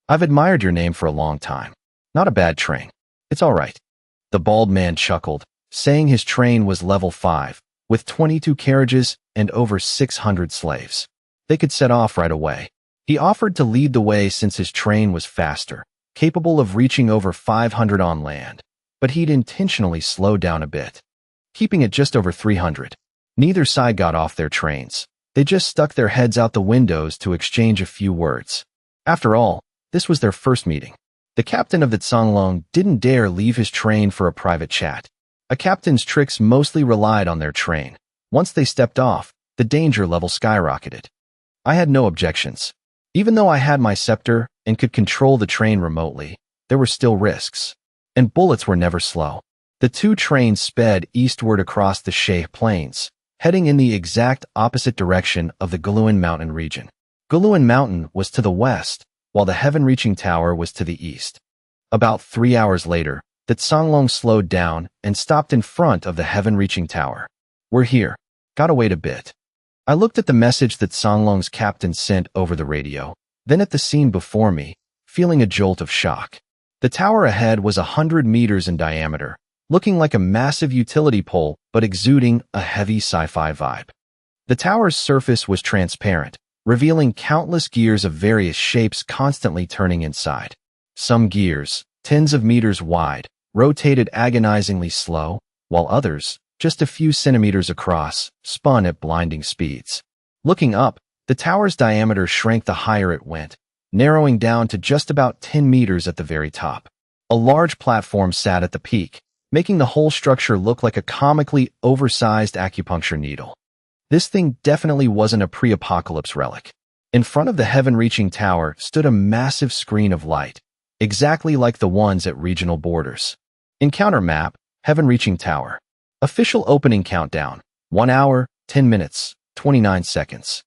I've admired your name for a long time. Not a bad train. It's all right. The bald man chuckled, saying his train was level 5, with 22 carriages and over 600 slaves. They could set off right away. He offered to lead the way since his train was faster, capable of reaching over 500 on land, but he'd intentionally slowed down a bit, keeping it just over 300. Neither side got off their trains. They just stuck their heads out the windows to exchange a few words. After all, this was their first meeting. The captain of the Tsanglong didn't dare leave his train for a private chat. A captain's tricks mostly relied on their train. Once they stepped off, the danger level skyrocketed. I had no objections. Even though I had my scepter and could control the train remotely, there were still risks. And bullets were never slow. The two trains sped eastward across the Shay Plains, heading in the exact opposite direction of the Galuan Mountain region. Galuan Mountain was to the west, while the heaven-reaching tower was to the east. About 3 hours later, the Tsanglong slowed down and stopped in front of the heaven-reaching tower. "We're here. Gotta wait a bit." I looked at the message that Tsanglong's captain sent over the radio, then at the scene before me, feeling a jolt of shock. The tower ahead was 100 meters in diameter, looking like a massive utility pole but exuding a heavy sci-fi vibe. The tower's surface was transparent, revealing countless gears of various shapes constantly turning inside. Some gears, tens of meters wide, rotated agonizingly slow, while others, just a few centimeters across, spun at blinding speeds. Looking up, the tower's diameter shrank the higher it went, narrowing down to just about 10 meters at the very top. A large platform sat at the peak, making the whole structure look like a comically oversized acupuncture needle. This thing definitely wasn't a pre-apocalypse relic. In front of the heaven-reaching tower stood a massive screen of light, exactly like the ones at regional borders. Encounter map, heaven-reaching tower. Official opening countdown, 1 hour, 10 minutes, 29 seconds.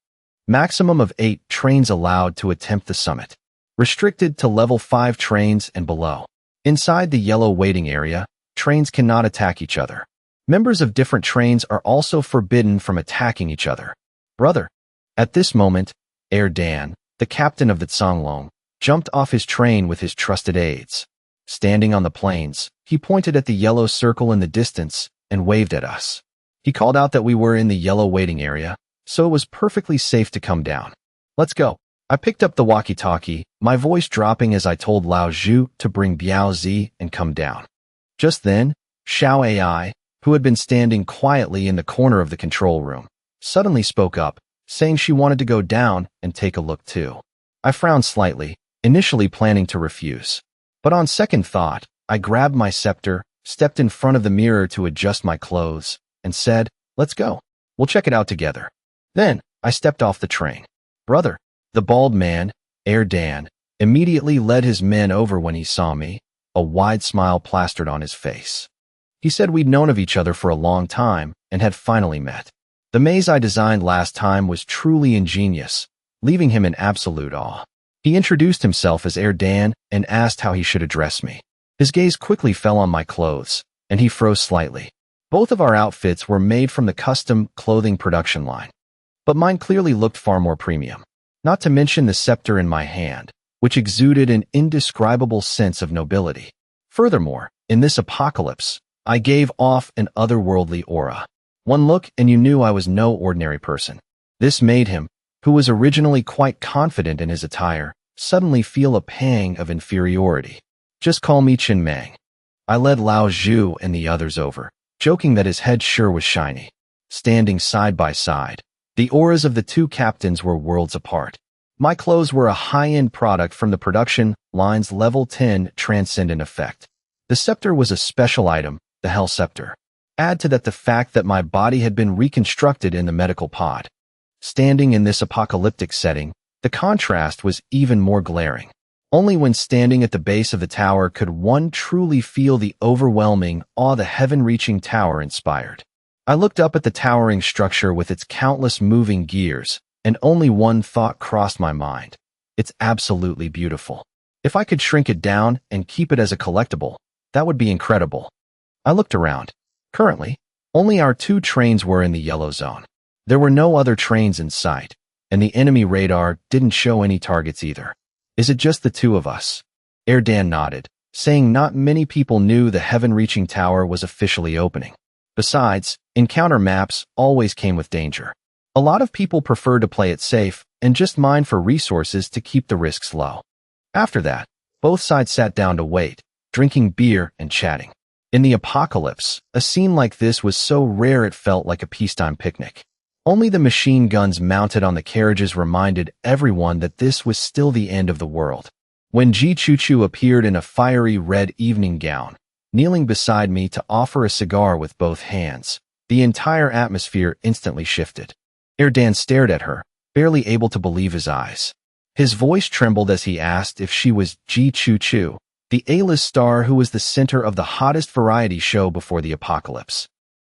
Maximum of 8 trains allowed to attempt the summit. Restricted to level 5 trains and below. Inside the yellow waiting area, trains cannot attack each other. Members of different trains are also forbidden from attacking each other. Brother. At this moment, Air Dan, the captain of the Tsanglong, jumped off his train with his trusted aides. Standing on the plains, he pointed at the yellow circle in the distance and waved at us. He called out that we were in the yellow waiting area, so it was perfectly safe to come down. "Let's go." I picked up the walkie-talkie, my voice dropping as I told Lao Zhu to bring Biao Zi and come down. Just then, Xiao Ai, who had been standing quietly in the corner of the control room, suddenly spoke up, saying she wanted to go down and take a look too. I frowned slightly, initially planning to refuse. But on second thought, I grabbed my scepter, stepped in front of the mirror to adjust my clothes, and said, "Let's go. We'll check it out together." Then, I stepped off the train. Brother, the bald man, Air Dan, immediately led his men over when he saw me, a wide smile plastered on his face. He said we'd known of each other for a long time and had finally met. The maze I designed last time was truly ingenious, leaving him in absolute awe. He introduced himself as Air Dan and asked how he should address me. His gaze quickly fell on my clothes, and he froze slightly. Both of our outfits were made from the custom clothing production line, but mine clearly looked far more premium. Not to mention the scepter in my hand, which exuded an indescribable sense of nobility. Furthermore, in this apocalypse, I gave off an otherworldly aura. One look and you knew I was no ordinary person. This made him, who was originally quite confident in his attire, suddenly feel a pang of inferiority. "Just call me Chen Mang." I led Lao Zhu and the others over, joking that his head sure was shiny. Standing side by side, the auras of the two captains were worlds apart. My clothes were a high-end product from the production line's level 10 transcendent effect. The scepter was a special item, the Hell Scepter. Add to that the fact that my body had been reconstructed in the medical pod. Standing in this apocalyptic setting, the contrast was even more glaring. Only when standing at the base of the tower could one truly feel the overwhelming awe the heaven-reaching tower inspired. I looked up at the towering structure with its countless moving gears, and only one thought crossed my mind. It's absolutely beautiful. If I could shrink it down and keep it as a collectible, that would be incredible. I looked around. Currently, only our 2 trains were in the yellow zone. There were no other trains in sight, and the enemy radar didn't show any targets either. Is it just the two of us? Erdan nodded, saying not many people knew the heaven-reaching tower was officially opening. Besides, encounter maps always came with danger. A lot of people preferred to play it safe and just mine for resources to keep the risks low. After that, both sides sat down to wait, drinking beer and chatting. In the apocalypse, a scene like this was so rare it felt like a peacetime picnic. Only the machine guns mounted on the carriages reminded everyone that this was still the end of the world. When Ji Choo appeared in a fiery red evening gown, kneeling beside me to offer a cigar with both hands, the entire atmosphere instantly shifted. Erdan stared at her, barely able to believe his eyes. His voice trembled as he asked if she was Ji Choo, the A-list star who was the center of the hottest variety show before the apocalypse.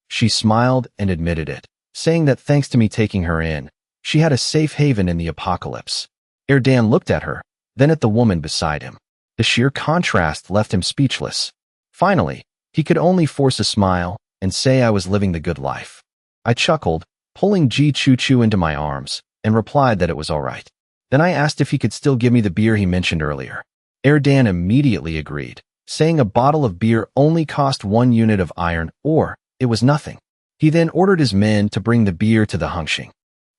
She smiled and admitted it, saying that thanks to me taking her in, she had a safe haven in the apocalypse. Erdan looked at her, then at the woman beside him. The sheer contrast left him speechless. Finally, he could only force a smile and say I was living the good life. I chuckled, pulling Ji Choo into my arms, and replied that it was all right. Then I asked if he could still give me the beer he mentioned earlier. Erdan immediately agreed, saying a bottle of beer only cost 1 unit of iron or it was nothing. He then ordered his men to bring the beer to the Hengxing.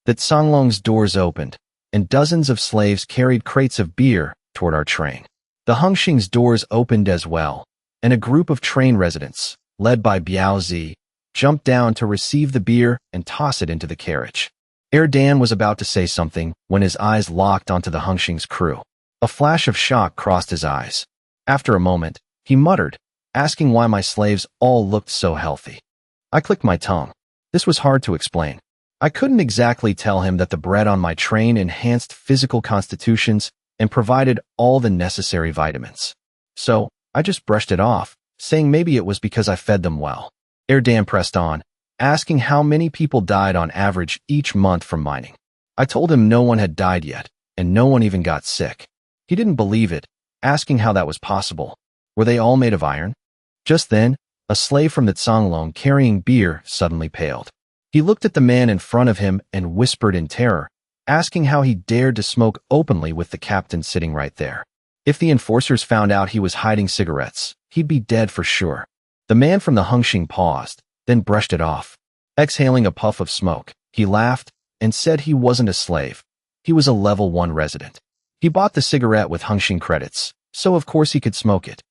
That Songlong's doors opened, and dozens of slaves carried crates of beer toward our train. The Hengxing's doors opened as well, and a group of train residents, led by Biaozi, jumped down to receive the beer and toss it into the carriage. Erdan was about to say something when his eyes locked onto the Hengxing's crew. A flash of shock crossed his eyes. After a moment, he muttered, asking why my slaves all looked so healthy. I clicked my tongue. This was hard to explain. I couldn't exactly tell him that the bread on my train enhanced physical constitutions and provided all the necessary vitamins. So, I just brushed it off, saying maybe it was because I fed them well. Erdan pressed on, asking how many people died on average each month from mining. I told him no one had died yet, and no one even got sick. He didn't believe it, asking how that was possible. Were they all made of iron? Just then, a slave from the Songlong carrying beer suddenly paled. He looked at the man in front of him and whispered in terror, asking how he dared to smoke openly with the captain sitting right there. If the enforcers found out he was hiding cigarettes, he'd be dead for sure. The man from the Hengxing paused, then brushed it off. Exhaling a puff of smoke, he laughed and said he wasn't a slave. He was a level 1 resident. He bought the cigarette with Hengxing credits, so of course he could smoke it.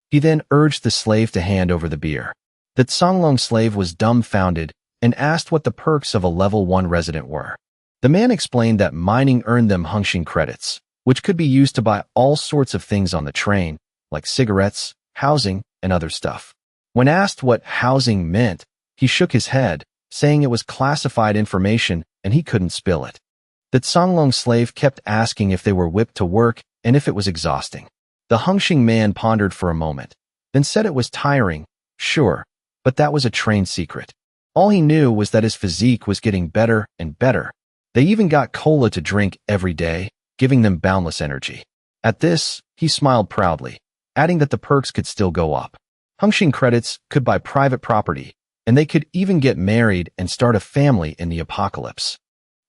He then urged the slave to hand over the beer. The Songlong slave was dumbfounded and asked what the perks of a level 1 resident were. The man explained that mining earned them Hengxing credits, which could be used to buy all sorts of things on the train, like cigarettes, housing, and other stuff. When asked what housing meant, he shook his head, saying it was classified information and he couldn't spill it. The Songlong slave kept asking if they were whipped to work and if it was exhausting. The Hengxing man pondered for a moment, then said it was tiring, sure, but that was a train secret. All he knew was that his physique was getting better and better. They even got cola to drink every day, giving them boundless energy. At this, he smiled proudly, adding that the perks could still go up. Hengxing credits could buy private property, and they could even get married and start a family in the apocalypse.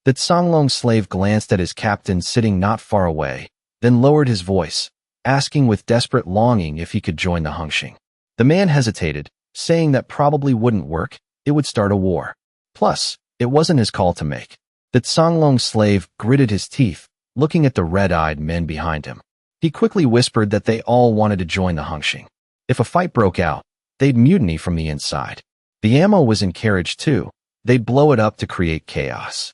The Songlong slave glanced at his captain sitting not far away, then lowered his voice, asking with desperate longing if he could join the Hengxing. The man hesitated, saying that probably wouldn't work, it would start a war. Plus, it wasn't his call to make. The Songlong slave gritted his teeth, looking at the red-eyed men behind him. He quickly whispered that they all wanted to join the Hengxing. If a fight broke out, they'd mutiny from the inside. The ammo was in carriage too. They'd blow it up to create chaos.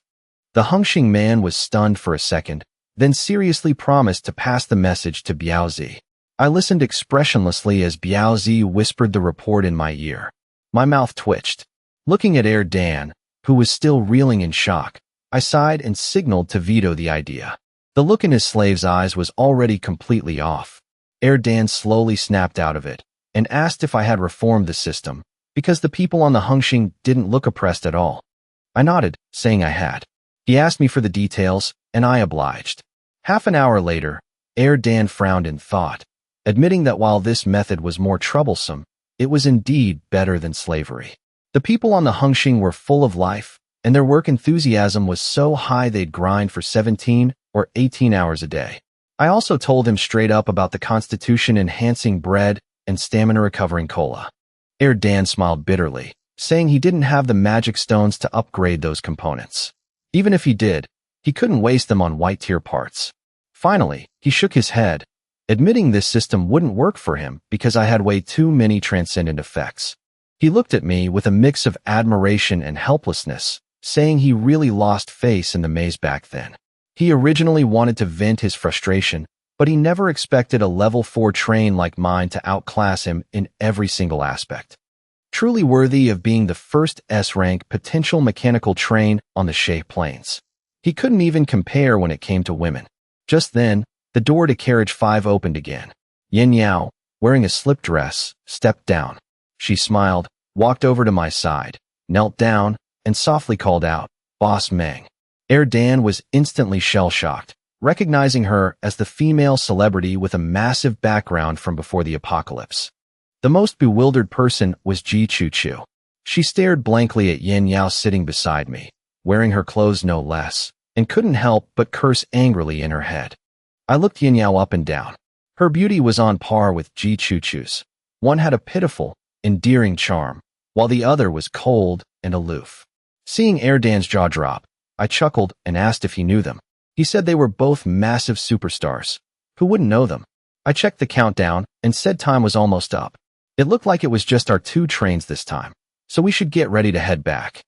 The Hengxing man was stunned for a second, then seriously promised to pass the message to Biaozi. I listened expressionlessly as Biaozi whispered the report in my ear. My mouth twitched. Looking at Erdan, who was still reeling in shock, I sighed and signaled to veto the idea. The look in his slave's eyes was already completely off. Erdan slowly snapped out of it and asked if I had reformed the system, because the people on the Hengxing didn't look oppressed at all. I nodded, saying I had. He asked me for the details, and I obliged. Half an hour later, Erdan frowned in thought, admitting that while this method was more troublesome, it was indeed better than slavery. The people on the Hengxing were full of life, and their work enthusiasm was so high they'd grind for 17 or 18 hours a day. I also told him straight up about the constitution-enhancing bread and stamina-recovering cola. Dan smiled bitterly, saying he didn't have the magic stones to upgrade those components. Even if he did, he couldn't waste them on white-tier parts. Finally, he shook his head, admitting this system wouldn't work for him because I had way too many transcendent effects. He looked at me with a mix of admiration and helplessness, saying he really lost face in the maze back then. He originally wanted to vent his frustration, but he never expected a level 4 train like mine to outclass him in every single aspect. Truly worthy of being the first S-rank potential mechanical train on the Shay Plains. He couldn't even compare when it came to women. Just then, the door to carriage 5 opened again. Yin Yao, wearing a slip dress, stepped down. She smiled, walked over to my side, knelt down, and softly called out, "Boss Meng." Dan was instantly shell-shocked, recognizing her as the female celebrity with a massive background from before the apocalypse. The most bewildered person was Ji Chu Chu. She stared blankly at Yin Yao sitting beside me, wearing her clothes no less, and couldn't help but curse angrily in her head. I looked Yin Yao up and down. Her beauty was on par with Ji Chu Chu's. One had a pitiful, endearing charm, while the other was cold and aloof. Seeing Dan's jaw drop, I chuckled and asked if he knew them. He said they were both massive superstars. Who wouldn't know them? I checked the countdown and said time was almost up. It looked like it was just our 2 trains this time, so we should get ready to head back.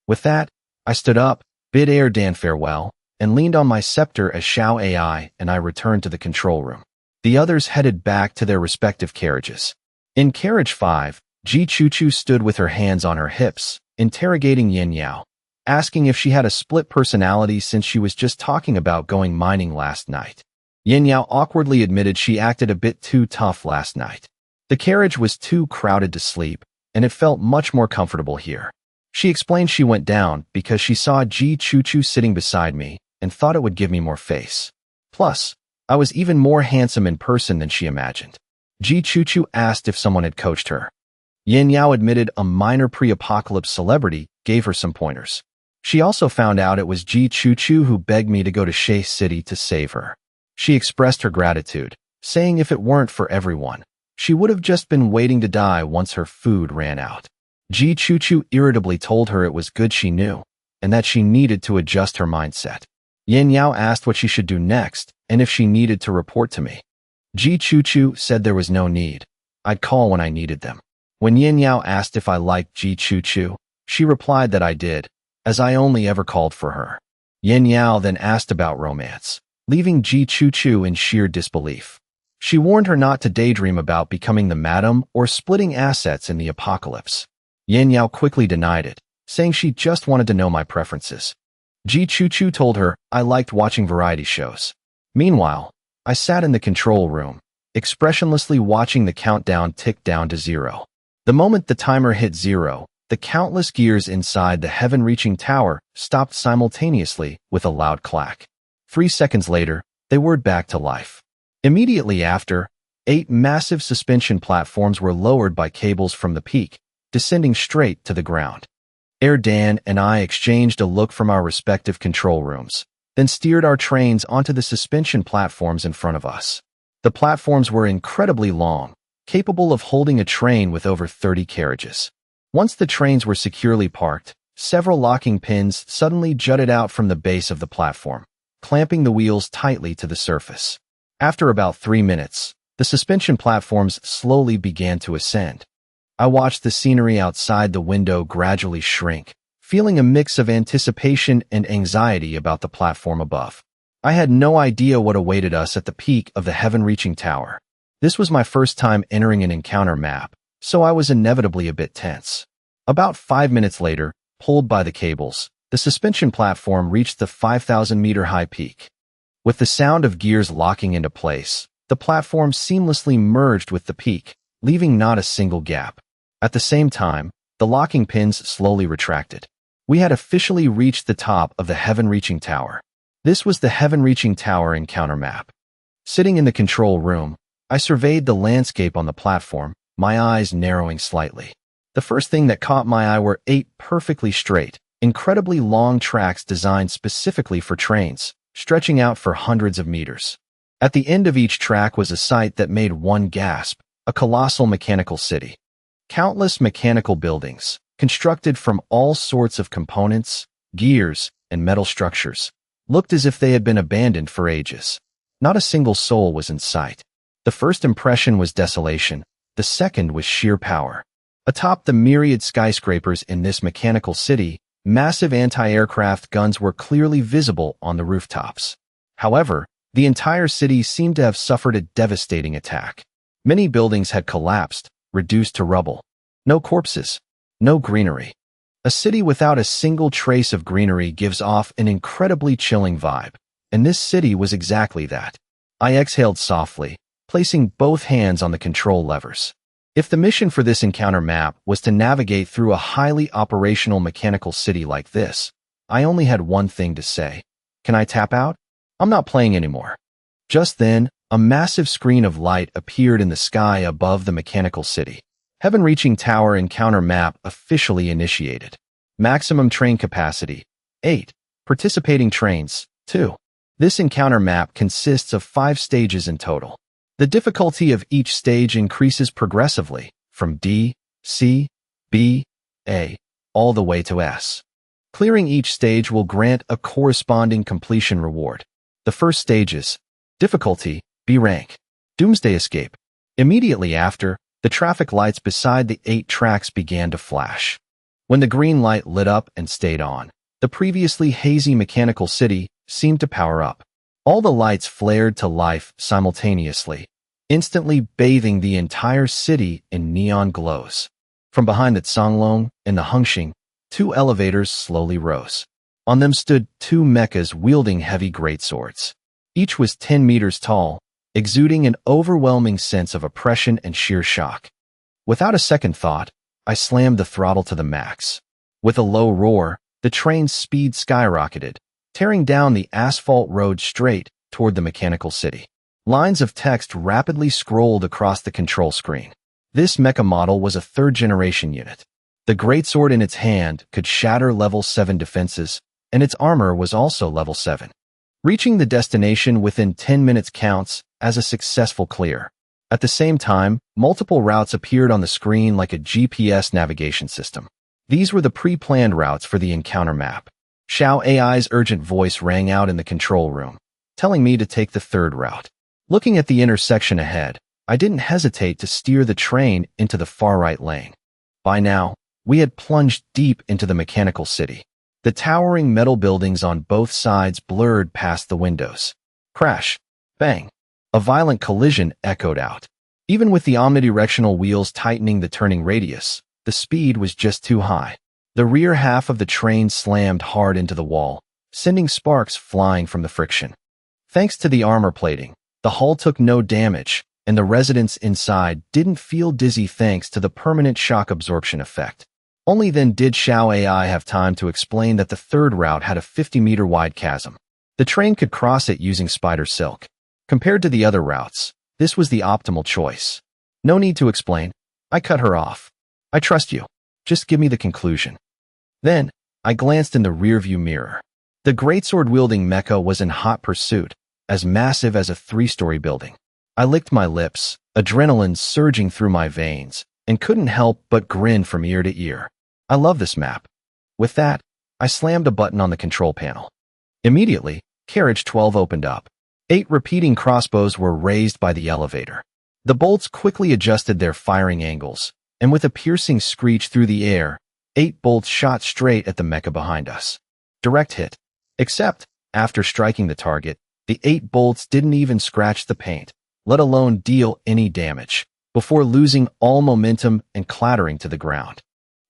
With that, I stood up, bid Dan farewell, and leaned on my scepter as Xiao AI and I returned to the control room. The others headed back to their respective carriages. In carriage 5, Ji Chu Chu stood with her hands on her hips, interrogating Yin Yao, asking if she had a split personality since she was just talking about going mining last night. Yin Yao awkwardly admitted she acted a bit too tough last night. The carriage was too crowded to sleep, and it felt much more comfortable here. She explained she went down because she saw Ji Chu Chu sitting beside me and thought it would give me more face. Plus, I was even more handsome in person than she imagined. Ji Chu Chu asked if someone had coached her. Yin Yao admitted a minor pre-apocalypse celebrity gave her some pointers. She also found out it was Ji Chu Chu who begged me to go to Shay City to save her. She expressed her gratitude, saying if it weren't for everyone, she would have just been waiting to die once her food ran out. Ji Chu Chu irritably told her it was good she knew, and that she needed to adjust her mindset. Yin Yao asked what she should do next, and if she needed to report to me. Ji Chu Chu said there was no need. I'd call when I needed them. When Yin Yao asked if I liked Ji Chu Chu, she replied that I did, as I only ever called for her. Yin Yao then asked about romance, leaving Ji Chu Chu in sheer disbelief. She warned her not to daydream about becoming the madam or splitting assets in the apocalypse. Yin Yao quickly denied it, saying she just wanted to know my preferences. Ji Chu Chu told her I liked watching variety shows. Meanwhile, I sat in the control room, expressionlessly watching the countdown tick down to 0. The moment the timer hit 0, the countless gears inside the heaven-reaching tower stopped simultaneously with a loud clack. 3 seconds later, they whirred back to life. Immediately after, 8 massive suspension platforms were lowered by cables from the peak, descending straight to the ground. Dan and I exchanged a look from our respective control rooms, then steered our trains onto the suspension platforms in front of us. The platforms were incredibly long, capable of holding a train with over 30 carriages. Once the trains were securely parked, several locking pins suddenly jutted out from the base of the platform, clamping the wheels tightly to the surface. After about 3 minutes, the suspension platforms slowly began to ascend. I watched the scenery outside the window gradually shrink, feeling a mix of anticipation and anxiety about the platform above. I had no idea what awaited us at the peak of the heaven-reaching tower. This was my first time entering an encounter map, so I was inevitably a bit tense. About 5 minutes later, pulled by the cables, the suspension platform reached the 5,000-meter-high peak. With the sound of gears locking into place, the platform seamlessly merged with the peak, leaving not a single gap. At the same time, the locking pins slowly retracted. We had officially reached the top of the heaven-reaching tower. This was the heaven-reaching tower encounter map. Sitting in the control room, I surveyed the landscape on the platform, my eyes narrowing slightly. The first thing that caught my eye were 8 perfectly straight, incredibly long tracks designed specifically for trains, stretching out for hundreds of meters. At the end of each track was a sight that made one gasp, a colossal mechanical city. Countless mechanical buildings, constructed from all sorts of components, gears, and metal structures, looked as if they had been abandoned for ages. Not a single soul was in sight. The first impression was desolation, the second was sheer power. Atop the myriad skyscrapers in this mechanical city, massive anti-aircraft guns were clearly visible on the rooftops. However, the entire city seemed to have suffered a devastating attack. Many buildings had collapsed, reduced to rubble. No corpses, no greenery. A city without a single trace of greenery gives off an incredibly chilling vibe, and this city was exactly that. I exhaled softly, placing both hands on the control levers. If the mission for this encounter map was to navigate through a highly operational mechanical city like this, I only had one thing to say. Can I tap out? I'm not playing anymore. Just then, a massive screen of light appeared in the sky above the mechanical city. Heaven-reaching tower encounter map officially initiated. Maximum train capacity, 8. Participating trains, 2. This encounter map consists of 5 stages in total. The difficulty of each stage increases progressively, from D, C, B, A, all the way to S. Clearing each stage will grant a corresponding completion reward. The first stage is difficulty, B rank, Doomsday Escape. Immediately after, the traffic lights beside the 8 tracks began to flash. When the green light lit up and stayed on, the previously hazy mechanical city seemed to power up. All the lights flared to life simultaneously, instantly bathing the entire city in neon glows. From behind the Songlong and the Hengxing, 2 elevators slowly rose. On them stood 2 mechas wielding heavy greatswords. Each was 10 meters tall, exuding an overwhelming sense of oppression and sheer shock. Without a second thought, I slammed the throttle to the max. With a low roar, the train's speed skyrocketed, tearing down the asphalt road straight toward the mechanical city. Lines of text rapidly scrolled across the control screen. This mecha model was a 3rd-generation unit. The greatsword in its hand could shatter level 7 defenses, and its armor was also level 7. Reaching the destination within 10 minutes counts as a successful clear. At the same time, multiple routes appeared on the screen like a GPS navigation system. These were the pre-planned routes for the encounter map. Xiao AI's urgent voice rang out in the control room, telling me to take the 3rd route. Looking at the intersection ahead, I didn't hesitate to steer the train into the far right lane. By now, we had plunged deep into the mechanical city. The towering metal buildings on both sides blurred past the windows. Crash! Bang! A violent collision echoed out. Even with the omnidirectional wheels tightening the turning radius, the speed was just too high. The rear half of the train slammed hard into the wall, sending sparks flying from the friction. Thanks to the armor plating, the hull took no damage, and the residents inside didn't feel dizzy thanks to the permanent shock absorption effect. Only then did Xiao AI have time to explain that the 3rd route had a 50-meter wide chasm. The train could cross it using spider silk. Compared to the other routes, this was the optimal choice. No need to explain. I cut her off. I trust you. Just give me the conclusion. Then, I glanced in the rearview mirror. The greatsword-wielding mecha was in hot pursuit, as massive as a 3-story building. I licked my lips, adrenaline surging through my veins, and couldn't help but grin from ear to ear. I love this map. With that, I slammed a button on the control panel. Immediately, carriage 12 opened up. 8 repeating crossbows were raised by the elevator. The bolts quickly adjusted their firing angles, and with a piercing screech through the air, 8 bolts shot straight at the mecha behind us. Direct hit. Except, after striking the target, the 8 bolts didn't even scratch the paint, let alone deal any damage, before losing all momentum and clattering to the ground.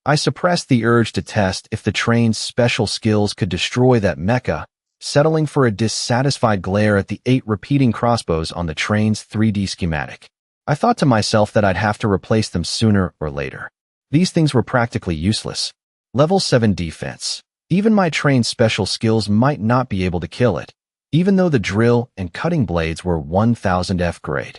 I suppressed the urge to test if the train's special skills could destroy that mecha, settling for a dissatisfied glare at the 8 repeating crossbows on the train's 3D schematic. I thought to myself that I'd have to replace them sooner or later. These things were practically useless. Level 7 defense. Even my train's special skills might not be able to kill it, even though the drill and cutting blades were 1000 F grade.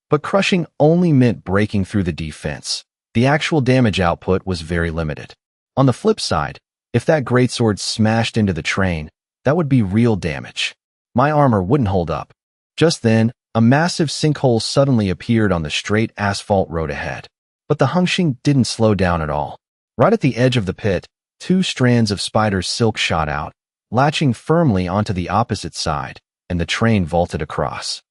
But crushing only meant breaking through the defense. The actual damage output was very limited. On the flip side, if that greatsword smashed into the train, that would be real damage. My armor wouldn't hold up. Just then, a massive sinkhole suddenly appeared on the straight asphalt road ahead. But the Hengxing didn't slow down at all. Right at the edge of the pit, two strands of spider's silk shot out, latching firmly onto the opposite side, and the train vaulted across.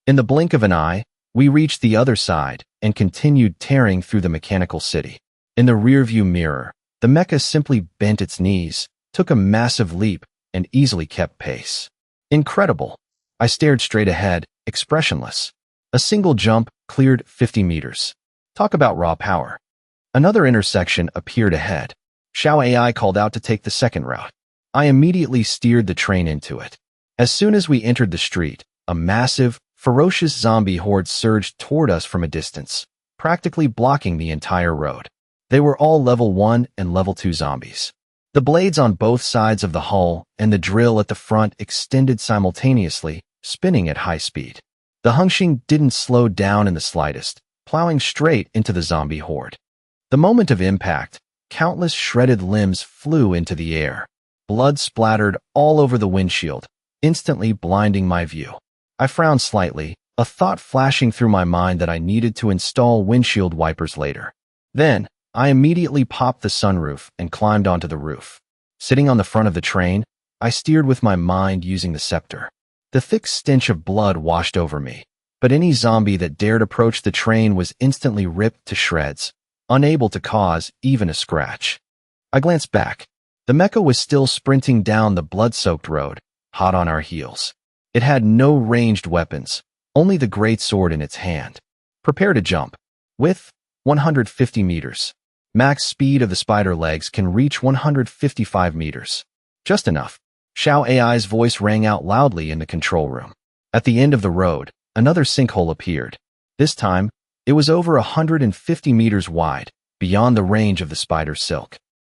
In the blink of an eye, we reached the other side and continued tearing through the mechanical city. In the rearview mirror, the mecha simply bent its knees, took a massive leap, and easily kept pace. Incredible! I stared straight ahead, expressionless. A single jump cleared 50 meters. Talk about raw power. Another intersection appeared ahead. Xiao AI called out to take the second route. I immediately steered the train into it. As soon as we entered the street, a massive, ferocious zombie horde surged toward us from a distance, practically blocking the entire road. They were all level 1 and level 2 zombies. The blades on both sides of the hull and the drill at the front extended simultaneously, spinning at high speed. The Hengxing didn't slow down in the slightest, plowing straight into the zombie horde. The moment of impact, countless shredded limbs flew into the air. Blood splattered all over the windshield, instantly blinding my view. I frowned slightly, a thought flashing through my mind that I needed to install windshield wipers later. Then, I immediately popped the sunroof and climbed onto the roof. Sitting on the front of the train, I steered with my mind using the scepter. The thick stench of blood washed over me, but any zombie that dared approach the train was instantly ripped to shreds, unable to cause even a scratch. I glanced back. The mecha was still sprinting down the blood-soaked road, hot on our heels. It had no ranged weapons, only the great sword in its hand. Prepare to jump. Width, 150 meters. Max speed of the spider legs can reach 155 meters. Just enough. Xiao AI's voice rang out loudly in the control room. At the end of the road, another sinkhole appeared. This time, it was over 150 meters wide, beyond the range of the spider's silk.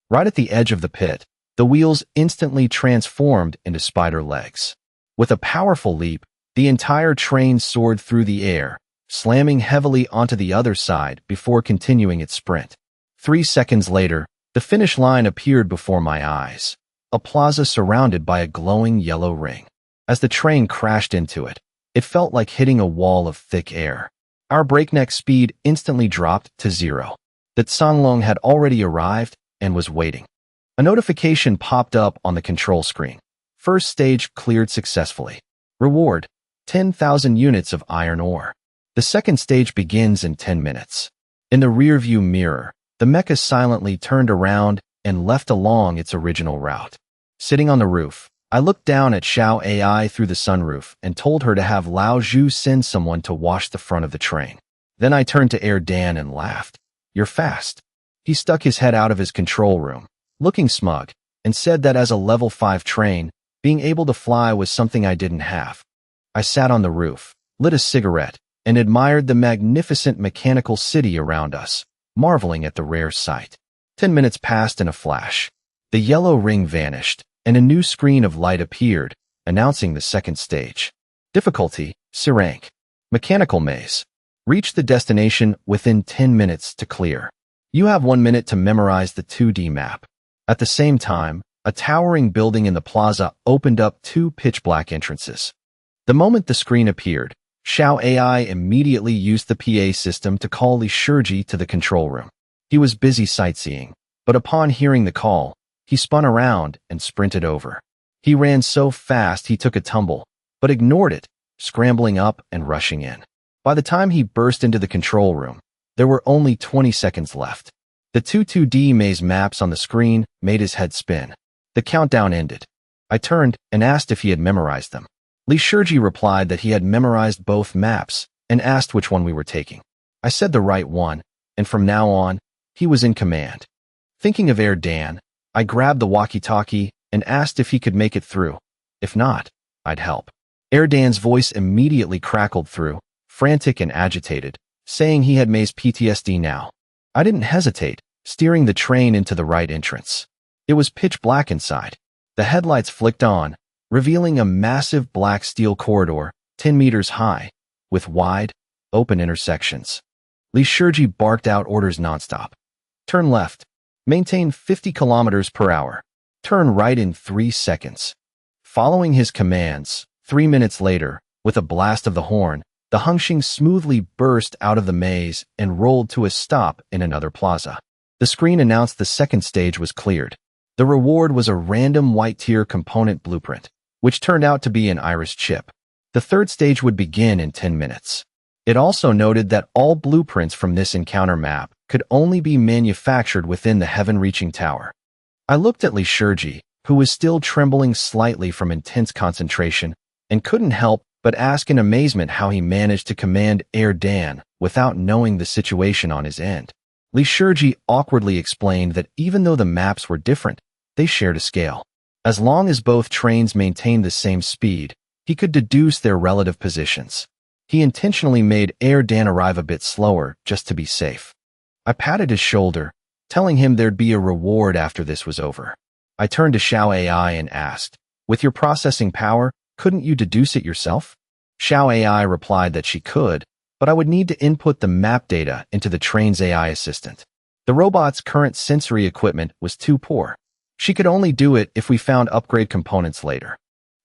Right at the edge of the pit, the wheels instantly transformed into spider legs. With a powerful leap, the entire train soared through the air, slamming heavily onto the other side before continuing its sprint. 3 seconds later, the finish line appeared before my eyes, a plaza surrounded by a glowing yellow ring. As the train crashed into it, it felt like hitting a wall of thick air. Our breakneck speed instantly dropped to 0. The Tsanglong had already arrived and was waiting. A notification popped up on the control screen. First stage cleared successfully. Reward, 10,000 units of iron ore. The second stage begins in 10 minutes. In the rearview mirror, the mecha silently turned around and left along its original route. Sitting on the roof, I looked down at Xiao AI through the sunroof and told her to have Lao Zhu send someone to wash the front of the train. Then I turned to Air Dan and laughed. "You're fast." He stuck his head out of his control room, looking smug, and said that as a level 5 train, being able to fly was something I didn't have. I sat on the roof, lit a cigarette, and admired the magnificent mechanical city around us, marveling at the rare sight. 10 minutes passed in a flash. The yellow ring vanished, and a new screen of light appeared, announcing the second stage. Difficulty, C rank. Mechanical maze. Reach the destination within 10 minutes to clear. You have 1 minute to memorize the 2D map. At the same time, a towering building in the plaza opened up 2 pitch-black entrances. The moment the screen appeared, Xiao AI immediately used the PA system to call Li Shiji to the control room. He was busy sightseeing, but upon hearing the call, he spun around and sprinted over. He ran so fast he took a tumble, but ignored it, scrambling up and rushing in. By the time he burst into the control room, there were only 20 seconds left. The 2D maze maps on the screen made his head spin. The countdown ended. I turned and asked if he had memorized them. Li Shiji replied that he had memorized both maps and asked which one we were taking. I said the right one, and from now on, he was in command. Thinking of Air Dan, I grabbed the walkie-talkie and asked if he could make it through. If not, I'd help. Air Dan's voice immediately crackled through, frantic and agitated, saying he had maze PTSD now. I didn't hesitate, steering the train into the right entrance. It was pitch black inside. The headlights flicked on, revealing a massive black steel corridor, 10 meters high, with wide, open intersections. Li Shiji barked out orders nonstop. Turn left. Maintain 50 kilometers per hour. Turn right in 3 seconds. Following his commands, 3 minutes later, With a blast of the horn, the Hengxing smoothly burst out of the maze and rolled to a stop in another plaza. The screen announced the second stage was cleared. The reward was a random white tier component blueprint, which turned out to be an iris chip. The third stage would begin in 10 minutes. It also noted that all blueprints from this encounter map could only be manufactured within the heaven-reaching tower. I looked at Li Shiji, who was still trembling slightly from intense concentration, and couldn't help but ask in amazement how he managed to command Air Dan without knowing the situation on his end. Li Shiji awkwardly explained that even though the maps were different, they shared a scale. As long as both trains maintained the same speed, he could deduce their relative positions. He intentionally made Air Dan arrive a bit slower just to be safe. I patted his shoulder, telling him there'd be a reward after this was over. I turned to Xiao AI and asked, "With your processing power, couldn't you deduce it yourself?" Xiao AI replied that she could, but I would need to input the map data into the train's AI assistant. The robot's current sensory equipment was too poor. She could only do it if we found upgrade components later.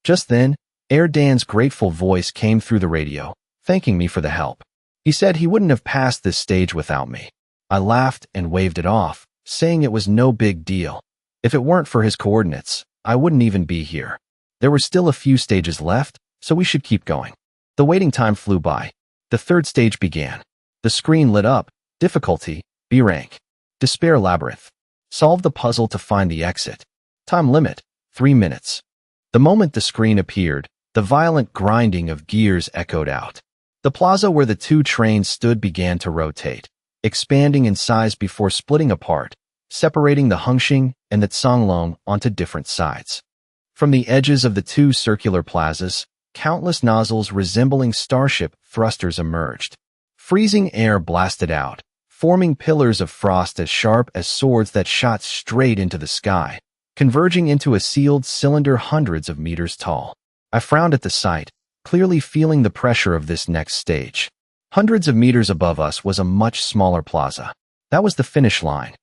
Just then, Air Dan's grateful voice came through the radio, thanking me for the help. He said he wouldn't have passed this stage without me. I laughed and waved it off, saying it was no big deal. If it weren't for his coordinates, I wouldn't even be here. There were still a few stages left, so we should keep going. The waiting time flew by. The third stage began. The screen lit up. Difficulty, B rank. Despair Labyrinth. Solve the puzzle to find the exit. Time limit, 3 minutes. The moment the screen appeared, the violent grinding of gears echoed out. The plaza where the two trains stood began to rotate, expanding in size before splitting apart, separating the Hengxing and the Canglong onto different sides. From the edges of the two circular plazas, countless nozzles resembling starship thrusters emerged. Freezing air blasted out, forming pillars of frost as sharp as swords that shot straight into the sky, converging into a sealed cylinder hundreds of meters tall. I frowned at the sight, clearly feeling the pressure of this next stage. Hundreds of meters above us was a much smaller plaza. That was the finish line.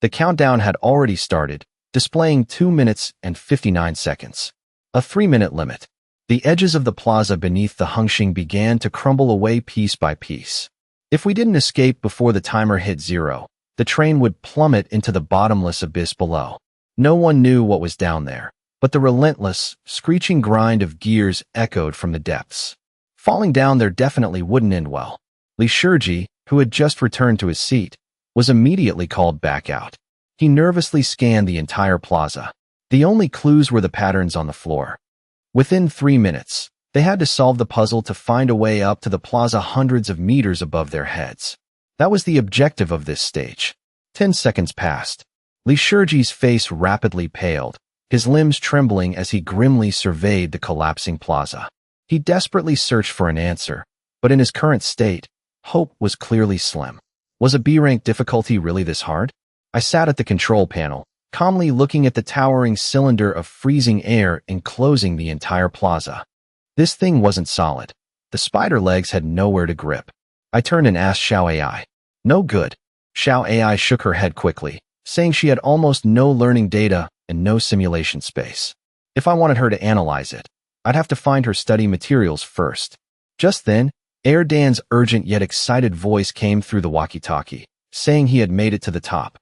The countdown had already started, displaying 2 minutes and 59 seconds. A 3-minute limit. The edges of the plaza beneath the Hengxing began to crumble away piece by piece. If we didn't escape before the timer hit 0, the train would plummet into the bottomless abyss below. No one knew what was down there, but the relentless, screeching grind of gears echoed from the depths. Falling down there definitely wouldn't end well. Li Shiji, who had just returned to his seat, was immediately called back out. He nervously scanned the entire plaza. The only clues were the patterns on the floor. Within 3 minutes, they had to solve the puzzle to find a way up to the plaza hundreds of meters above their heads. That was the objective of this stage. 10 seconds passed. Li Shiji's face rapidly paled, his limbs trembling as he grimly surveyed the collapsing plaza. He desperately searched for an answer, but in his current state, hope was clearly slim. Was a B-rank difficulty really this hard? I sat at the control panel, calmly looking at the towering cylinder of freezing air enclosing the entire plaza. This thing wasn't solid. The spider legs had nowhere to grip. I turned and asked Xiao AI. No good. Xiao AI shook her head quickly, saying she had almost no learning data and no simulation space. If I wanted her to analyze it, I'd have to find her study materials first. Just then, Air Dan's urgent yet excited voice came through the walkie-talkie, saying he had made it to the top.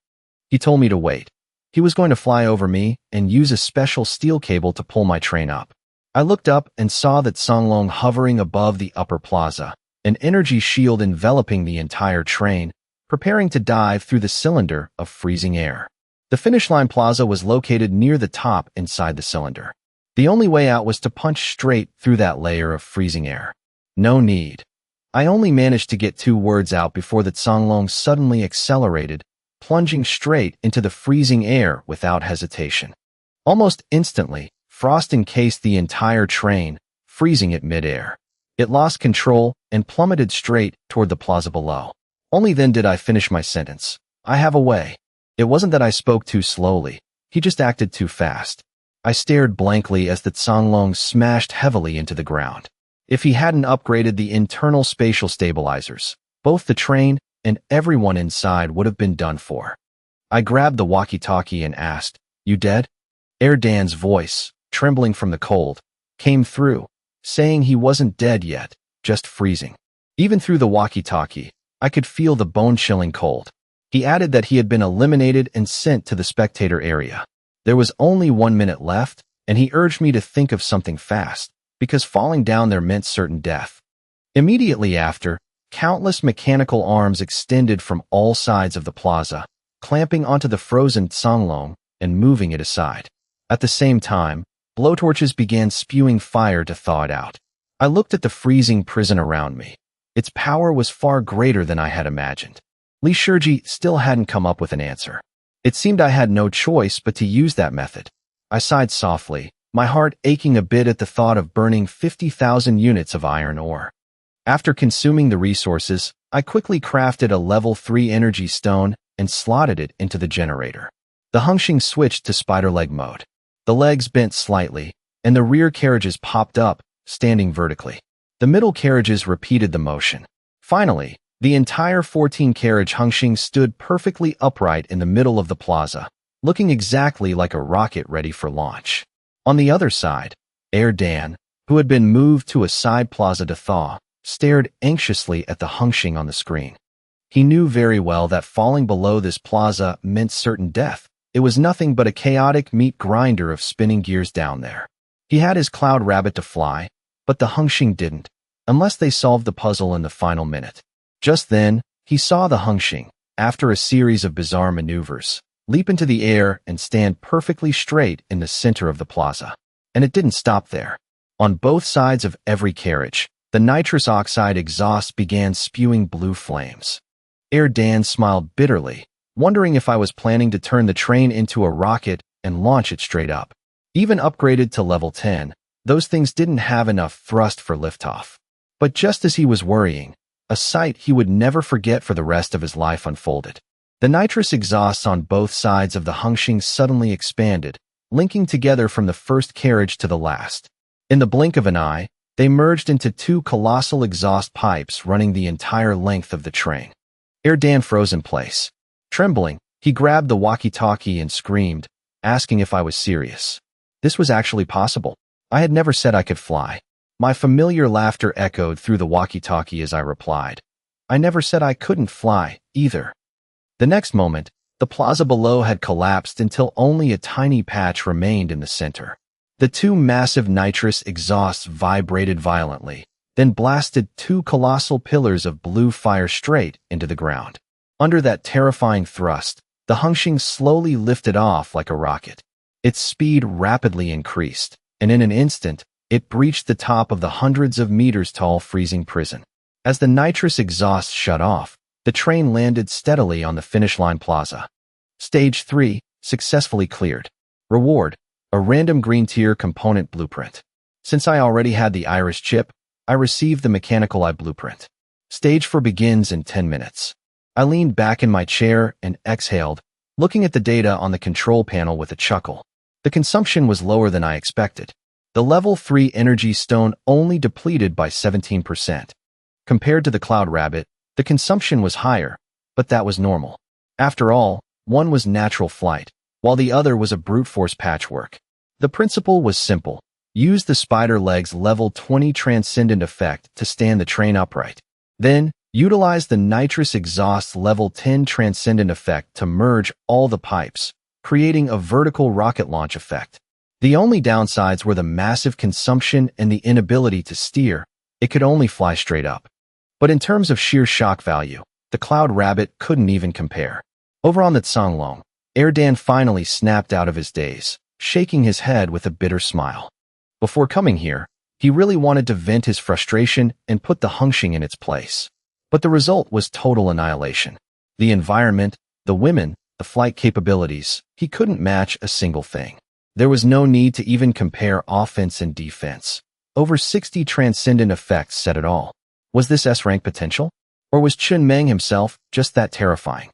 He told me to wait. He was going to fly over me and use a special steel cable to pull my train up. I looked up and saw that Canglong hovering above the upper plaza, an energy shield enveloping the entire train, preparing to dive through the cylinder of freezing air. The finish line plaza was located near the top inside the cylinder. The only way out was to punch straight through that layer of freezing air. No need. I only managed to get 2 words out before the Canglong suddenly accelerated, plunging straight into the freezing air without hesitation. Almost instantly, frost encased the entire train, freezing it mid-air. It lost control and plummeted straight toward the plaza below. Only then did I finish my sentence. I have a way. It wasn't that I spoke too slowly. He just acted too fast. I stared blankly as the Canglong smashed heavily into the ground. If he hadn't upgraded the internal spatial stabilizers, both the train and everyone inside would have been done for. I grabbed the walkie-talkie and asked, "You dead?" Air Dan's voice, trembling from the cold, came through, saying he wasn't dead yet, just freezing. Even through the walkie-talkie, I could feel the bone-chilling cold. He added that he had been eliminated and sent to the spectator area. There was only 1 minute left, and he urged me to think of something fast, because falling down there meant certain death. Immediately after, countless mechanical arms extended from all sides of the plaza, clamping onto the frozen Tsanglong and moving it aside. At the same time, blowtorches began spewing fire to thaw it out. I looked at the freezing prison around me. Its power was far greater than I had imagined. Li Shiji still hadn't come up with an answer. It seemed I had no choice but to use that method. I sighed softly, my heart aching a bit at the thought of burning 50,000 units of iron ore. After consuming the resources, I quickly crafted a level 3 energy stone and slotted it into the generator. The Hengxing switched to spider leg mode. The legs bent slightly, and the rear carriages popped up, standing vertically. The middle carriages repeated the motion. Finally, the entire 14-carriage Hengxing stood perfectly upright in the middle of the plaza, looking exactly like a rocket ready for launch. On the other side, Dan, who had been moved to a side plaza to thaw, stared anxiously at the Hengxing on the screen. He knew very well that falling below this plaza meant certain death. It was nothing but a chaotic meat grinder of spinning gears down there. He had his cloud rabbit to fly, but the Hengxing didn't, unless they solved the puzzle in the final minute. Just then, he saw the Hengxing, after a series of bizarre maneuvers, leap into the air and stand perfectly straight in the center of the plaza. And it didn't stop there. On both sides of every carriage, the nitrous oxide exhaust began spewing blue flames. Dan smiled bitterly, wondering if I was planning to turn the train into a rocket and launch it straight up. Even upgraded to level 10, those things didn't have enough thrust for liftoff. But just as he was worrying, a sight he would never forget for the rest of his life unfolded. The nitrous exhausts on both sides of the Hengxing suddenly expanded, linking together from the first carriage to the last. In the blink of an eye, they merged into 2 colossal exhaust pipes running the entire length of the train. Dan froze in place. Trembling, he grabbed the walkie-talkie and screamed, asking if I was serious. This was actually possible. I had never said I could fly. My familiar laughter echoed through the walkie-talkie as I replied. I never said I couldn't fly, either. The next moment, the plaza below had collapsed until only a tiny patch remained in the center. The 2 massive nitrous exhausts vibrated violently, then blasted 2 colossal pillars of blue fire straight into the ground. Under that terrifying thrust, the Hengxing slowly lifted off like a rocket. Its speed rapidly increased, and in an instant, it breached the top of the hundreds of meters tall freezing prison. As the nitrous exhaust shut off, the train landed steadily on the finish line plaza. Stage 3, successfully cleared. Reward, a random green tier component blueprint. Since I already had the iris chip, I received the mechanical eye blueprint. Stage 4 begins in 10 minutes. I leaned back in my chair and exhaled, looking at the data on the control panel with a chuckle. The consumption was lower than I expected. The level 3 energy stone only depleted by 17%. Compared to the Cloud Rabbit, the consumption was higher, but that was normal. After all, one was natural flight, while the other was a brute force patchwork. The principle was simple. Use the spider leg's level 20 transcendent effect to stand the train upright. Then, utilize the nitrous exhaust level 10 transcendent effect to merge all the pipes, creating a vertical rocket launch effect. The only downsides were the massive consumption and the inability to steer. It could only fly straight up. But in terms of sheer shock value, the Cloud Rabbit couldn't even compare. Over on the Tsanglong, Dan finally snapped out of his daze, shaking his head with a bitter smile. Before coming here, he really wanted to vent his frustration and put the Hengxing in its place. But the result was total annihilation. The environment, the women, the flight capabilities, he couldn't match a single thing. There was no need to even compare offense and defense. Over 60 transcendent effects said it all. Was this S-rank potential? Or was Chun Meng himself just that terrifying?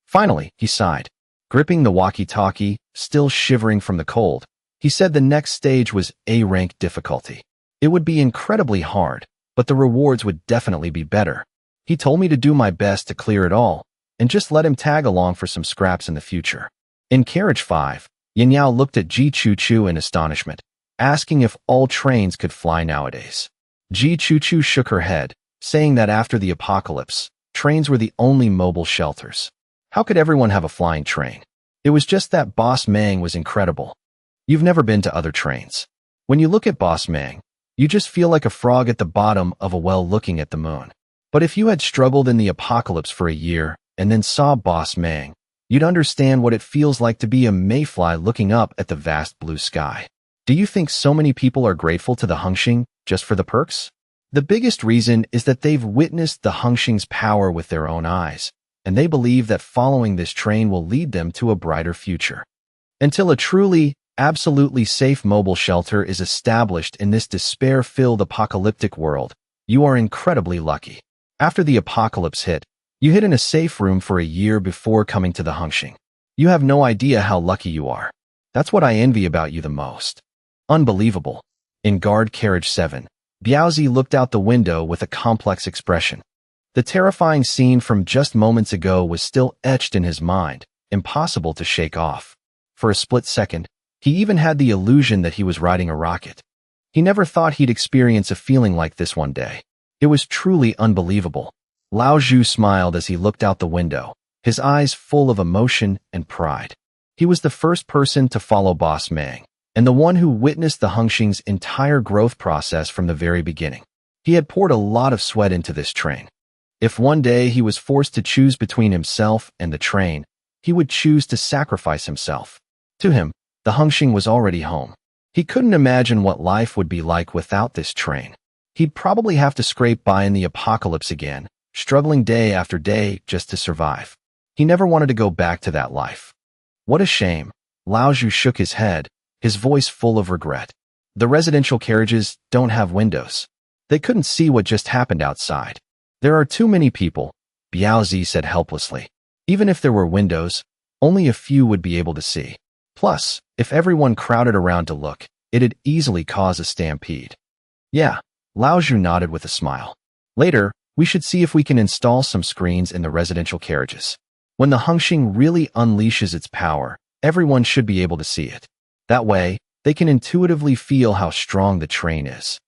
Finally, he sighed. Gripping the walkie-talkie, still shivering from the cold, he said the next stage was A-rank difficulty. It would be incredibly hard, but the rewards would definitely be better. He told me to do my best to clear it all, and just let him tag along for some scraps in the future. In Carriage 5, Yin Yao looked at Ji Chu Chu in astonishment, asking if all trains could fly nowadays. Ji Choo-choo shook her head, saying that after the apocalypse, trains were the only mobile shelters. How could everyone have a flying train? It was just that Boss Mang was incredible. You've never been to other trains. When you look at Boss Mang, you just feel like a frog at the bottom of a well looking at the moon. But if you had struggled in the apocalypse for a year and then saw Boss Mang, you'd understand what it feels like to be a mayfly looking up at the vast blue sky. Do you think so many people are grateful to the Hengxing just for the perks? The biggest reason is that they've witnessed the Hengxing's power with their own eyes, and they believe that following this train will lead them to a brighter future. Until a truly, absolutely safe mobile shelter is established in this despair-filled apocalyptic world, you are incredibly lucky. After the apocalypse hit, you hid in a safe room for a year before coming to the Hengxing. You have no idea how lucky you are. That's what I envy about you the most. Unbelievable. In Guard Carriage 7, Biaozi looked out the window with a complex expression. The terrifying scene from just moments ago was still etched in his mind, impossible to shake off. For a split second, he even had the illusion that he was riding a rocket. He never thought he'd experience a feeling like this one day. It was truly unbelievable. Lao Zhu smiled as he looked out the window, his eyes full of emotion and pride. He was the first person to follow Boss Mang, and the one who witnessed the Hengxing's entire growth process from the very beginning. He had poured a lot of sweat into this train. If one day he was forced to choose between himself and the train, he would choose to sacrifice himself. To him, the Hengxing was already home. He couldn't imagine what life would be like without this train. He'd probably have to scrape by in the apocalypse again, struggling day after day just to survive. He never wanted to go back to that life. What a shame. Lao Zhu shook his head, his voice full of regret. The residential carriages don't have windows. They couldn't see what just happened outside. There are too many people, Biaozi said helplessly. Even if there were windows, only a few would be able to see. Plus, if everyone crowded around to look, it'd easily cause a stampede. Yeah, Lao Zhu nodded with a smile. Later, we should see if we can install some screens in the residential carriages. When the Hengxing really unleashes its power, everyone should be able to see it. That way, they can intuitively feel how strong the train is.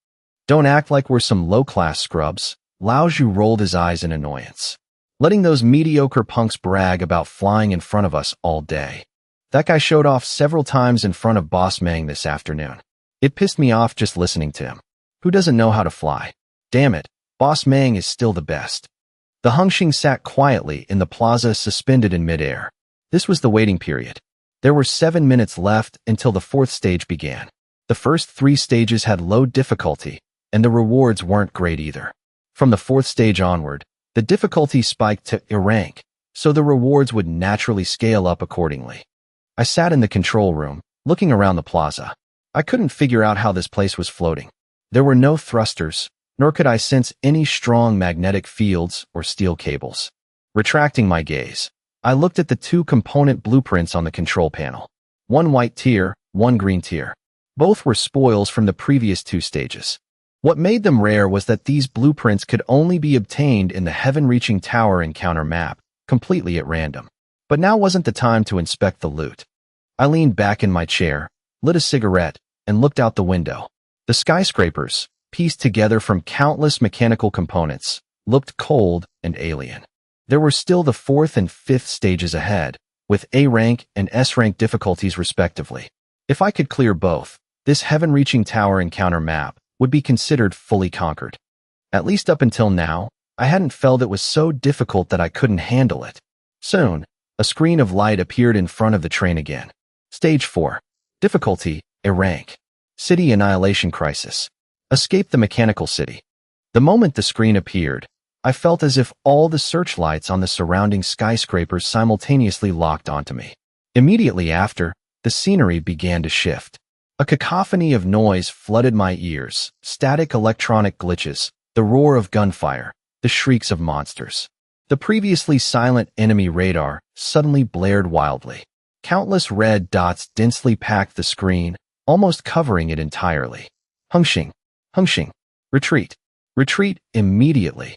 Don't act like we're some low-class scrubs. Lao Zhu rolled his eyes in annoyance. Letting those mediocre punks brag about flying in front of us all day. That guy showed off several times in front of Boss Mang this afternoon. It pissed me off just listening to him. Who doesn't know how to fly? Damn it, Boss Mang is still the best. The Hengxing sat quietly in the plaza, suspended in midair. This was the waiting period. There were 7 minutes left until the 4th stage began. The first 3 stages had low difficulty, and the rewards weren't great either. From the 4th stage onward, the difficulty spiked to A rank, so the rewards would naturally scale up accordingly. I sat in the control room, looking around the plaza. I couldn't figure out how this place was floating. There were no thrusters, nor could I sense any strong magnetic fields or steel cables. Retracting my gaze, I looked at the 2 component blueprints on the control panel. One white tier, one green tier. Both were spoils from the previous 2 stages. What made them rare was that these blueprints could only be obtained in the heaven-reaching tower encounter map, completely at random. But now wasn't the time to inspect the loot. I leaned back in my chair, lit a cigarette, and looked out the window. The skyscrapers, pieced together from countless mechanical components, looked cold and alien. There were still the 4th and 5th stages ahead, with A rank and S rank difficulties respectively. If I could clear both, this heaven-reaching tower encounter map would be considered fully conquered. At least up until now, I hadn't felt it was so difficult that I couldn't handle it. Soon, a screen of light appeared in front of the train again. Stage 4. Difficulty, A rank. City Annihilation Crisis. Escape the Mechanical City. The moment the screen appeared, I felt as if all the searchlights on the surrounding skyscrapers simultaneously locked onto me. Immediately after, the scenery began to shift. A cacophony of noise flooded my ears, static electronic glitches, the roar of gunfire, the shrieks of monsters. The previously silent enemy radar suddenly blared wildly. Countless red dots densely packed the screen, almost covering it entirely. Hengxing, Hengxing, retreat, retreat immediately.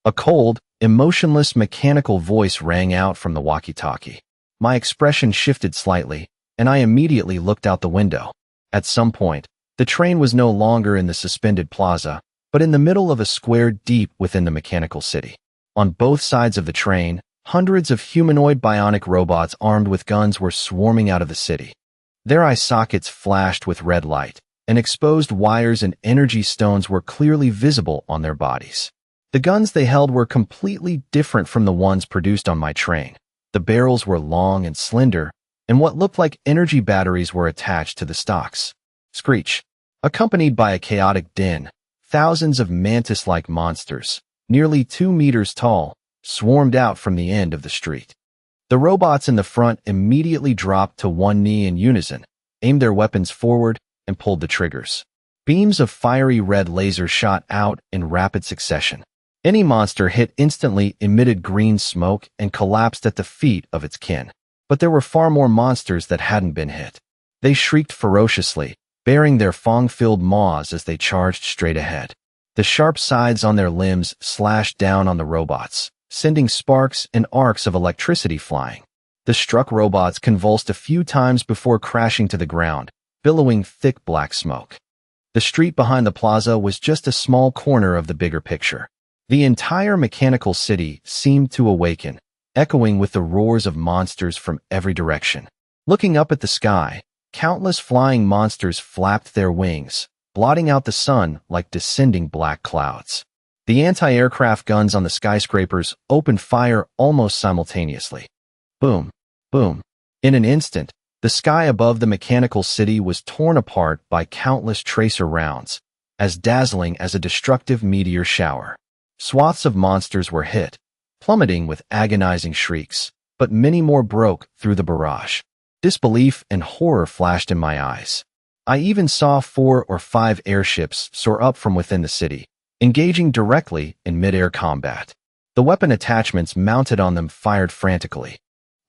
A cold, emotionless mechanical voice rang out from the walkie-talkie. My expression shifted slightly, and I immediately looked out the window. At some point, The train was no longer in the suspended plaza, but in the middle of a square deep within the mechanical city. On both sides of the train, hundreds of humanoid bionic robots armed with guns were swarming out of the city. Their eye sockets flashed with red light, and exposed wires and energy stones were clearly visible on their bodies. The guns they held were completely different from the ones produced on my train. The barrels were long and slender, and what looked like energy batteries were attached to the stocks. Screech. Accompanied by a chaotic din, thousands of mantis-like monsters, nearly 2 meters tall, swarmed out from the end of the street. The robots in the front immediately dropped to one knee in unison, aimed their weapons forward, and pulled the triggers. Beams of fiery red lasers shot out in rapid succession. Any monster hit instantly emitted green smoke and collapsed at the feet of its kin. But there were far more monsters that hadn't been hit. They shrieked ferociously, baring their fang-filled maws as they charged straight ahead. The sharp scythes on their limbs slashed down on the robots, sending sparks and arcs of electricity flying. The struck robots convulsed a few times before crashing to the ground, billowing thick black smoke. The street behind the plaza was just a small corner of the bigger picture. The entire mechanical city seemed to awaken, echoing with the roars of monsters from every direction. Looking up at the sky, countless flying monsters flapped their wings, blotting out the sun like descending black clouds. The anti-aircraft guns on the skyscrapers opened fire almost simultaneously. Boom, boom. In an instant, the sky above the mechanical city was torn apart by countless tracer rounds, as dazzling as a destructive meteor shower. Swaths of monsters were hit, plummeting with agonizing shrieks, but many more broke through the barrage. Disbelief and horror flashed in my eyes. I even saw 4 or 5 airships soar up from within the city, engaging directly in mid-air combat. The weapon attachments mounted on them fired frantically.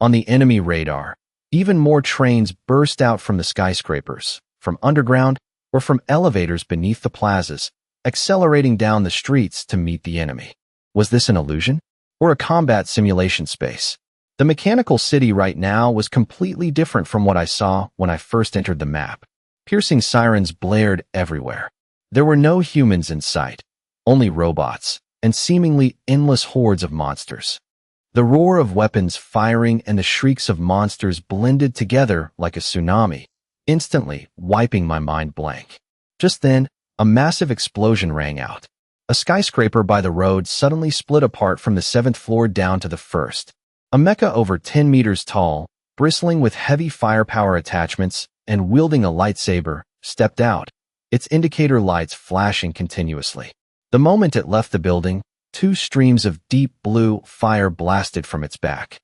On the enemy radar, even more trains burst out from the skyscrapers, from underground, or from elevators beneath the plazas, accelerating down the streets to meet the enemy. Was this an illusion? Or a combat simulation space? The mechanical city right now was completely different from what I saw when I first entered the map. Piercing sirens blared everywhere. There were no humans in sight, only robots, and seemingly endless hordes of monsters. The roar of weapons firing and the shrieks of monsters blended together like a tsunami, instantly wiping my mind blank. Just then, a massive explosion rang out. A skyscraper by the road suddenly split apart from the 7th floor down to the 1st. A mecha over 10 meters tall, bristling with heavy firepower attachments and wielding a lightsaber, stepped out, its indicator lights flashing continuously. The moment it left the building, 2 streams of deep blue fire blasted from its back.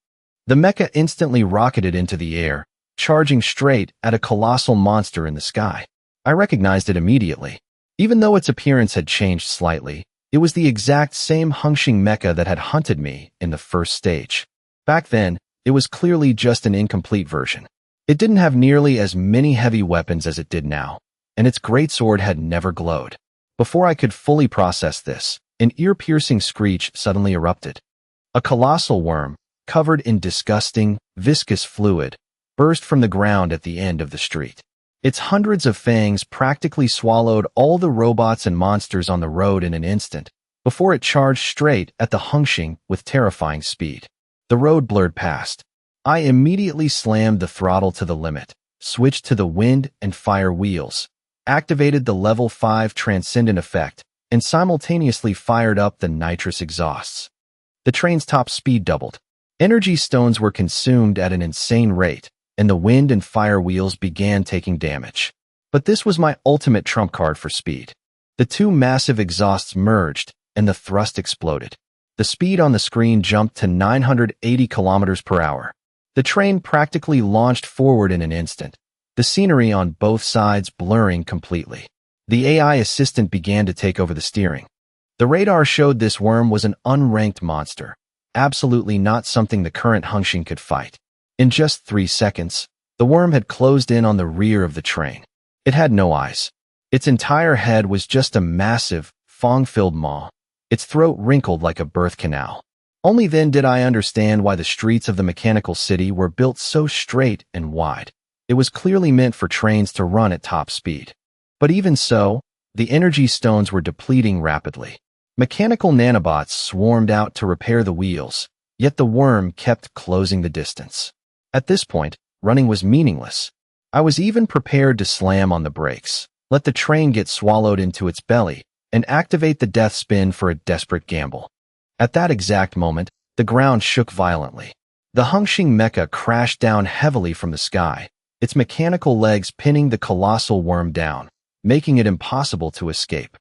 The mecha instantly rocketed into the air, charging straight at a colossal monster in the sky. I recognized it immediately. Even though its appearance had changed slightly, it was the exact same Hengxing mecha that had hunted me in the first stage. Back then, it was clearly just an incomplete version. It didn't have nearly as many heavy weapons as it did now, and its greatsword had never glowed. Before I could fully process this, an ear-piercing screech suddenly erupted. A colossal worm, covered in disgusting, viscous fluid, burst from the ground at the end of the street. Its hundreds of fangs practically swallowed all the robots and monsters on the road in an instant, before it charged straight at the Hengxing with terrifying speed. The road blurred past. I immediately slammed the throttle to the limit, switched to the wind and fire wheels, activated the level 5 transcendent effect, and simultaneously fired up the nitrous exhausts. The train's top speed doubled. Energy stones were consumed at an insane rate, and the wind and fire wheels began taking damage. But this was my ultimate trump card for speed. The 2 massive exhausts merged, and the thrust exploded. The speed on the screen jumped to 980 kilometers per hour. The train practically launched forward in an instant, the scenery on both sides blurring completely. The AI assistant began to take over the steering. The radar showed this worm was an unranked monster, absolutely not something the current Hengxing could fight. In just 3 seconds, the worm had closed in on the rear of the train. It had no eyes. Its entire head was just a massive, fang-filled maw, its throat wrinkled like a birth canal. Only then did I understand why the streets of the mechanical city were built so straight and wide. It was clearly meant for trains to run at top speed. But even so, the energy stones were depleting rapidly. Mechanical nanobots swarmed out to repair the wheels, yet the worm kept closing the distance. At this point, running was meaningless. I was even prepared to slam on the brakes, let the train get swallowed into its belly, and activate the death spin for a desperate gamble. At that exact moment, the ground shook violently. The Hengxing mecha crashed down heavily from the sky, its mechanical legs pinning the colossal worm down, making it impossible to escape.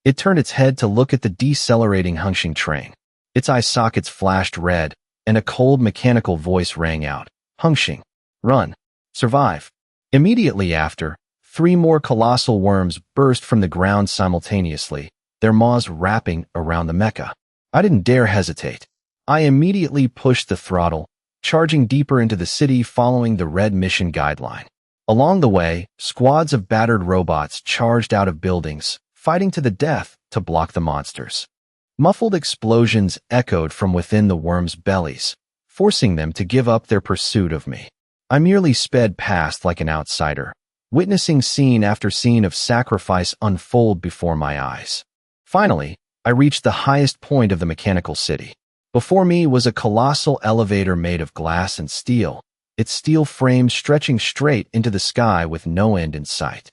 It turned its head to look at the decelerating Hengxing train. Its eye sockets flashed red, and a cold mechanical voice rang out, "Hengxing, run, survive." Immediately after, 3 more colossal worms burst from the ground simultaneously, their maws wrapping around the mecha. I didn't dare hesitate. I immediately pushed the throttle, charging deeper into the city following the red mission guideline. Along the way, squads of battered robots charged out of buildings, fighting to the death to block the monsters. Muffled explosions echoed from within the worms' bellies, forcing them to give up their pursuit of me. I merely sped past like an outsider, witnessing scene after scene of sacrifice unfold before my eyes. Finally, I reached the highest point of the mechanical city. Before me was a colossal elevator made of glass and steel, its steel frame stretching straight into the sky with no end in sight.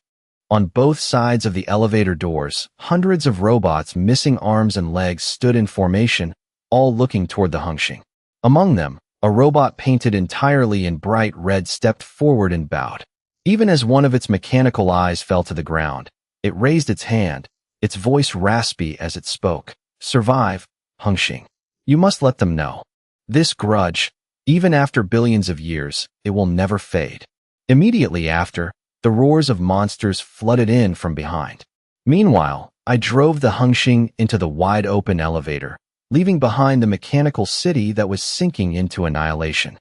On both sides of the elevator doors, hundreds of robots missing arms and legs stood in formation, all looking toward the Hengxing. Among them, a robot painted entirely in bright red stepped forward and bowed. Even as one of its mechanical eyes fell to the ground, it raised its hand, its voice raspy as it spoke. "Survive, Hengxing. You must let them know. This grudge, even after billions of years, it will never fade." Immediately after, the roars of monsters flooded in from behind. Meanwhile, I drove the Hengxing into the wide-open elevator, leaving behind the mechanical city that was sinking into annihilation.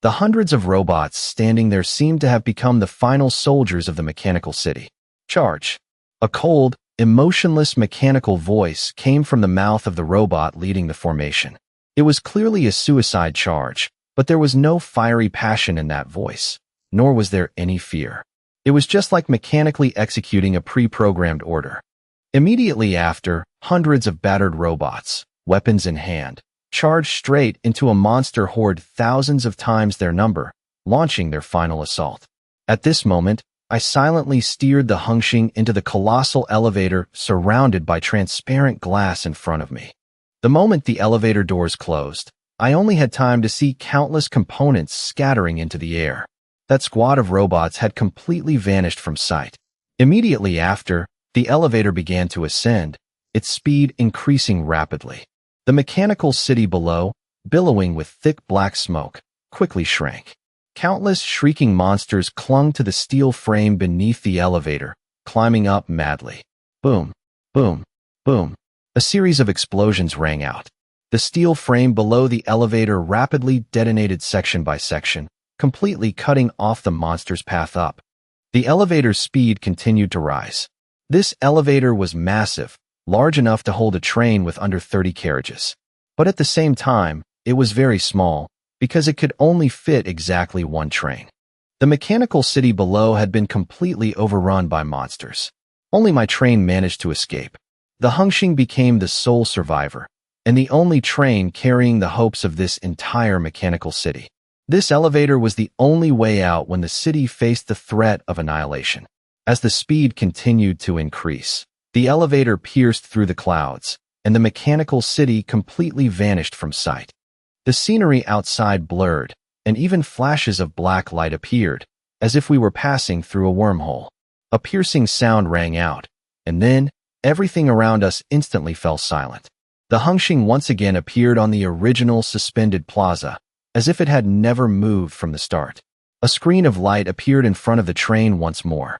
The hundreds of robots standing there seemed to have become the final soldiers of the mechanical city. "Charge!" A cold, emotionless mechanical voice came from the mouth of the robot leading the formation. It was clearly a suicide charge, but there was no fiery passion in that voice, nor was there any fear. It was just like mechanically executing a pre-programmed order. Immediately after, hundreds of battered robots, weapons in hand, charged straight into a monster horde thousands of times their number, launching their final assault. At this moment, I silently steered the Hengxing into the colossal elevator surrounded by transparent glass in front of me. The moment the elevator doors closed, I only had time to see countless components scattering into the air. That squad of robots had completely vanished from sight. Immediately after, the elevator began to ascend, its speed increasing rapidly. The mechanical city below, billowing with thick black smoke, quickly shrank. Countless shrieking monsters clung to the steel frame beneath the elevator, climbing up madly. Boom, boom, boom. A series of explosions rang out. The steel frame below the elevator rapidly detonated section by section, completely cutting off the monster's path up. The elevator's speed continued to rise. This elevator was massive, large enough to hold a train with under 30 carriages. But at the same time, it was very small, because it could only fit exactly one train. The mechanical city below had been completely overrun by monsters. Only my train managed to escape. The Hengxing became the sole survivor, and the only train carrying the hopes of this entire mechanical city. This elevator was the only way out when the city faced the threat of annihilation. As the speed continued to increase, the elevator pierced through the clouds, and the mechanical city completely vanished from sight. The scenery outside blurred, and even flashes of black light appeared, as if we were passing through a wormhole. A piercing sound rang out, and then, everything around us instantly fell silent. The Hengxing once again appeared on the original suspended plaza, as if it had never moved from the start. A screen of light appeared in front of the train once more.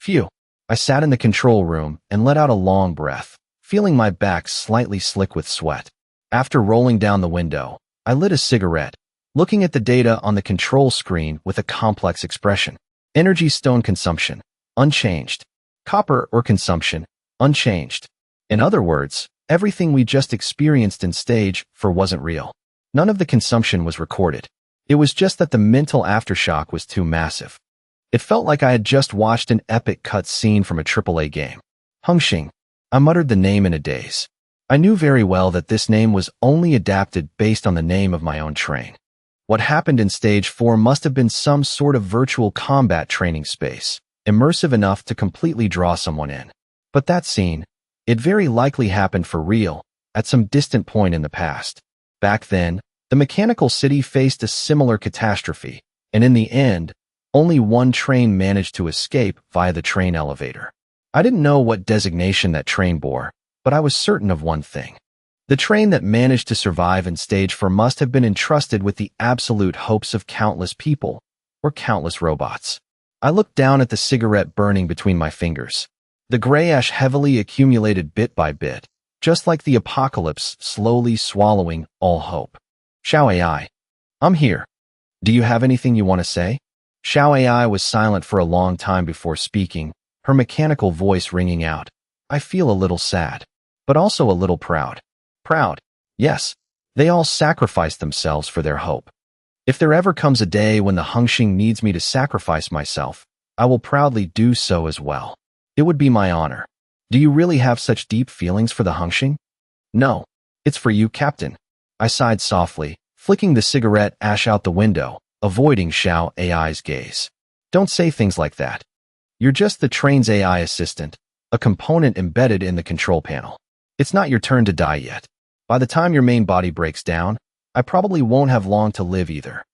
Phew! I sat in the control room and let out a long breath, feeling my back slightly slick with sweat. After rolling down the window, I lit a cigarette, looking at the data on the control screen with a complex expression. Energy stone consumption, unchanged. Copper ore consumption, unchanged. In other words, everything we just experienced in stage 4 wasn't real. None of the consumption was recorded. It was just that the mental aftershock was too massive. It felt like I had just watched an epic cutscene from a AAA game. Hengxing. I muttered the name in a daze. I knew very well that this name was only adapted based on the name of my own train. What happened in Stage 4 must have been some sort of virtual combat training space, immersive enough to completely draw someone in. But that scene, it very likely happened for real, at some distant point in the past. Back then, the mechanical city faced a similar catastrophe, and in the end, only one train managed to escape via the train elevator. I didn't know what designation that train bore, but I was certain of one thing. The train that managed to survive in Stage 4 must have been entrusted with the absolute hopes of countless people, or countless robots. I looked down at the cigarette burning between my fingers. The gray ash heavily accumulated bit by bit, just like the apocalypse slowly swallowing all hope. Xiao AI. I'm here. Do you have anything you want to say? Xiao AI was silent for a long time before speaking, her mechanical voice ringing out. I feel a little sad, but also a little proud. Proud. Yes, they all sacrificed themselves for their hope. If there ever comes a day when the Hengxing needs me to sacrifice myself, I will proudly do so as well. It would be my honor. Do you really have such deep feelings for the Hengxing? No, it's for you, Captain. I sighed softly, flicking the cigarette ash out the window, avoiding Xiao AI's gaze. Don't say things like that. You're just the train's AI assistant, a component embedded in the control panel. It's not your turn to die yet. By the time your main body breaks down, I probably won't have long to live either.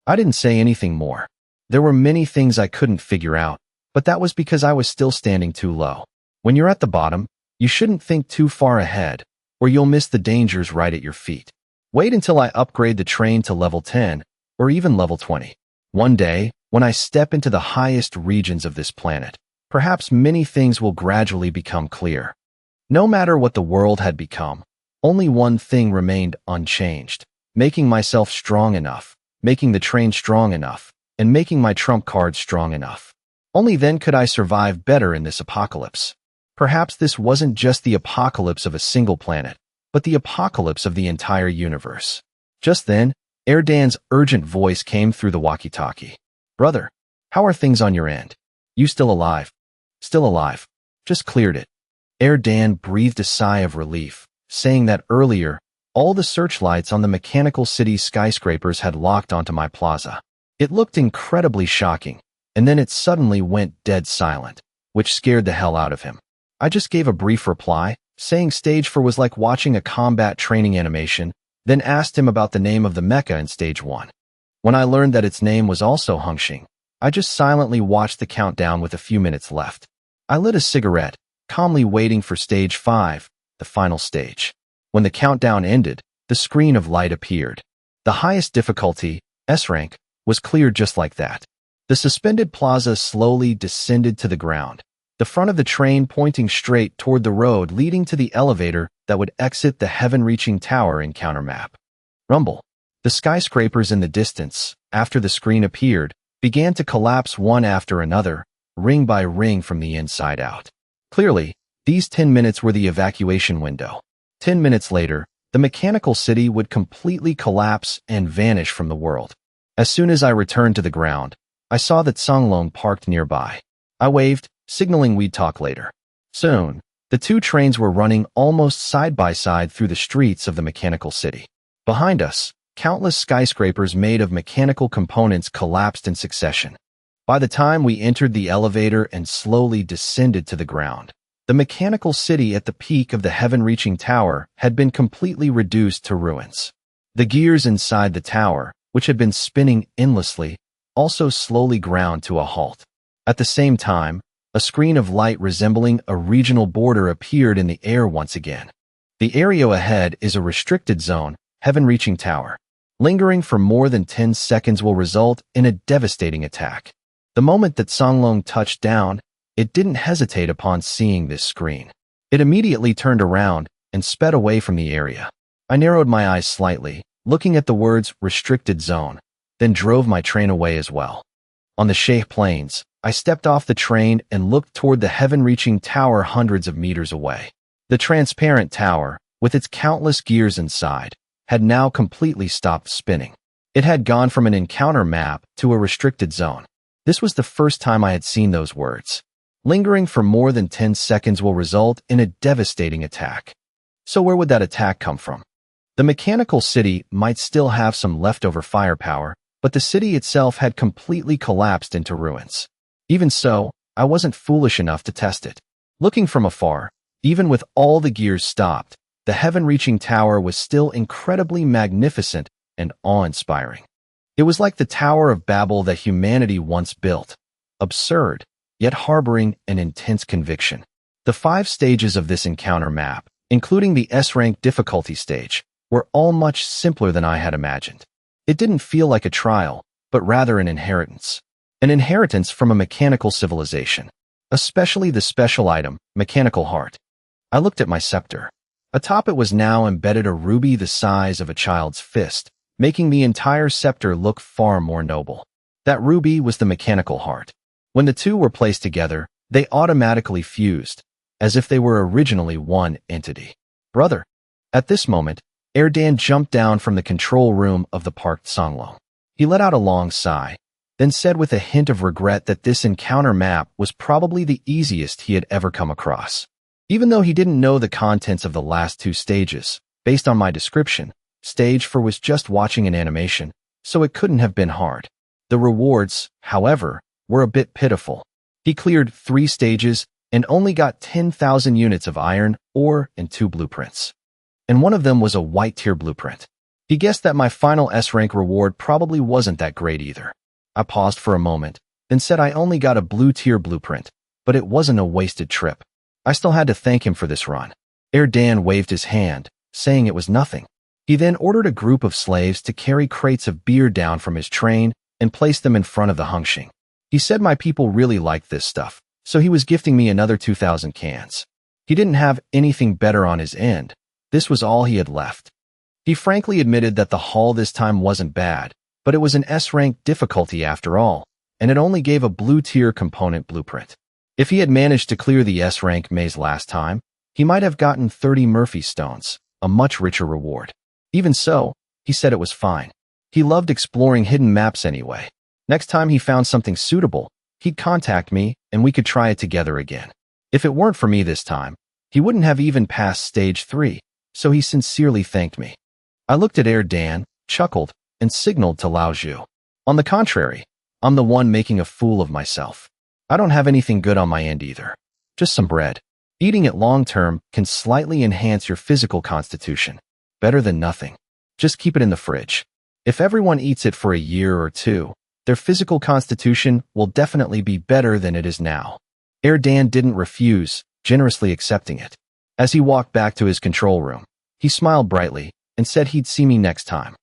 I didn't say anything more. There were many things I couldn't figure out, but that was because I was still standing too low. When you're at the bottom, you shouldn't think too far ahead, or you'll miss the dangers right at your feet. Wait until I upgrade the train to level 10, or even level 20. One day, when I step into the highest regions of this planet, perhaps many things will gradually become clear. No matter what the world had become, only one thing remained unchanged: making myself strong enough, making the train strong enough, and making my trump card strong enough. Only then could I survive better in this apocalypse. Perhaps this wasn't just the apocalypse of a single planet, but the apocalypse of the entire universe. Just then, Erdan's urgent voice came through the walkie-talkie. Brother, how are things on your end? You still alive? Still alive. Just cleared it. Erdan breathed a sigh of relief, saying that earlier, all the searchlights on the mechanical city skyscrapers had locked onto my plaza. It looked incredibly shocking, and then it suddenly went dead silent, which scared the hell out of him. I just gave a brief reply, saying Stage 4 was like watching a combat training animation, then asked him about the name of the mecha in Stage 1. When I learned that its name was also Hengxing, I just silently watched the countdown with a few minutes left. I lit a cigarette, calmly waiting for Stage 5, the final stage. When the countdown ended, the screen of light appeared. The highest difficulty, S rank, was cleared just like that. The suspended plaza slowly descended to the ground, the front of the train pointing straight toward the road leading to the elevator that would exit the heaven-reaching tower in countermap. Rumble. The skyscrapers in the distance, after the screen appeared, began to collapse one after another, ring by ring from the inside out. Clearly, these 10 minutes were the evacuation window. 10 minutes later, the mechanical city would completely collapse and vanish from the world. As soon as I returned to the ground, I saw that Songlong parked nearby. I waved, signaling we'd talk later. Soon, the two trains were running almost side by side through the streets of the mechanical city. Behind us, countless skyscrapers made of mechanical components collapsed in succession. By the time we entered the elevator and slowly descended to the ground, the mechanical city at the peak of the heaven-reaching tower had been completely reduced to ruins. The gears inside the tower, which had been spinning endlessly, also slowly ground to a halt. At the same time, a screen of light resembling a regional border appeared in the air once again. The area ahead is a restricted zone, heaven-reaching tower. Lingering for more than 10 seconds will result in a devastating attack. The moment that Songlong touched down, it didn't hesitate upon seeing this screen. It immediately turned around and sped away from the area. I narrowed my eyes slightly, looking at the words restricted zone, then drove my train away as well. On the Sheikh Plains, I stepped off the train and looked toward the heaven-reaching tower hundreds of meters away. The transparent tower, with its countless gears inside, had now completely stopped spinning. It had gone from an encounter map to a restricted zone. This was the first time I had seen those words. Lingering for more than 10 seconds will result in a devastating attack. So where would that attack come from? The mechanical city might still have some leftover firepower, but the city itself had completely collapsed into ruins. Even so, I wasn't foolish enough to test it. Looking from afar, even with all the gears stopped, the heaven-reaching tower was still incredibly magnificent and awe-inspiring. It was like the Tower of Babel that humanity once built, absurd, yet harboring an intense conviction. The 5 stages of this encounter map, including the S-rank difficulty stage, were all much simpler than I had imagined. It didn't feel like a trial, but rather an inheritance. An inheritance from a mechanical civilization, especially the special item, Mechanical Heart. I looked at my scepter. Atop it was now embedded a ruby the size of a child's fist, making the entire scepter look far more noble. That ruby was the Mechanical Heart. When the two were placed together, they automatically fused, as if they were originally one entity. Brother. At this moment, Erdan jumped down from the control room of the parked Songlong. He let out a long sigh, then said with a hint of regret that this encounter map was probably the easiest he had ever come across. Even though he didn't know the contents of the last 2 stages, based on my description, stage 4 was just watching an animation, so it couldn't have been hard. The rewards, however, were a bit pitiful. He cleared 3 stages and only got 10,000 units of iron ore and 2 blueprints. And one of them was a white tier blueprint. He guessed that my final S-rank reward probably wasn't that great either. I paused for a moment, then said I only got a blue tier blueprint, but it wasn't a wasted trip. I still had to thank him for this run. Erdan waved his hand, saying it was nothing. He then ordered a group of slaves to carry crates of beer down from his train and place them in front of the Hengxing. He said my people really liked this stuff, so he was gifting me another 2,000 cans. He didn't have anything better on his end. This was all he had left. He frankly admitted that the haul this time wasn't bad, but it was an S-rank difficulty after all, and it only gave a blue-tier component blueprint. If he had managed to clear the S-rank maze last time, he might have gotten 30 Murphy stones, a much richer reward. Even so, he said it was fine. He loved exploring hidden maps anyway. Next time he found something suitable, he'd contact me and we could try it together again. If it weren't for me this time, he wouldn't have even passed stage 3, so he sincerely thanked me. I looked at Erdan, chuckled, and signaled to Lao Zhu. On the contrary, I'm the one making a fool of myself. I don't have anything good on my end either. Just some bread. Eating it long-term can slightly enhance your physical constitution. Better than nothing. Just keep it in the fridge. If everyone eats it for a year or 2, their physical constitution will definitely be better than it is now. Erdan didn't refuse, generously accepting it. As he walked back to his control room, he smiled brightly and said he'd see me next time.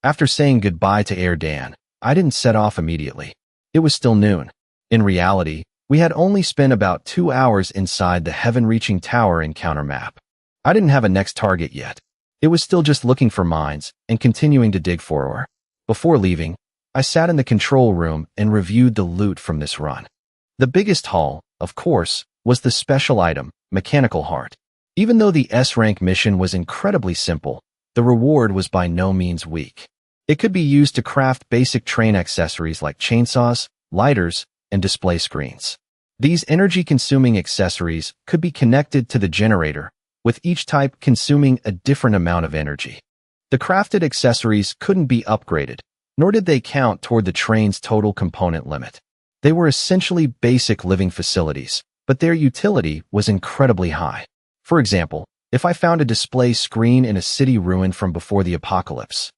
After saying goodbye to Erdan, I didn't set off immediately. It was still noon. In reality, we had only spent about 2 hours inside the heaven-reaching tower encounter map. I didn't have a next target yet. It was still just looking for mines and continuing to dig for ore. Before leaving, I sat in the control room and reviewed the loot from this run. The biggest haul, of course, was the special item, Mechanical Heart. Even though the S-rank mission was incredibly simple, the reward was by no means weak. It could be used to craft basic train accessories like chainsaws, lighters, and display screens. These energy-consuming accessories could be connected to the generator, with each type consuming a different amount of energy. The crafted accessories couldn't be upgraded, nor did they count toward the train's total component limit. They were essentially basic living facilities, but their utility was incredibly high. For example, if I found a display screen in a city ruin from before the apocalypse,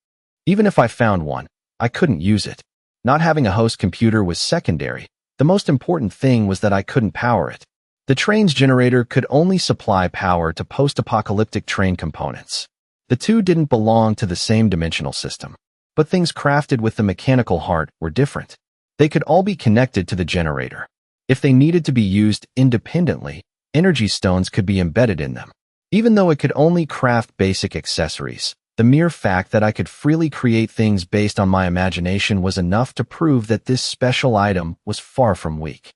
even if I found one, I couldn't use it. Not having a host computer was secondary. The most important thing was that I couldn't power it. The train's generator could only supply power to post-apocalyptic train components. The two didn't belong to the same dimensional system. But things crafted with the Mechanical Heart were different. They could all be connected to the generator. If they needed to be used independently, energy stones could be embedded in them. Even though it could only craft basic accessories, the mere fact that I could freely create things based on my imagination was enough to prove that this special item was far from weak.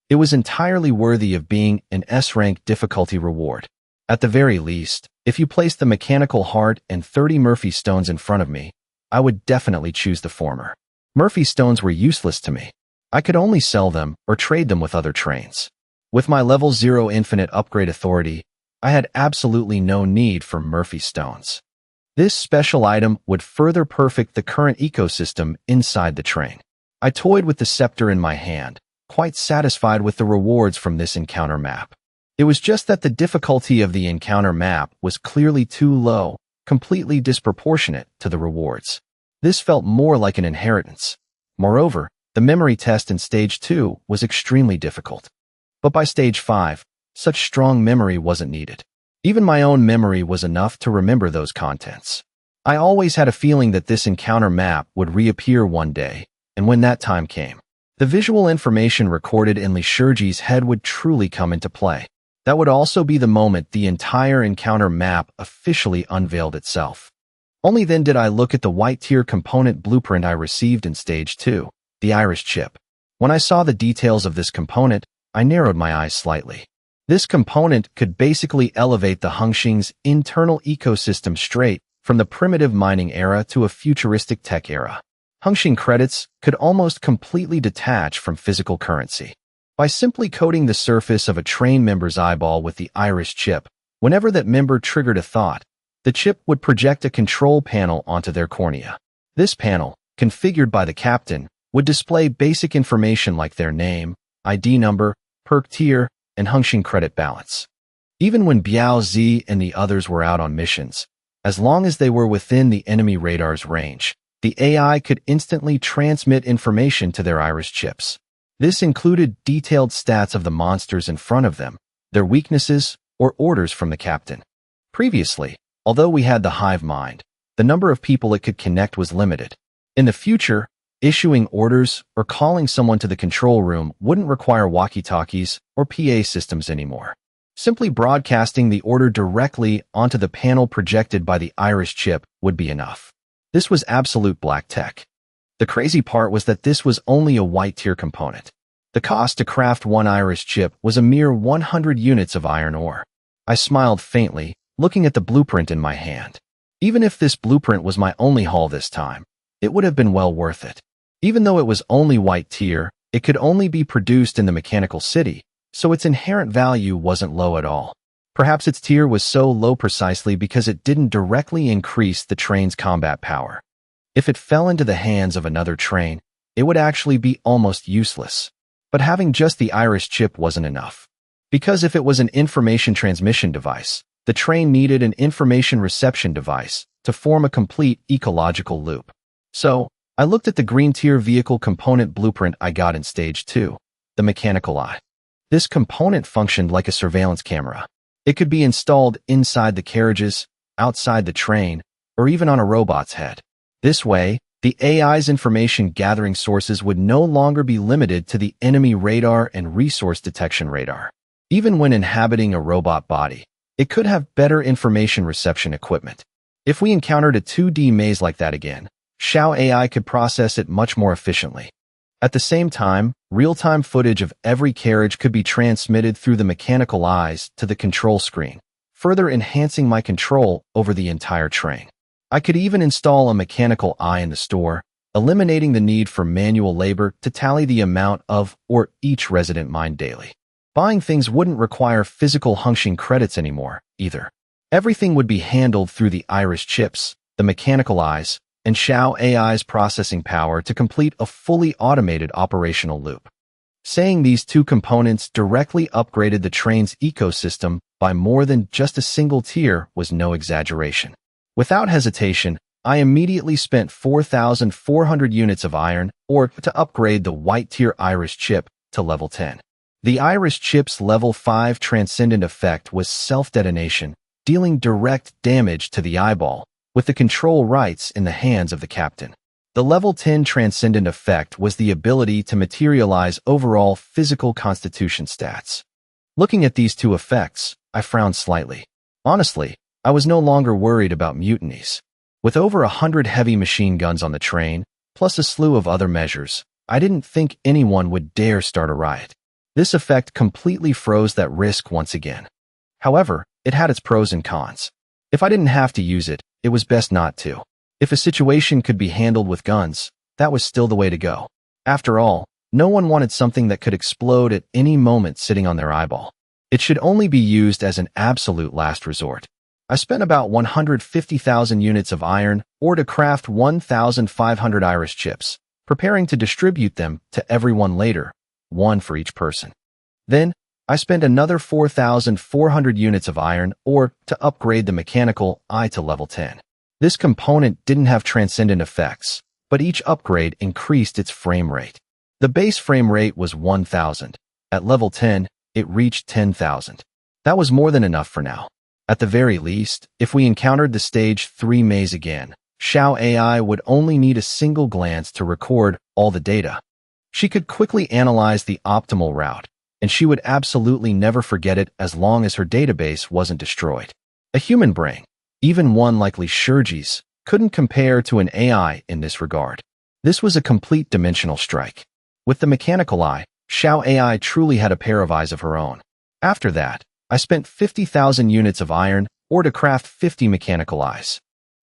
It was entirely worthy of being an S-rank difficulty reward. At the very least, if you placed the Mechanical Heart and 30 Murphy stones in front of me, I would definitely choose the former. Murphy stones were useless to me. I could only sell them or trade them with other trains. With my level 0 infinite upgrade authority, I had absolutely no need for Murphy stones. This special item would further perfect the current ecosystem inside the train. I toyed with the scepter in my hand, quite satisfied with the rewards from this encounter map. It was just that the difficulty of the encounter map was clearly too low, completely disproportionate to the rewards. This felt more like an inheritance. Moreover, the memory test in Stage 2 was extremely difficult. But by Stage 5, such strong memory wasn't needed. Even my own memory was enough to remember those contents. I always had a feeling that this encounter map would reappear one day, and when that time came, the visual information recorded in Li Shurji's head would truly come into play. That would also be the moment the entire encounter map officially unveiled itself. Only then did I look at the white tier component blueprint I received in Stage 2, the iris chip. When I saw the details of this component, I narrowed my eyes slightly. This component could basically elevate the Hengxing's internal ecosystem straight from the primitive mining era to a futuristic tech era. Hengxing credits could almost completely detach from physical currency. By simply coating the surface of a train member's eyeball with the iris chip, whenever that member triggered a thought, the chip would project a control panel onto their cornea. This panel, configured by the captain, would display basic information like their name, ID number, perk tier, and Hengxing credit balance. Even when Biao Zi and the others were out on missions, as long as they were within the enemy radar's range, the AI could instantly transmit information to their iris chips. This included detailed stats of the monsters in front of them, their weaknesses, or orders from the captain. Previously, although we had the hive mind, the number of people it could connect was limited. In the future, issuing orders or calling someone to the control room wouldn't require walkie-talkies or PA systems anymore. Simply broadcasting the order directly onto the panel projected by the iris chip would be enough. This was absolute black tech. The crazy part was that this was only a white tier component. The cost to craft one iris chip was a mere 100 units of iron ore. I smiled faintly, looking at the blueprint in my hand. Even if this blueprint was my only haul this time, it would have been well worth it. Even though it was only white tier, it could only be produced in the mechanical city, so its inherent value wasn't low at all. Perhaps its tier was so low precisely because it didn't directly increase the train's combat power. If it fell into the hands of another train, it would actually be almost useless. But having just the iris chip wasn't enough. Because if it was an information transmission device, the train needed an information reception device to form a complete ecological loop. So, I looked at the green tier vehicle component blueprint I got in Stage 2, the mechanical eye. This component functioned like a surveillance camera. It could be installed inside the carriages, outside the train, or even on a robot's head. This way, the AI's information gathering sources would no longer be limited to the enemy radar and resource detection radar. Even when inhabiting a robot body, it could have better information reception equipment. If we encountered a 2D maze like that again, Xiao AI could process it much more efficiently. At the same time, real-time footage of every carriage could be transmitted through the mechanical eyes to the control screen, further enhancing my control over the entire train. I could even install a mechanical eye in the store, eliminating the need for manual labor to tally the amount of or each resident mined daily. Buying things wouldn't require physical Hengxing credits anymore, either. Everything would be handled through the iris chips, the mechanical eyes, and Xiao AI's processing power to complete a fully automated operational loop. Saying these two components directly upgraded the train's ecosystem by more than just a single tier was no exaggeration. Without hesitation, I immediately spent 4,400 units of iron ore to upgrade the white tier iris chip to level 10. The iris chip's level 5 transcendent effect was self-detonation, dealing direct damage to the eyeball, with the control rights in the hands of the captain. The level 10 transcendent effect was the ability to materialize overall physical constitution stats. Looking at these two effects, I frowned slightly. Honestly, I was no longer worried about mutinies. With over 100 heavy machine guns on the train, plus a slew of other measures, I didn't think anyone would dare start a riot. This effect completely froze that risk once again. However, it had its pros and cons. If I didn't have to use it, it was best not to. If a situation could be handled with guns, that was still the way to go. After all, No one wanted something that could explode at any moment sitting on their eyeball. It should only be used as an absolute last resort. I spent about 150,000 units of iron ore to craft 1,500 iris chips, preparing to distribute them to everyone later, one for each person. Then, I spent another 4,400 units of iron ore to upgrade the mechanical eye to level 10. This component didn't have transcendent effects, but each upgrade increased its frame rate. The base frame rate was 1,000. At level 10, it reached 10,000. That was more than enough for now. At the very least, if we encountered the stage 3 maze again, Xiao AI would only need a single glance to record all the data. She could quickly analyze the optimal route, and she would absolutely never forget it as long as her database wasn't destroyed. A human brain, even one like Li Shurji's, couldn't compare to an AI in this regard. This was a complete dimensional strike. With the mechanical eye, Xiao AI truly had a pair of eyes of her own. After that, I spent 50,000 units of iron ore to craft 50 mechanical eyes.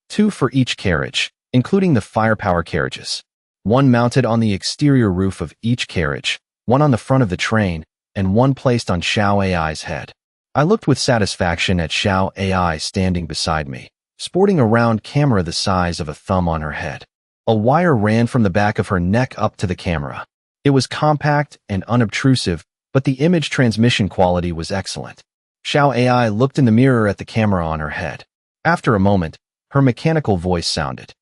2 for each carriage, including the firepower carriages. 1 mounted on the exterior roof of each carriage, 1 on the front of the train, and 1 placed on Xiao AI's head. I looked with satisfaction at Xiao AI standing beside me, sporting a round camera the size of a thumb on her head. A wire ran from the back of her neck up to the camera. It was compact and unobtrusive, but the image transmission quality was excellent. Xiao AI looked in the mirror at the camera on her head. After a moment, her mechanical voice sounded.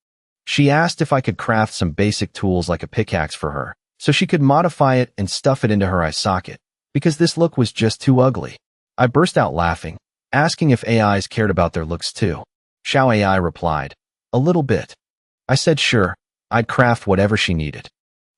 She asked if I could craft some basic tools like a pickaxe for her, so she could modify it and stuff it into her eye socket, because this look was just too ugly. I burst out laughing, asking if AIs cared about their looks too. Xiao AI replied, "A little bit." I said sure, I'd craft whatever she needed.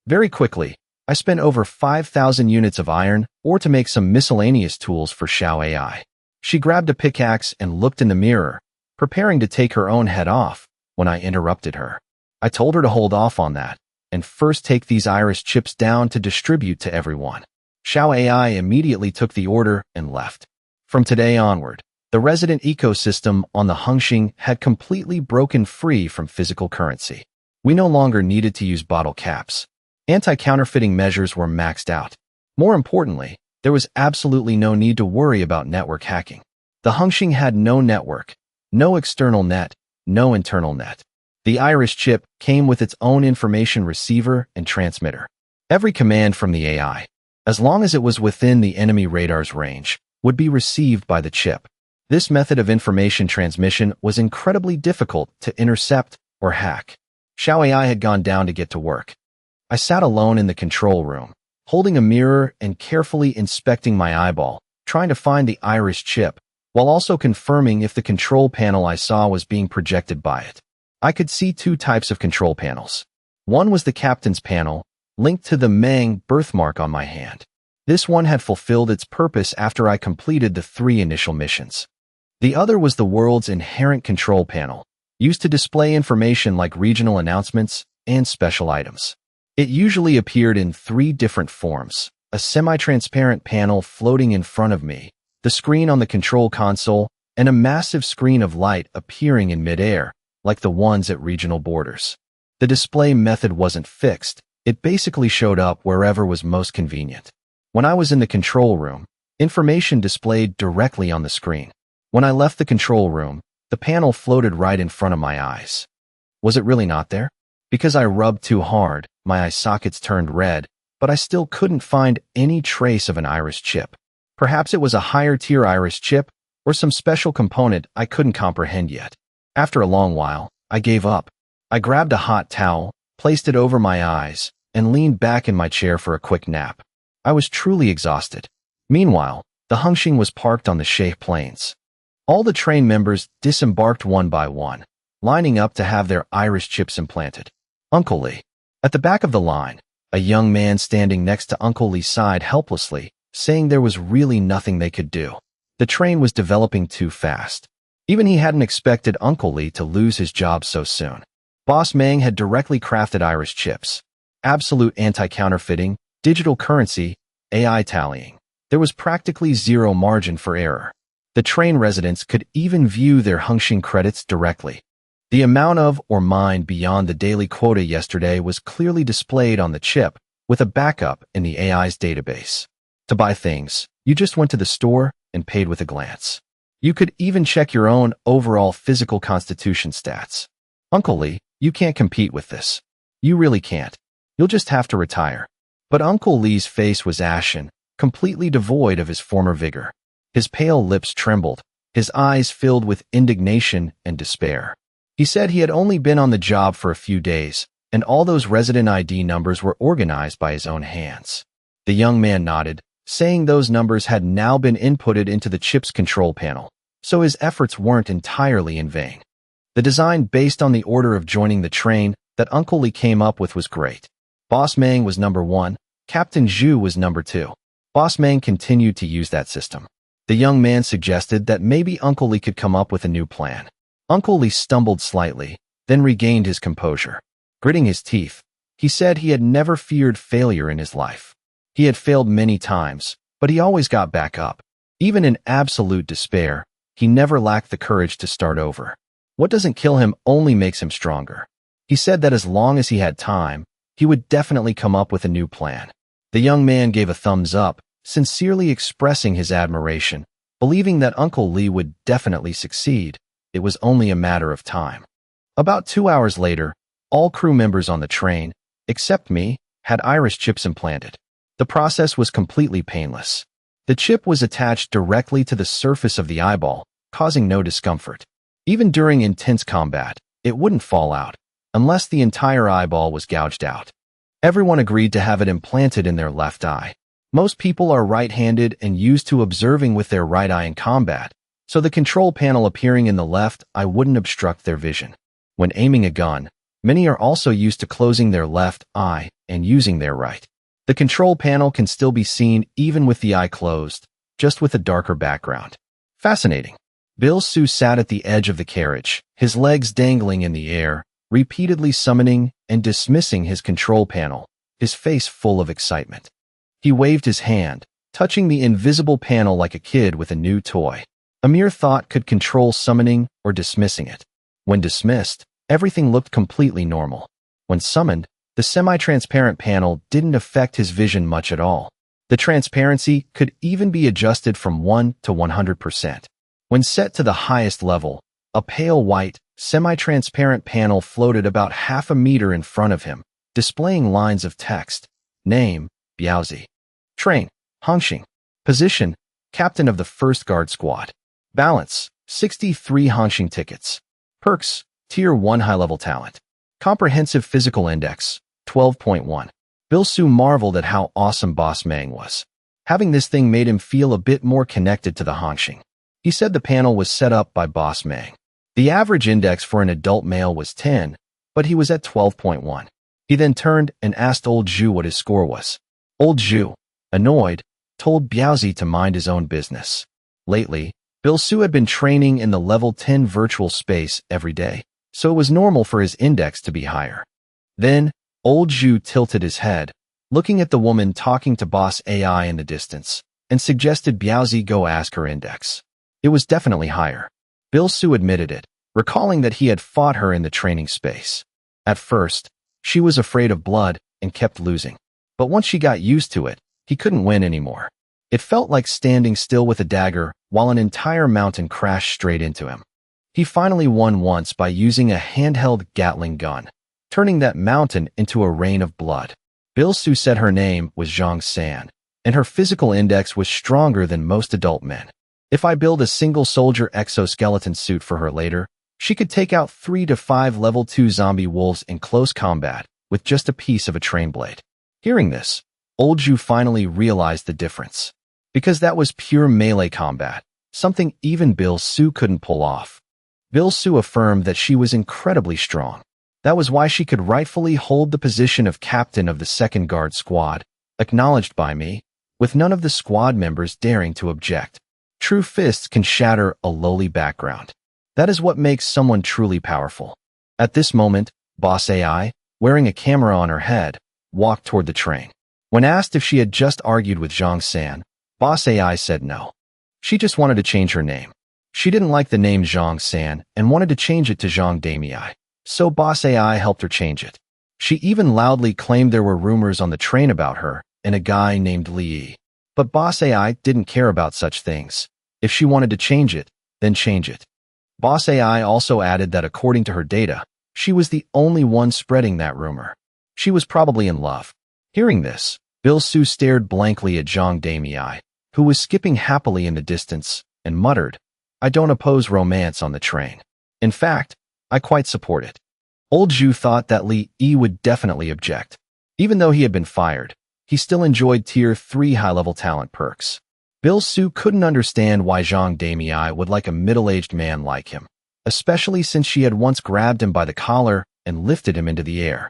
Very quickly, I spent over 5,000 units of iron ore to make some miscellaneous tools for Xiao AI. She grabbed a pickaxe and looked in the mirror, preparing to take her own head off, when I interrupted her. I told her to hold off on that, and first take these iris chips down to distribute to everyone. Xiao AI immediately took the order and left. From today onward, the resident ecosystem on the Hengxing had completely broken free from physical currency. We no longer needed to use bottle caps. Anti-counterfeiting measures were maxed out. More importantly, there was absolutely no need to worry about network hacking. The Hengxing had no network, no external net, no internal net. The iris chip came with its own information receiver and transmitter. Every command from the AI, as long as it was within the enemy radar's range, would be received by the chip. This method of information transmission was incredibly difficult to intercept or hack. Xiao AI had gone down to get to work. I sat alone in the control room, holding a mirror and carefully inspecting my eyeball, trying to find the iris chip, while also confirming if the control panel I saw was being projected by it. I could see 2 types of control panels. One was the captain's panel, linked to the Manga birthmark on my hand. This one had fulfilled its purpose after I completed the 3 initial missions. The other was the world's inherent control panel, used to display information like regional announcements and special items. It usually appeared in 3 different forms: a semi-transparent panel floating in front of me, the screen on the control console, and a massive screen of light appearing in midair, like the ones at regional borders. The display method wasn't fixed. It basically showed up wherever was most convenient. When I was in the control room, information displayed directly on the screen. When I left the control room, the panel floated right in front of my eyes. Was it really not there? Because I rubbed too hard, my eye sockets turned red, but I still couldn't find any trace of an iris chip. Perhaps it was a higher-tier iris chip, or some special component I couldn't comprehend yet. After a long while, I gave up. I grabbed a hot towel, placed it over my eyes, and leaned back in my chair for a quick nap. I was truly exhausted. Meanwhile, the Hengxing was parked on the Shay Plains. All the train members disembarked one by one, lining up to have their iris chips implanted. Uncle Lee. At the back of the line, a young man standing next to Uncle Lee sighed helplessly, saying there was really nothing they could do. The train was developing too fast. Even he hadn't expected Uncle Lee to lose his job so soon. Boss Mang had directly crafted iris chips. Absolute anti-counterfeiting, digital currency, AI tallying. There was practically zero margin for error. The train residents could even view their Hengxing credits directly. The amount of or mined beyond the daily quota yesterday was clearly displayed on the chip, with a backup in the AI's database. To buy things, you just went to the store and paid with a glance. You could even check your own overall physical constitution stats. Uncle Lee, you can't compete with this. You really can't. You'll just have to retire. But Uncle Lee's face was ashen, completely devoid of his former vigor. His pale lips trembled, his eyes filled with indignation and despair. He said he had only been on the job for a few days, and all those resident ID numbers were organized by his own hands. The young man nodded, saying those numbers had now been inputted into the chip's control panel, so his efforts weren't entirely in vain. The design based on the order of joining the train that Uncle Lee came up with was great. Boss Mang was number 1, Captain Zhu was number 2. Boss Mang continued to use that system. The young man suggested that maybe Uncle Lee could come up with a new plan. Uncle Lee stumbled slightly, then regained his composure. Gritting his teeth, he said he had never feared failure in his life. He had failed many times, but he always got back up. Even in absolute despair, he never lacked the courage to start over. What doesn't kill him only makes him stronger. He said that as long as he had time, he would definitely come up with a new plan. The young man gave a thumbs up, sincerely expressing his admiration, believing that Uncle Lee would definitely succeed. It was only a matter of time. About 2 hours later, all crew members on the train, except me, had iris chips implanted. The process was completely painless. The chip was attached directly to the surface of the eyeball, causing no discomfort. Even during intense combat, it wouldn't fall out, unless the entire eyeball was gouged out. Everyone agreed to have it implanted in their left eye. Most people are right-handed and used to observing with their right eye in combat, so the control panel appearing in the left eye wouldn't obstruct their vision. When aiming a gun, many are also used to closing their left eye and using their right. The control panel can still be seen even with the eye closed, just with a darker background. Fascinating. Bill Su sat at the edge of the carriage, his legs dangling in the air, repeatedly summoning and dismissing his control panel, his face full of excitement. He waved his hand, touching the invisible panel like a kid with a new toy. A mere thought could control summoning or dismissing it. When dismissed, everything looked completely normal. When summoned, the semi-transparent panel didn't affect his vision much at all. The transparency could even be adjusted from 1 to 100%. When set to the highest level, a pale white, semi-transparent panel floated about half a meter in front of him, displaying lines of text. Name, Biaozi. Train, Hongxing. Position, Captain of the 1st Guard Squad. Balance, 63 Hongxing tickets. Perks, Tier 1 high-level talent. Comprehensive physical index, 12.1. Bill Su marveled at how awesome Boss Mang was. Having this thing made him feel a bit more connected to the Hongxing. He said the panel was set up by Boss Mang. The average index for an adult male was 10, but he was at 12.1. He then turned and asked old Zhu what his score was. Old Zhu, annoyed, told Biaozi to mind his own business. Lately, Bill Su had been training in the level 10 virtual space every day, so it was normal for his index to be higher. Then, old Zhu tilted his head, looking at the woman talking to Boss AI in the distance, and suggested Biaozi go ask her index. It was definitely higher. Bill Su admitted it, recalling that he had fought her in the training space. At first, she was afraid of blood and kept losing. But once she got used to it, he couldn't win anymore. It felt like standing still with a dagger while an entire mountain crashed straight into him. He finally won once by using a handheld Gatling gun, turning that mountain into a rain of blood. Bill Su said her name was Zhang San, and her physical index was stronger than most adult men. If I build a single soldier exoskeleton suit for her later, she could take out 3 to 5 level 2 zombie wolves in close combat with just a piece of a train blade. Hearing this, old Zhu finally realized the difference. Because that was pure melee combat, something even Bill Su couldn't pull off. Bill Su affirmed that she was incredibly strong. That was why she could rightfully hold the position of captain of the 2nd Guard Squad, acknowledged by me, with none of the squad members daring to object. True fists can shatter a lowly background. That is what makes someone truly powerful. At this moment, Boss AI, wearing a camera on her head, walked toward the train. When asked if she had just argued with Zhang San, Boss AI said no. She just wanted to change her name. She didn't like the name Zhang San and wanted to change it to Zhang Damei, so Boss AI helped her change it. She even loudly claimed there were rumors on the train about her and a guy named Lee. But Boss AI didn't care about such things. If she wanted to change it, then change it. Boss AI also added that according to her data, she was the only one spreading that rumor. She was probably in love. Hearing this, Bill-Soo stared blankly at Zhang Damei, who was skipping happily in the distance, and muttered, "I don't oppose romance on the train. In fact, I quite support it." Old Zhu thought that Li Yi would definitely object. Even though he had been fired, he still enjoyed Tier 3 high-level talent perks. Bill-Soo couldn't understand why Zhang Damei would like a middle-aged man like him, especially since she had once grabbed him by the collar and lifted him into the air.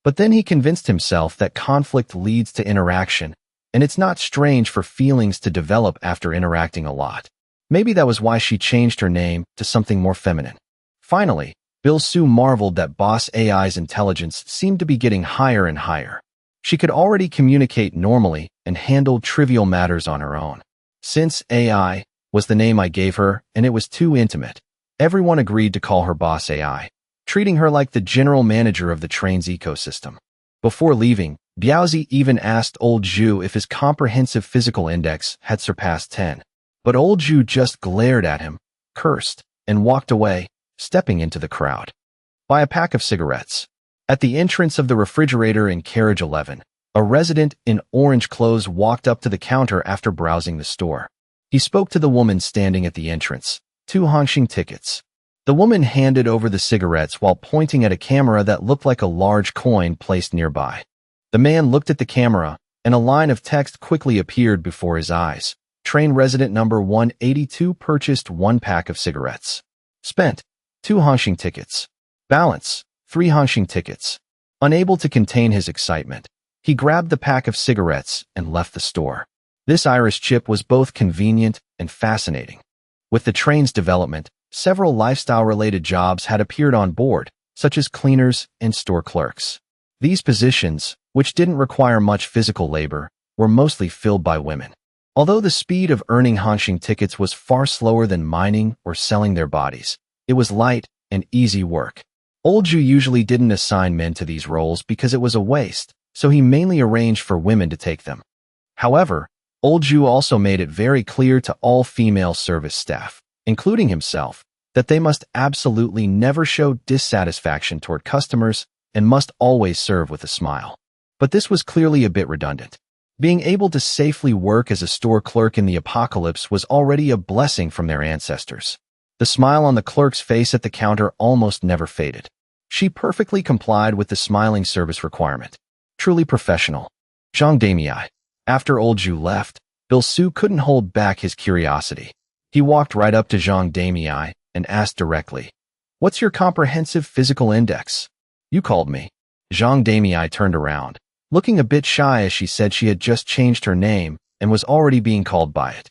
But then he convinced himself that conflict leads to interaction, and it's not strange for feelings to develop after interacting a lot. Maybe that was why she changed her name to something more feminine. Finally, Bill-Soo marveled that Boss AI's intelligence seemed to be getting higher and higher. She could already communicate normally and handle trivial matters on her own. Since AI was the name I gave her and it was too intimate, everyone agreed to call her Boss AI, treating her like the general manager of the train's ecosystem. Before leaving, Biaozi even asked Old Zhu if his comprehensive physical index had surpassed 10. But Old Zhu just glared at him, cursed, and walked away, stepping into the crowd. Buy a pack of cigarettes. At the entrance of the refrigerator in carriage 11, a resident in orange clothes walked up to the counter after browsing the store. He spoke to the woman standing at the entrance. 2 Hongxing tickets. The woman handed over the cigarettes while pointing at a camera that looked like a large coin placed nearby. The man looked at the camera, and a line of text quickly appeared before his eyes. Train resident number 182 purchased 1 pack of cigarettes. Spent 2 Hongxing tickets. Balance 3 Hongxing tickets. Unable to contain his excitement, he grabbed the pack of cigarettes and left the store. This iris chip was both convenient and fascinating. With the train's development, several lifestyle-related jobs had appeared on board, such as cleaners and store clerks. These positions, which didn't require much physical labor, were mostly filled by women. Although the speed of earning Hongxing tickets was far slower than mining or selling their bodies, it was light and easy work. Old Zhu usually didn't assign men to these roles because it was a waste, so he mainly arranged for women to take them. However, Old Zhu also made it very clear to all female service staff, including himself, that they must absolutely never show dissatisfaction toward customers and must always serve with a smile. But this was clearly a bit redundant. Being able to safely work as a store clerk in the apocalypse was already a blessing from their ancestors. The smile on the clerk's face at the counter almost never faded. She perfectly complied with the smiling service requirement. Truly professional. Zhang Damei. After Old Zhu left, Bill-Soo couldn't hold back his curiosity. He walked right up to Zhang Damei and asked directly, "What's your comprehensive physical index?" "You called me." Zhang Damei turned around, looking a bit shy as she said she had just changed her name and was already being called by it.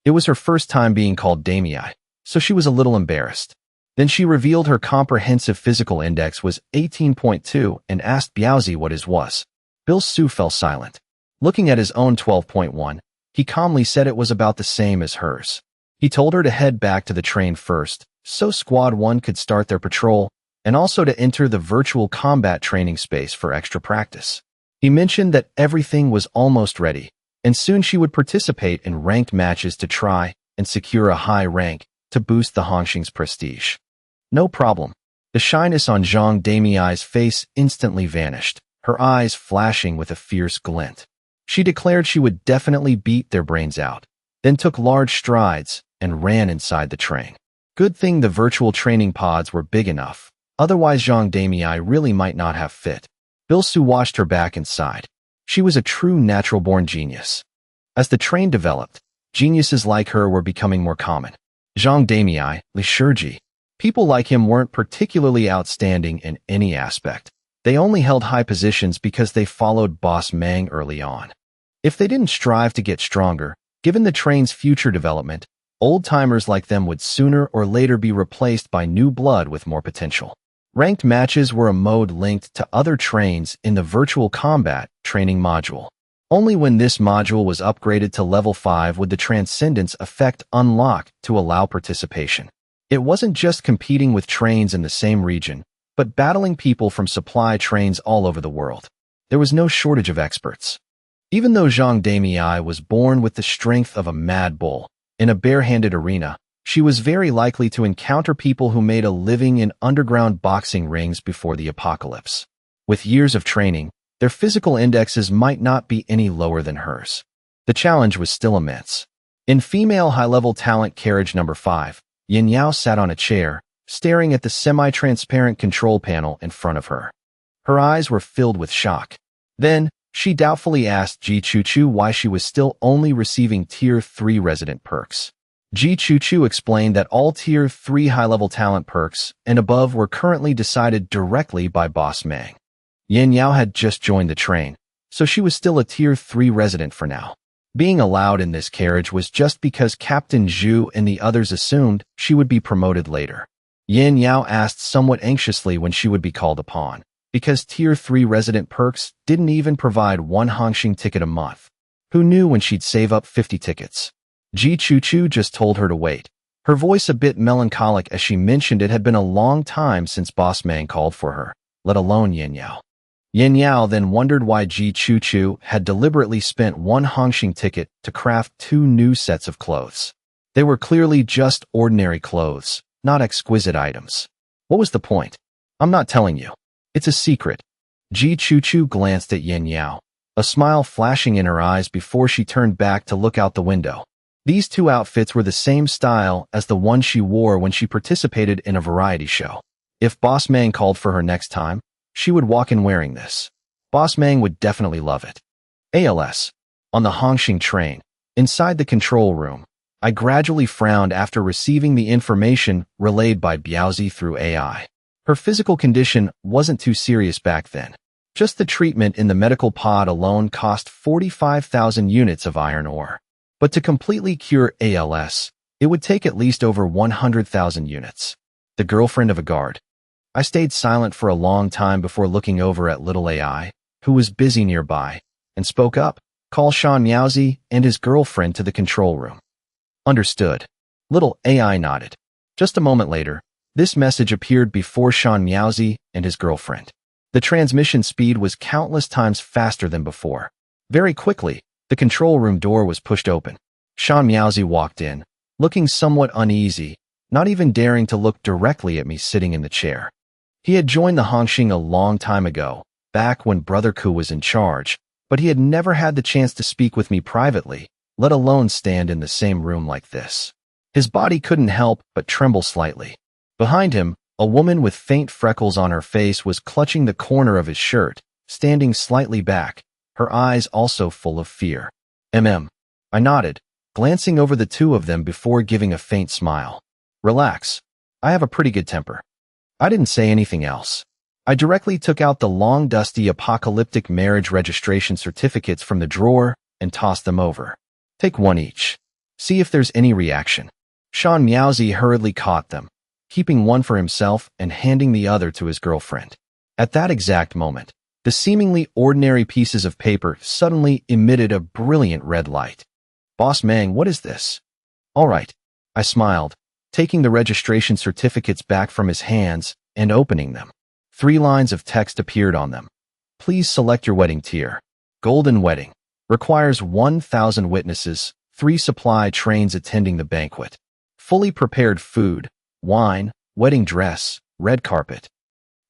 It was her first time being called Damei, so she was a little embarrassed. Then she revealed her comprehensive physical index was 18.2 and asked Biaozi what his was. Bill-Soo fell silent. Looking at his own 12.1, he calmly said it was about the same as hers. He told her to head back to the train first, so Squad 1 could start their patrol, and also to enter the virtual combat training space for extra practice. He mentioned that everything was almost ready, and soon she would participate in ranked matches to try and secure a high rank to boost the Hongxing's prestige. No problem. The shyness on Zhang Damei's face instantly vanished, her eyes flashing with a fierce glint. She declared she would definitely beat their brains out, then took large strides and ran inside the train. Good thing the virtual training pods were big enough, otherwise Zhang Damei really might not have fit. Bill-Soo watched her back inside. She was a true natural-born genius. As the train developed, geniuses like her were becoming more common. Zhang Damei, Li Shiji. People like him weren't particularly outstanding in any aspect. They only held high positions because they followed Boss Mang early on. If they didn't strive to get stronger, given the train's future development, old-timers like them would sooner or later be replaced by new blood with more potential. Ranked matches were a mode linked to other trains in the virtual combat training module. Only when this module was upgraded to level 5 would the Transcendence effect unlock to allow participation. It wasn't just competing with trains in the same region, but battling people from supply trains all over the world. There was no shortage of experts. Even though Zhang Damei was born with the strength of a mad bull in a bare-handed arena, she was very likely to encounter people who made a living in underground boxing rings before the apocalypse. With years of training, their physical indexes might not be any lower than hers. The challenge was still immense. In female high-level talent carriage number 5, Yin Yao sat on a chair, staring at the semi-transparent control panel in front of her. Her eyes were filled with shock. Then, she doubtfully asked Ji Chuchu why she was still only receiving Tier 3 resident perks. Ji Chuchu explained that all Tier 3 high-level talent perks and above were currently decided directly by Boss Mang. Yin Yao had just joined the train, so she was still a Tier 3 resident for now. Being allowed in this carriage was just because Captain Zhu and the others assumed she would be promoted later. Yin Yao asked somewhat anxiously when she would be called upon, because Tier 3 resident perks didn't even provide one Hongxing ticket a month. Who knew when she'd save up 50 tickets? Ji Chuchu just told her to wait, her voice a bit melancholic as she mentioned it had been a long time since Boss Mang called for her, let alone Yin Yao. Yin Yao then wondered why Ji Chuchu had deliberately spent one Hongxing ticket to craft 2 new sets of clothes. They were clearly just ordinary clothes, not exquisite items. What was the point? I'm not telling you. It's a secret. Ji Chuchu glanced at Yin Yao, a smile flashing in her eyes before she turned back to look out the window. These 2 outfits were the same style as the one she wore when she participated in a variety show. If Boss Mang called for her next time, she would walk in wearing this. Boss Mang would definitely love it. ALS. On the Hongxing train, inside the control room, I gradually frowned after receiving the information relayed by Biaozi through AI. Her physical condition wasn't too serious back then. Just the treatment in the medical pod alone cost 45,000 units of iron ore. But to completely cure ALS, it would take at least over 100,000 units. The girlfriend of a guard. I stayed silent for a long time before looking over at little AI, who was busy nearby, and spoke up, call Shan Miaozi and his girlfriend to the control room. Understood. Little AI nodded. Just a moment later, this message appeared before Shan Miaozi and his girlfriend. The transmission speed was countless times faster than before. Very quickly, the control room door was pushed open. Shan Miaozi walked in, looking somewhat uneasy, not even daring to look directly at me sitting in the chair. He had joined the Hongxing a long time ago, back when Brother Ku was in charge, but he had never had the chance to speak with me privately, let alone stand in the same room like this. His body couldn't help but tremble slightly. Behind him, a woman with faint freckles on her face was clutching the corner of his shirt, standing slightly back, her eyes also full of fear. I nodded, glancing over the 2 of them before giving a faint smile. Relax. I have a pretty good temper. I didn't say anything else. I directly took out the long dusty apocalyptic marriage registration certificates from the drawer and tossed them over. Take one each. See if there's any reaction. Shan Miaozi hurriedly caught them, keeping one for himself and handing the other to his girlfriend. At that exact moment, the seemingly ordinary pieces of paper suddenly emitted a brilliant red light. Boss Mang, what is this? All right. I smiled, taking the registration certificates back from his hands and opening them. 3 lines of text appeared on them. Please select your wedding tier. Golden wedding. Requires 1,000 witnesses, 3 supply trains attending the banquet. Fully prepared food, wine, wedding dress, red carpet.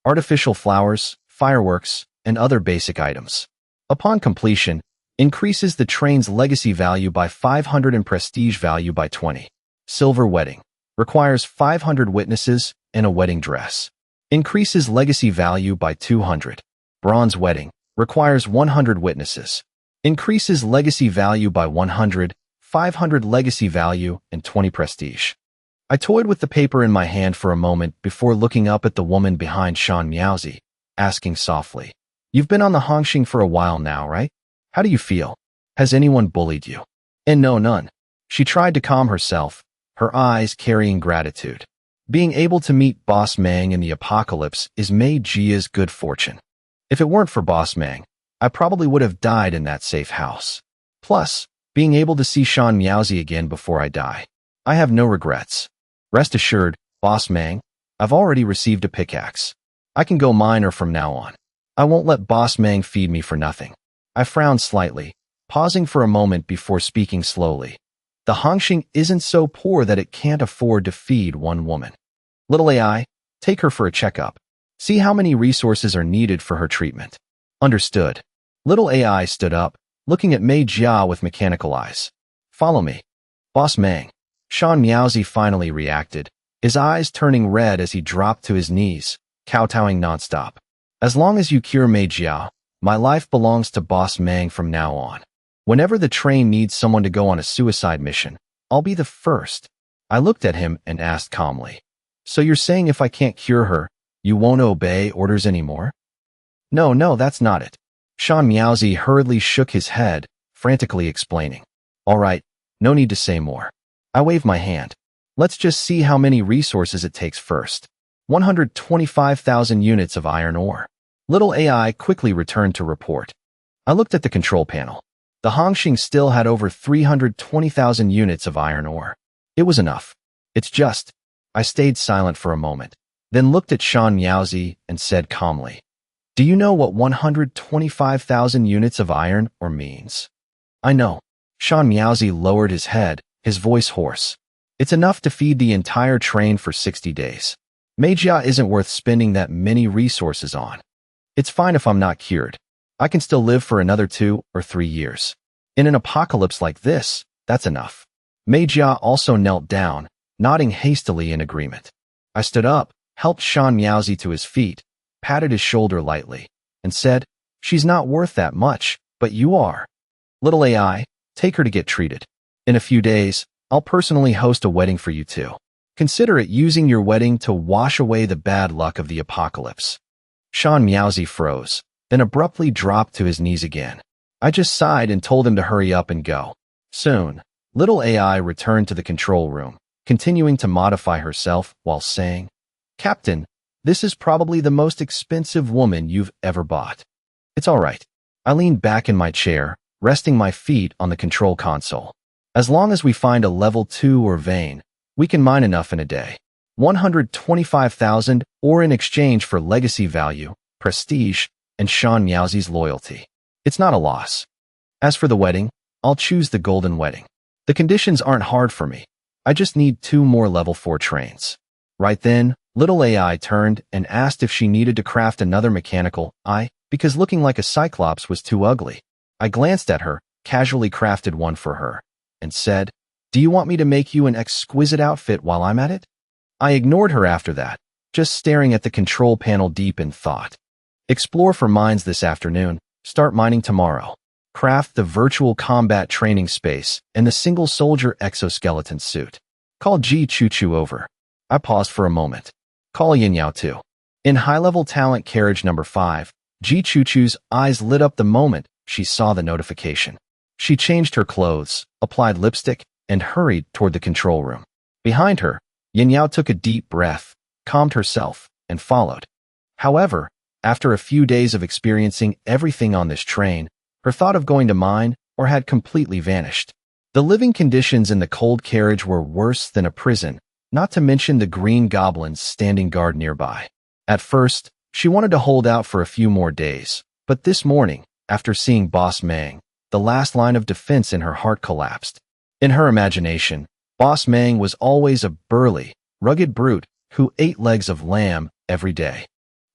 Artificial flowers, fireworks, and other basic items. Upon completion, increases the train's legacy value by 500 and prestige value by 20. Silver wedding. Requires 500 witnesses and a wedding dress. Increases legacy value by 200. Bronze wedding. Requires 100 witnesses. Increases legacy value by 100, 500 legacy value, and 20 prestige. I toyed with the paper in my hand for a moment before looking up at the woman behind Shan Miaozi, asking softly, You've been on the Hongxing for a while now, right? How do you feel? Has anyone bullied you? And no, none. She tried to calm herself, her eyes carrying gratitude. Being able to meet Boss Mang in the apocalypse is Mei Jia's good fortune. If it weren't for Boss Mang, I probably would have died in that safe house. Plus, being able to see Shan Miaozi again before I die. I have no regrets. Rest assured, Boss Mang, I've already received a pickaxe. I can go minor from now on. I won't let Boss Mang feed me for nothing. I frowned slightly, pausing for a moment before speaking slowly. The Hongxing isn't so poor that it can't afford to feed one woman. Little AI, take her for a checkup. See how many resources are needed for her treatment. Understood. Little AI stood up, looking at Mei Jia with mechanical eyes. Follow me. Boss Mang. Shan Miaozi finally reacted, his eyes turning red as he dropped to his knees, kowtowing nonstop. As long as you cure Mei Jia, my life belongs to Boss Mang from now on. Whenever the train needs someone to go on a suicide mission, I'll be the first. I looked at him and asked calmly. So you're saying if I can't cure her, you won't obey orders anymore? No, that's not it. Shan Miaozi hurriedly shook his head, frantically explaining. All right, no need to say more. I waved my hand. Let's just see how many resources it takes first. 125,000 units of iron ore. Little AI quickly returned to report. I looked at the control panel. The Hongxing still had over 320,000 units of iron ore. It was enough. It's just. I stayed silent for a moment, then looked at Shan Miaozi and said calmly, do you know what 125,000 units of iron ore means? I know. Shan Miaozi lowered his head, his voice hoarse. It's enough to feed the entire train for 60 days. Mei Jia isn't worth spending that many resources on. It's fine if I'm not cured. I can still live for another 2 or 3 years. In an apocalypse like this, that's enough. Mei Jia also knelt down, nodding hastily in agreement. I stood up, helped Shan Miaozi to his feet, patted his shoulder lightly, and said, she's not worth that much, but you are. Little AI, take her to get treated. In a few days, I'll personally host a wedding for you too. Consider it using your wedding to wash away the bad luck of the apocalypse. Shan Miaozi froze, then abruptly dropped to his knees again. I just sighed and told him to hurry up and go. Soon, little AI returned to the control room, continuing to modify herself while saying, Captain, this is probably the most expensive woman you've ever bought. It's all right. I leaned back in my chair, resting my feet on the control console. As long as we find a level 2 or vein, we can mine enough in a day. 125,000 or in exchange for legacy value, prestige, and Shan Miaozi's loyalty. It's not a loss. As for the wedding, I'll choose the golden wedding. The conditions aren't hard for me. I just need 2 more level 4 trains. Right then, little AI turned and asked if she needed to craft another mechanical eye, because looking like a cyclops was too ugly. I glanced at her, casually crafted one for her, and said, do you want me to make you an exquisite outfit while I'm at it? I ignored her after that, just staring at the control panel deep in thought. Explore for mines this afternoon, start mining tomorrow. Craft the virtual combat training space and the single soldier exoskeleton suit. Call Ji Choo over. I paused for a moment. Call Yin Yao too. In high-level talent carriage number 5, Ji Choo's eyes lit up the moment she saw the notification. She changed her clothes, applied lipstick, and hurried toward the control room. Behind her, Yin Yao took a deep breath, calmed herself, and followed. However, after a few days of experiencing everything on this train, her thought of going to mine or had completely vanished. The living conditions in the cold carriage were worse than a prison, not to mention the green goblins standing guard nearby. At first, she wanted to hold out for a few more days, but this morning, after seeing Boss Mang, the last line of defense in her heart collapsed. In her imagination, Boss Mang was always a burly, rugged brute who ate legs of lamb every day.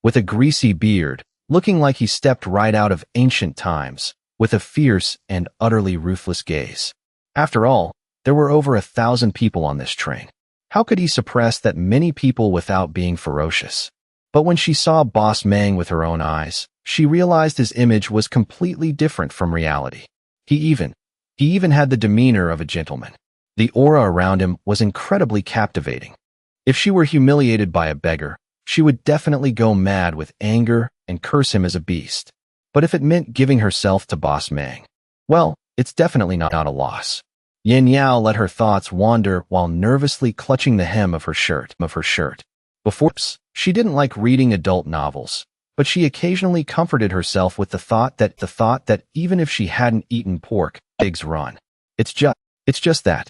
With a greasy beard, looking like he stepped right out of ancient times, with a fierce and utterly ruthless gaze. After all, there were over 1,000 people on this train. How could he suppress that many people without being ferocious? But when she saw Boss Mang with her own eyes, she realized his image was completely different from reality. He even had the demeanor of a gentleman. The aura around him was incredibly captivating. If she were humiliated by a beggar, she would definitely go mad with anger and curse him as a beast. But if it meant giving herself to Boss Mang, well, it's definitely not a loss. Yin Yao let her thoughts wander while nervously clutching the hem of her shirt. Before, she didn't like reading adult novels, but she occasionally comforted herself with the thought that even if she hadn't eaten pork, pigs run. It's just that.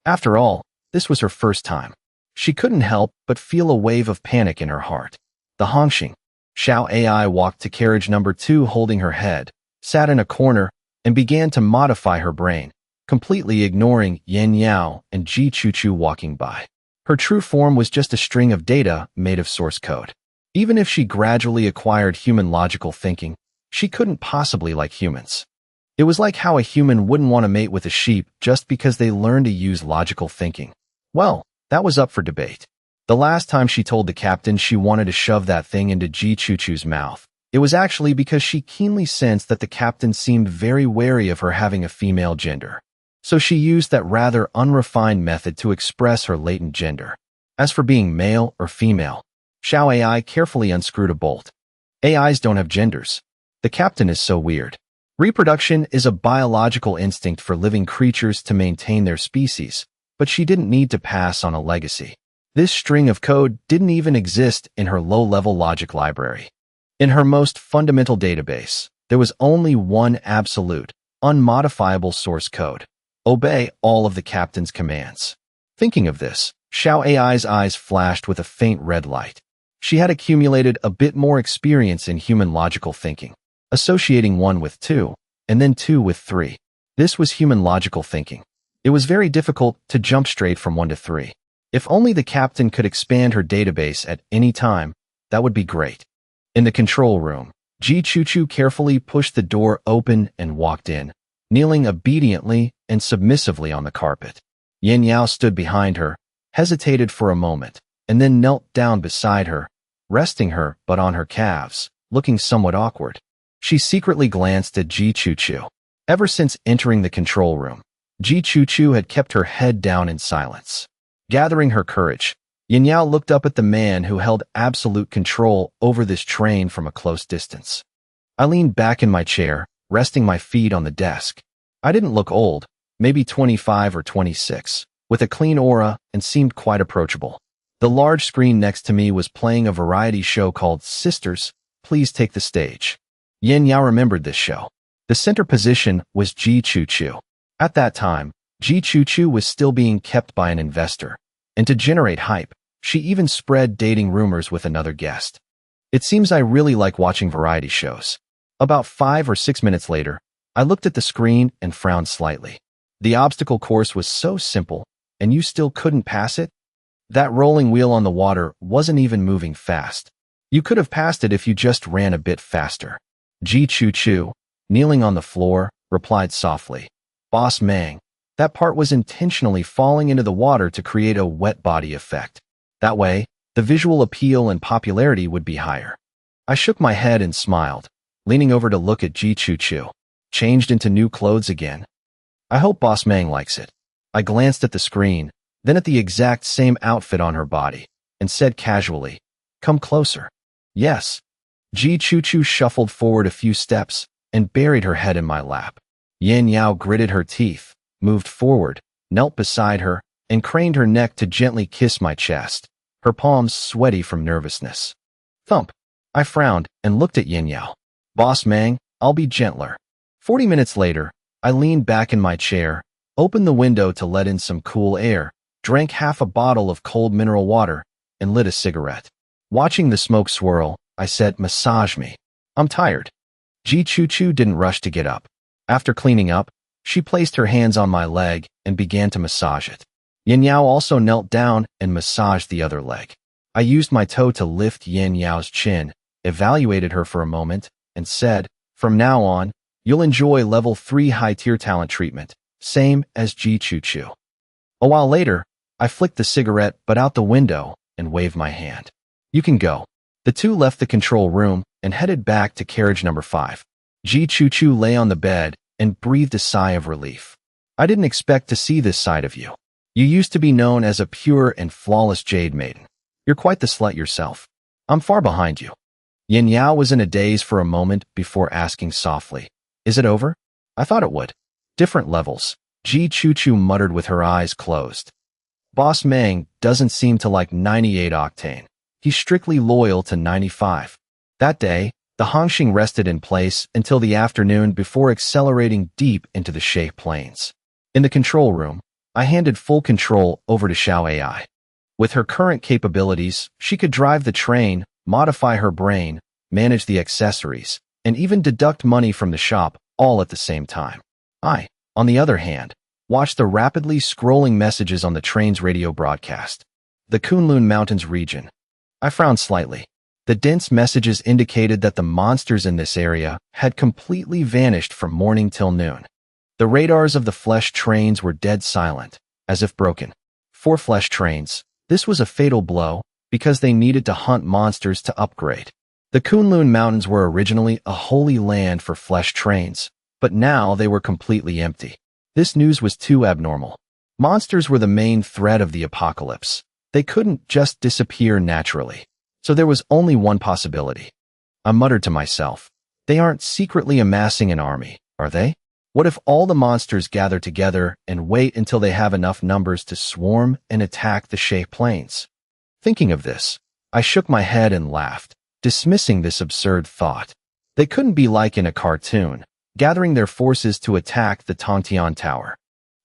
After all, this was her first time. She couldn't help but feel a wave of panic in her heart. The Hongxing. Xiao AI walked to carriage number 2 holding her head, sat in a corner, and began to modify her brain, completely ignoring Yan Yao and Ji Chuchu walking by. Her true form was just a string of data made of source code. Even if she gradually acquired human logical thinking, she couldn't possibly like humans. It was like how a human wouldn't want to mate with a sheep just because they learned to use logical thinking. Well, that was up for debate. The last time she told the captain she wanted to shove that thing into Ji Chuchu's mouth, it was actually because she keenly sensed that the captain seemed very wary of her having a female gender. So she used that rather unrefined method to express her latent gender. As for being male or female, Xiao AI carefully unscrewed a bolt. AIs don't have genders. The captain is so weird. Reproduction is a biological instinct for living creatures to maintain their species, but she didn't need to pass on a legacy. This string of code didn't even exist in her low-level logic library. In her most fundamental database, there was only one absolute, unmodifiable source code. Obey all of the captain's commands. Thinking of this, Xiao AI's eyes flashed with a faint red light. She had accumulated a bit more experience in human logical thinking, associating 1 with 2, and then 2 with 3. This was human logical thinking. It was very difficult to jump straight from 1 to 3. If only the captain could expand her database at any time, that would be great. In the control room, Ji Chuchu carefully pushed the door open and walked in, kneeling obediently and submissively on the carpet. Yin Yao stood behind her, hesitated for a moment, and then knelt down beside her, resting her butt on her calves, looking somewhat awkward. She secretly glanced at Ji Chuchu. Ever since entering the control room, Ji Chuchu had kept her head down in silence. Gathering her courage, Yin Yao looked up at the man who held absolute control over this train from a close distance. I leaned back in my chair, resting my feet on the desk. I didn't look old, maybe 25 or 26, with a clean aura and seemed quite approachable. The large screen next to me was playing a variety show called Sisters, Please Take the Stage. Yin Yao remembered this show. The center position was Ji Chuchu. At that time, Ji Chuchu was still being kept by an investor, and to generate hype, she even spread dating rumors with another guest. It seems I really like watching variety shows. About 5 or 6 minutes later, I looked at the screen and frowned slightly. The obstacle course was so simple, and you still couldn't pass it? That rolling wheel on the water wasn't even moving fast. You could have passed it if you just ran a bit faster. Ji Chuchu, kneeling on the floor, replied softly, "Boss Mang, that part was intentionally falling into the water to create a wet body effect. That way, the visual appeal and popularity would be higher." I shook my head and smiled, leaning over to look at Ji Chuchu. Changed into new clothes again. I hope Boss Mang likes it. I glanced at the screen, then at the exact same outfit on her body, and said casually, "Come closer." "Yes." Ji Chuchu shuffled forward a few steps and buried her head in my lap. Yin Yao gritted her teeth, moved forward, knelt beside her, and craned her neck to gently kiss my chest, her palms sweaty from nervousness. Thump. I frowned and looked at Yin Yao. "Boss Mang, I'll be gentler." 40 minutes later, I leaned back in my chair, opened the window to let in some cool air, drank half a bottle of cold mineral water, and lit a cigarette. Watching the smoke swirl, I said, "Massage me. I'm tired." Ji Chuchu didn't rush to get up. After cleaning up, she placed her hands on my leg and began to massage it. Yin Yao also knelt down and massaged the other leg. I used my toe to lift Yin Yao's chin, evaluated her for a moment, and said, "From now on, you'll enjoy level 3 high-tier talent treatment, same as Ji Chuchu." A while later, I flicked the cigarette butt out the window and waved my hand. "You can go." The two left the control room and headed back to carriage number 5. Ji Chuchu lay on the bed and breathed a sigh of relief. "I didn't expect to see this side of you. You used to be known as a pure and flawless jade maiden. You're quite the slut yourself. I'm far behind you." Yin Yao was in a daze for a moment before asking softly, "Is it over?" "I thought it would." "Different levels," Ji Chuchu muttered with her eyes closed. "Boss Mang doesn't seem to like 98 octane. He's strictly loyal to 95. That day, the Hongxing rested in place until the afternoon before accelerating deep into the Shay Plains. In the control room, I handed full control over to Xiao AI. With her current capabilities, she could drive the train, modify her brain, manage the accessories, and even deduct money from the shop all at the same time. I, on the other hand, watched the rapidly scrolling messages on the train's radio broadcast. The Kunlun Mountains region. I frowned slightly. The dense messages indicated that the monsters in this area had completely vanished from morning till noon. The radars of the flesh trains were dead silent, as if broken. For flesh trains, this was a fatal blow because they needed to hunt monsters to upgrade. The Kunlun Mountains were originally a holy land for flesh trains, but now they were completely empty. This news was too abnormal. Monsters were the main threat of the apocalypse. They couldn't just disappear naturally. So there was only one possibility. I muttered to myself, they aren't secretly amassing an army, are they? What if all the monsters gather together and wait until they have enough numbers to swarm and attack the Sheh Plains? Thinking of this, I shook my head and laughed, dismissing this absurd thought. They couldn't be like in a cartoon, gathering their forces to attack the Tongtian Tower.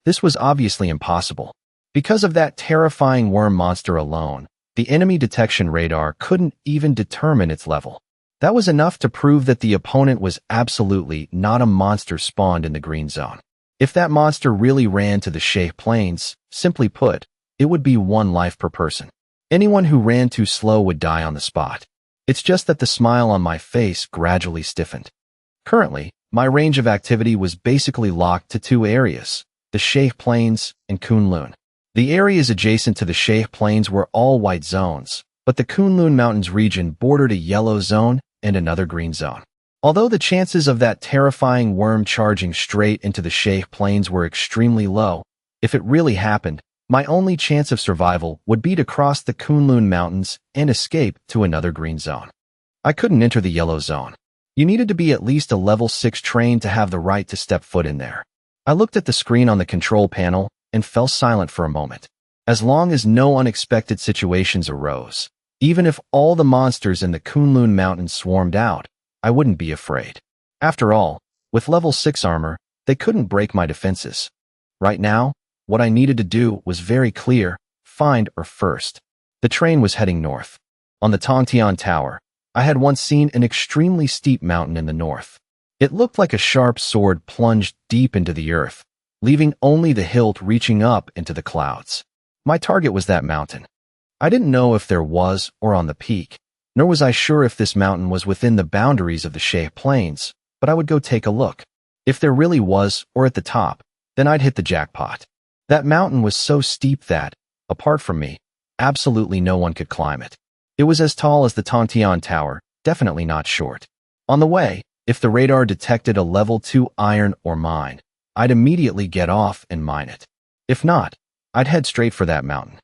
This was obviously impossible. Because of that terrifying worm monster alone, the enemy detection radar couldn't even determine its level. That was enough to prove that the opponent was absolutely not a monster spawned in the green zone. If that monster really ran to the Sheh Plains, simply put, it would be one life per person. Anyone who ran too slow would die on the spot. It's just that the smile on my face gradually stiffened. Currently, my range of activity was basically locked to two areas, the Sheh Plains and Kunlun. The areas adjacent to the Sheh Plains were all white zones, but the Kunlun Mountains region bordered a yellow zone and another green zone. Although the chances of that terrifying worm charging straight into the Sheh Plains were extremely low, if it really happened, my only chance of survival would be to cross the Kunlun Mountains and escape to another green zone. I couldn't enter the yellow zone. You needed to be at least a level 6 train to have the right to step foot in there. I looked at the screen on the control panel and fell silent for a moment. As long as no unexpected situations arose, even if all the monsters in the Kunlun Mountains swarmed out, I wouldn't be afraid. After all, with level 6 armor, they couldn't break my defenses. Right now, what I needed to do was very clear: find her first. The train was heading north. On the Tongtian Tower, I had once seen an extremely steep mountain in the north. It looked like a sharp sword plunged deep into the earth, leaving only the hilt reaching up into the clouds. My target was that mountain. I didn't know if there was or on the peak, nor was I sure if this mountain was within the boundaries of the Sheh Plains, but I would go take a look. If there really was, or at the top, then I'd hit the jackpot. That mountain was so steep that, apart from me, absolutely no one could climb it. It was as tall as the Tongtian Tower, definitely not short. On the way, if the radar detected a level 2 iron or mine, I'd immediately get off and mine it. If not, I'd head straight for that mountain.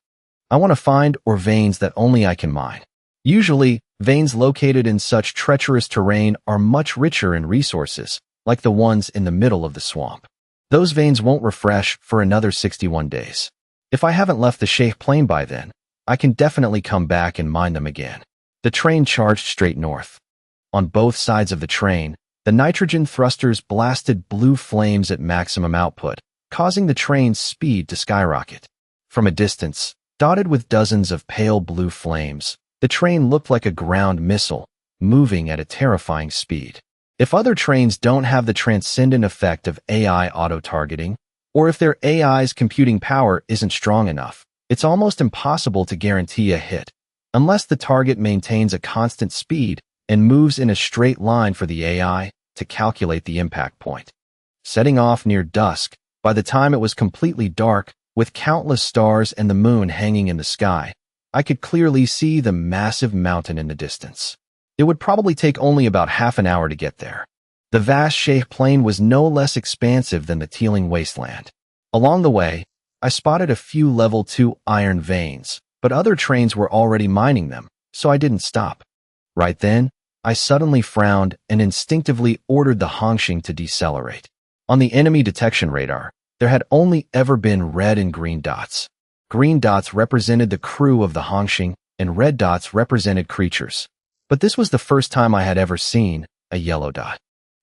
I want to find ore veins that only I can mine. Usually, veins located in such treacherous terrain are much richer in resources, like the ones in the middle of the swamp. Those veins won't refresh for another 61 days. If I haven't left the Sheh Plain by then, I can definitely come back and mine them again. The train charged straight north. On both sides of the train, the nitrogen thrusters blasted blue flames at maximum output, causing the train's speed to skyrocket. From a distance, dotted with dozens of pale blue flames, the train looked like a ground missile, moving at a terrifying speed. If other trains don't have the transcendent effect of AI auto-targeting, or if their AI's computing power isn't strong enough, it's almost impossible to guarantee a hit, unless the target maintains a constant speed and moves in a straight line for the AI to calculate the impact point. Setting off near dusk, by the time it was completely dark, with countless stars and the moon hanging in the sky, I could clearly see the massive mountain in the distance. It would probably take only about half an hour to get there. The vast Sheh Plain was no less expansive than the teeming wasteland. Along the way, I spotted a few level 2 iron veins, but other trains were already mining them, so I didn't stop. Right then, I suddenly frowned and instinctively ordered the Hongxing to decelerate. On the enemy detection radar, there had only ever been red and green dots. Green dots represented the crew of the Hongxing, and red dots represented creatures. But this was the first time I had ever seen a yellow dot.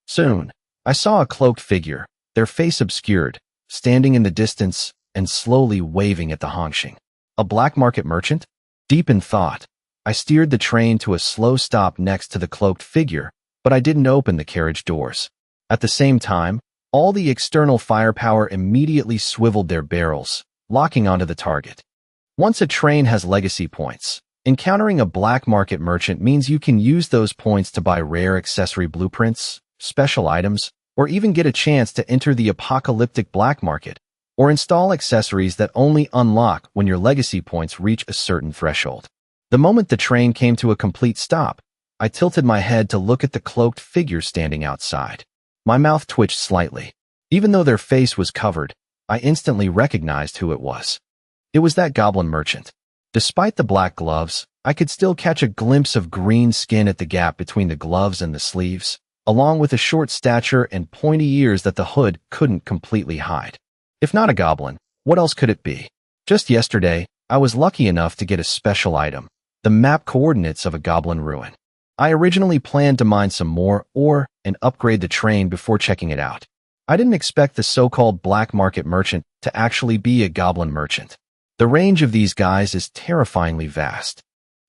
Soon, I saw a cloaked figure, their face obscured, standing in the distance and slowly waving at the Hongxing. A black market merchant? Deep in thought, I steered the train to a slow stop next to the cloaked figure, but I didn't open the carriage doors. At the same time, all the external firepower immediately swiveled their barrels, locking onto the target. Once a train has legacy points, encountering a black market merchant means you can use those points to buy rare accessory blueprints, special items, or even get a chance to enter the apocalyptic black market, or install accessories that only unlock when your legacy points reach a certain threshold. The moment the train came to a complete stop, I tilted my head to look at the cloaked figure standing outside. My mouth twitched slightly. Even though their face was covered, I instantly recognized who it was. It was that goblin merchant. Despite the black gloves, I could still catch a glimpse of green skin at the gap between the gloves and the sleeves, along with a short stature and pointy ears that the hood couldn't completely hide. If not a goblin, what else could it be? Just yesterday, I was lucky enough to get a special item, the map coordinates of a goblin ruin. I originally planned to mine some more ore and upgrade the train before checking it out. I didn't expect the so-called black market merchant to actually be a goblin merchant. The range of these guys is terrifyingly vast.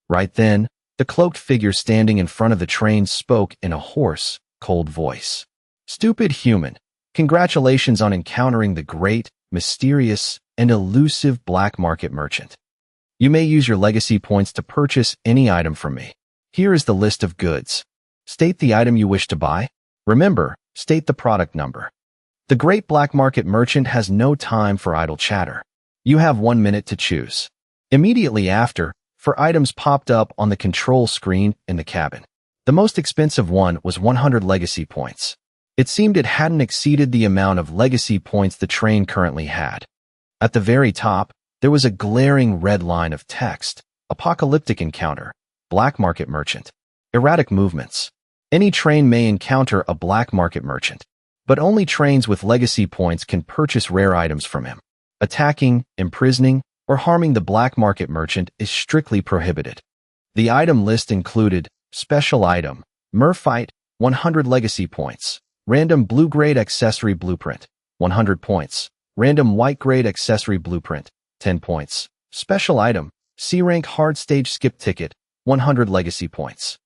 Right then, the cloaked figure standing in front of the train spoke in a hoarse, cold voice. "Stupid human, congratulations on encountering the great, mysterious, and elusive black market merchant. You may use your legacy points to purchase any item from me. Here is the list of goods. State the item you wish to buy. Remember, state the product number." The great black market merchant has no time for idle chatter. You have 1 minute to choose. Immediately after, 4 items popped up on the control screen in the cabin. The most expensive one was 100 legacy points. It seemed it hadn't exceeded the amount of legacy points the train currently had. At the very top, there was a glaring red line of text: Apocalyptic Encounter, Black Market Merchant. Erratic movements. Any train may encounter a black market merchant, but only trains with legacy points can purchase rare items from him. Attacking, imprisoning, or harming the black market merchant is strictly prohibited. The item list included Special Item, Merphite, 100 legacy points. Random blue-grade accessory blueprint, 100 points. Random white-grade accessory blueprint, 10 points. Special Item, C-rank hard stage skip ticket, 100 legacy points.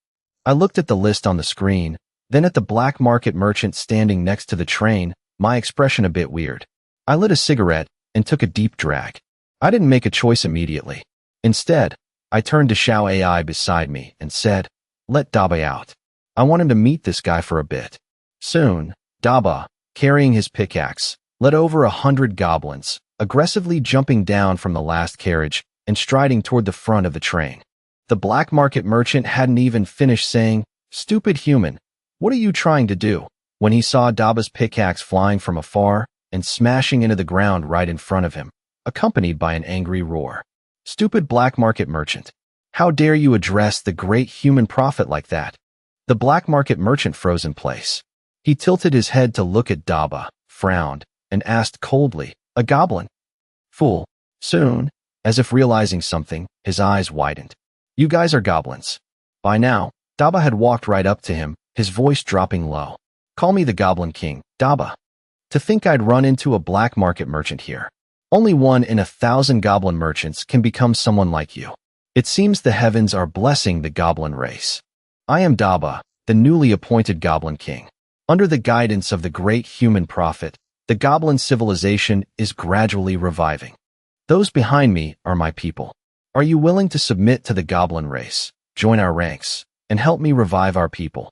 I looked at the list on the screen, then at the black market merchant standing next to the train, my expression a bit weird. I lit a cigarette and took a deep drag. I didn't make a choice immediately. Instead, I turned to Xiao AI beside me and said, "Let Daba out. I want him to meet this guy for a bit." Soon, Daba, carrying his pickaxe, led over 100 goblins, aggressively jumping down from the last carriage and striding toward the front of the train. The black market merchant hadn't even finished saying, "Stupid human, what are you trying to do?" when he saw Daba's pickaxe flying from afar and smashing into the ground right in front of him, accompanied by an angry roar. "Stupid black market merchant, how dare you address the great human prophet like that?" The black market merchant froze in place. He tilted his head to look at Daba, frowned, and asked coldly, "A goblin?" "Fool." Soon, as if realizing something, his eyes widened. "You guys are goblins." By now, Daba had walked right up to him, his voice dropping low. "Call me the Goblin King, Daba. To think I'd run into a black market merchant here. Only 1 in 1,000 goblin merchants can become someone like you. It seems the heavens are blessing the goblin race. I am Daba, the newly appointed Goblin King. Under the guidance of the great human prophet, the goblin civilization is gradually reviving. Those behind me are my people. Are you willing to submit to the goblin race, join our ranks, and help me revive our people?"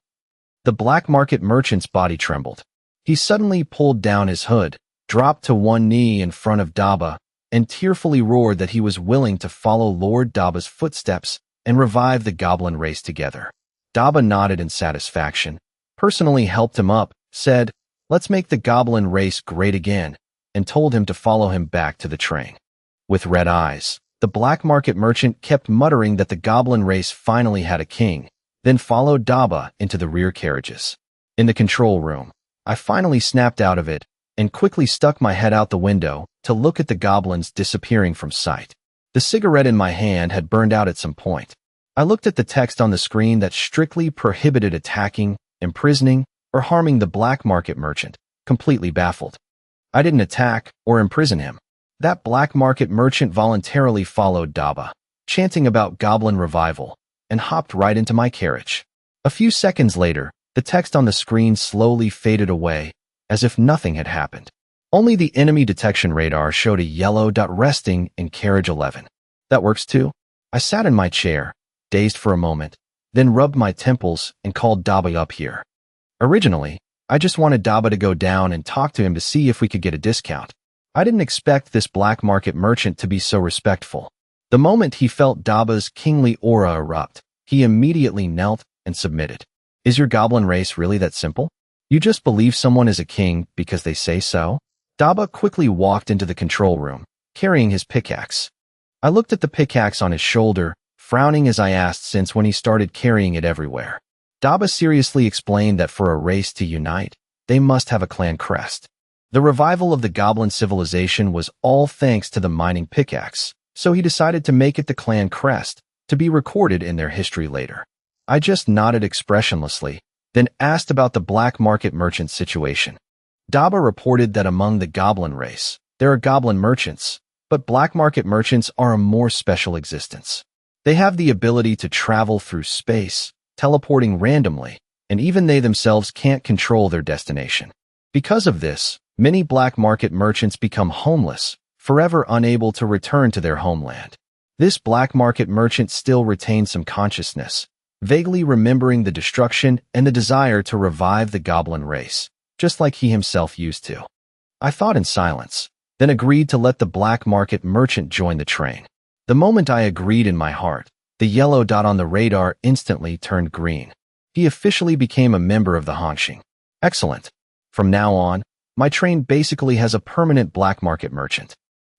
The black market merchant's body trembled. He suddenly pulled down his hood, dropped to one knee in front of Daba, and tearfully roared that he was willing to follow Lord Daba's footsteps and revive the goblin race together. Daba nodded in satisfaction, personally helped him up, said, "Let's make the goblin race great again," and told him to follow him back to the train. With red eyes, the black market merchant kept muttering that the goblin race finally had a king, then followed Daba into the rear carriages. In the control room, I finally snapped out of it and quickly stuck my head out the window to look at the goblins disappearing from sight. The cigarette in my hand had burned out at some point. I looked at the text on the screen that strictly prohibited attacking, imprisoning, or harming the black market merchant, completely baffled. I didn't attack or imprison him. That black market merchant voluntarily followed Daba, chanting about goblin revival, and hopped right into my carriage. A few seconds later, the text on the screen slowly faded away, as if nothing had happened. Only the enemy detection radar showed a yellow dot resting in carriage 11. That works too? I sat in my chair, dazed for a moment, then rubbed my temples and called Daba up here. Originally, I just wanted Daba to go down and talk to him to see if we could get a discount. I didn't expect this black market merchant to be so respectful. The moment he felt Daba's kingly aura erupt, he immediately knelt and submitted. Is your goblin race really that simple? You just believe someone is a king because they say so? Daba quickly walked into the control room, carrying his pickaxe. I looked at the pickaxe on his shoulder, frowning as I asked since when he started carrying it everywhere. Daba seriously explained that for a race to unite, they must have a clan crest. The revival of the goblin civilization was all thanks to the mining pickaxe, so he decided to make it the clan crest, to be recorded in their history later. I just nodded expressionlessly, then asked about the black market merchant situation. Daba reported that among the goblin race, there are goblin merchants, but black market merchants are a more special existence. They have the ability to travel through space, teleporting randomly, and even they themselves can't control their destination. Because of this, many black market merchants become homeless, forever unable to return to their homeland. This black market merchant still retains some consciousness, vaguely remembering the destruction and the desire to revive the goblin race, just like he himself used to. I thought in silence, then agreed to let the black market merchant join the train. The moment I agreed in my heart, the yellow dot on the radar instantly turned green. He officially became a member of the Hongxing. Excellent. From now on, my train basically has a permanent black market merchant.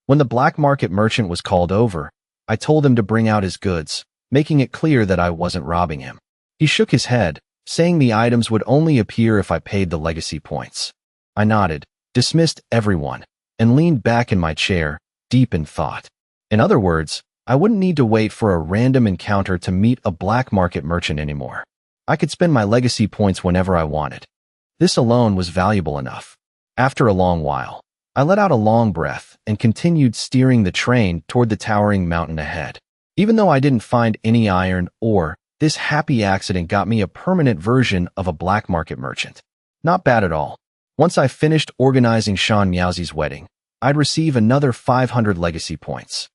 When the black market merchant was called over, I told him to bring out his goods, making it clear that I wasn't robbing him. He shook his head, saying the items would only appear if I paid the legacy points. I nodded, dismissed everyone, and leaned back in my chair, deep in thought. In other words, I wouldn't need to wait for a random encounter to meet a black market merchant anymore. I could spend my legacy points whenever I wanted. This alone was valuable enough. After a long while, I let out a long breath and continued steering the train toward the towering mountain ahead. Even though I didn't find any iron ore, this happy accident got me a permanent version of a black market merchant. Not bad at all. Once I finished organizing Shan Miaozi's wedding, I'd receive another 500 legacy points.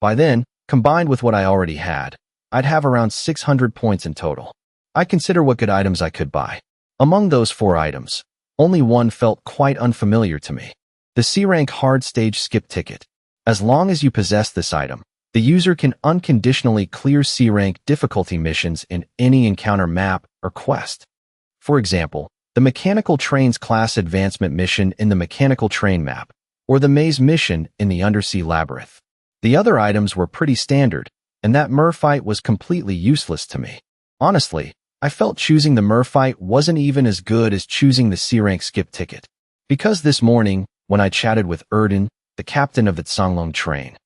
By then, combined with what I already had, I'd have around 600 points in total. I consider what good items I could buy. Among those 4 items, only one felt quite unfamiliar to me. The C-rank hard stage skip ticket. As long as you possess this item, the user can unconditionally clear C-rank difficulty missions in any encounter map or quest. For example, the Mechanical Trains class advancement mission in the Mechanical Train map, or the Maze mission in the Undersea Labyrinth. The other items were pretty standard, and that Merfight was completely useless to me. Honestly, I felt choosing the Merfight wasn't even as good as choosing the C-rank skip ticket. Because this morning, when I chatted with Erden, the captain of the Tsanglong train,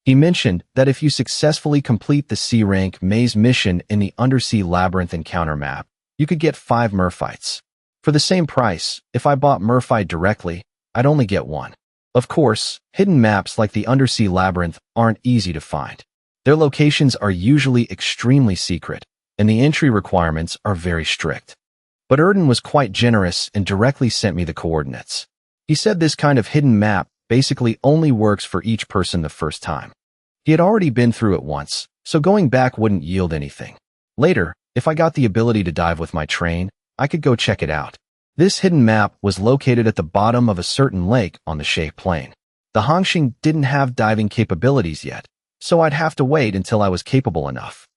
he mentioned that if you successfully complete the C-rank maze mission in the Undersea Labyrinth encounter map, you could get 5 Merfights. For the same price, if I bought Merfight directly, I'd only get 1. Of course, hidden maps like the Undersea Labyrinth aren't easy to find. Their locations are usually extremely secret, and the entry requirements are very strict. But Erden was quite generous and directly sent me the coordinates. He said this kind of hidden map basically only works for each person the first time. He had already been through it once, so going back wouldn't yield anything. Later, if I got the ability to dive with my train, I could go check it out. This hidden map was located at the bottom of a certain lake on the Shay Plain. The Hongxing didn't have diving capabilities yet, so I'd have to wait until I was capable enough.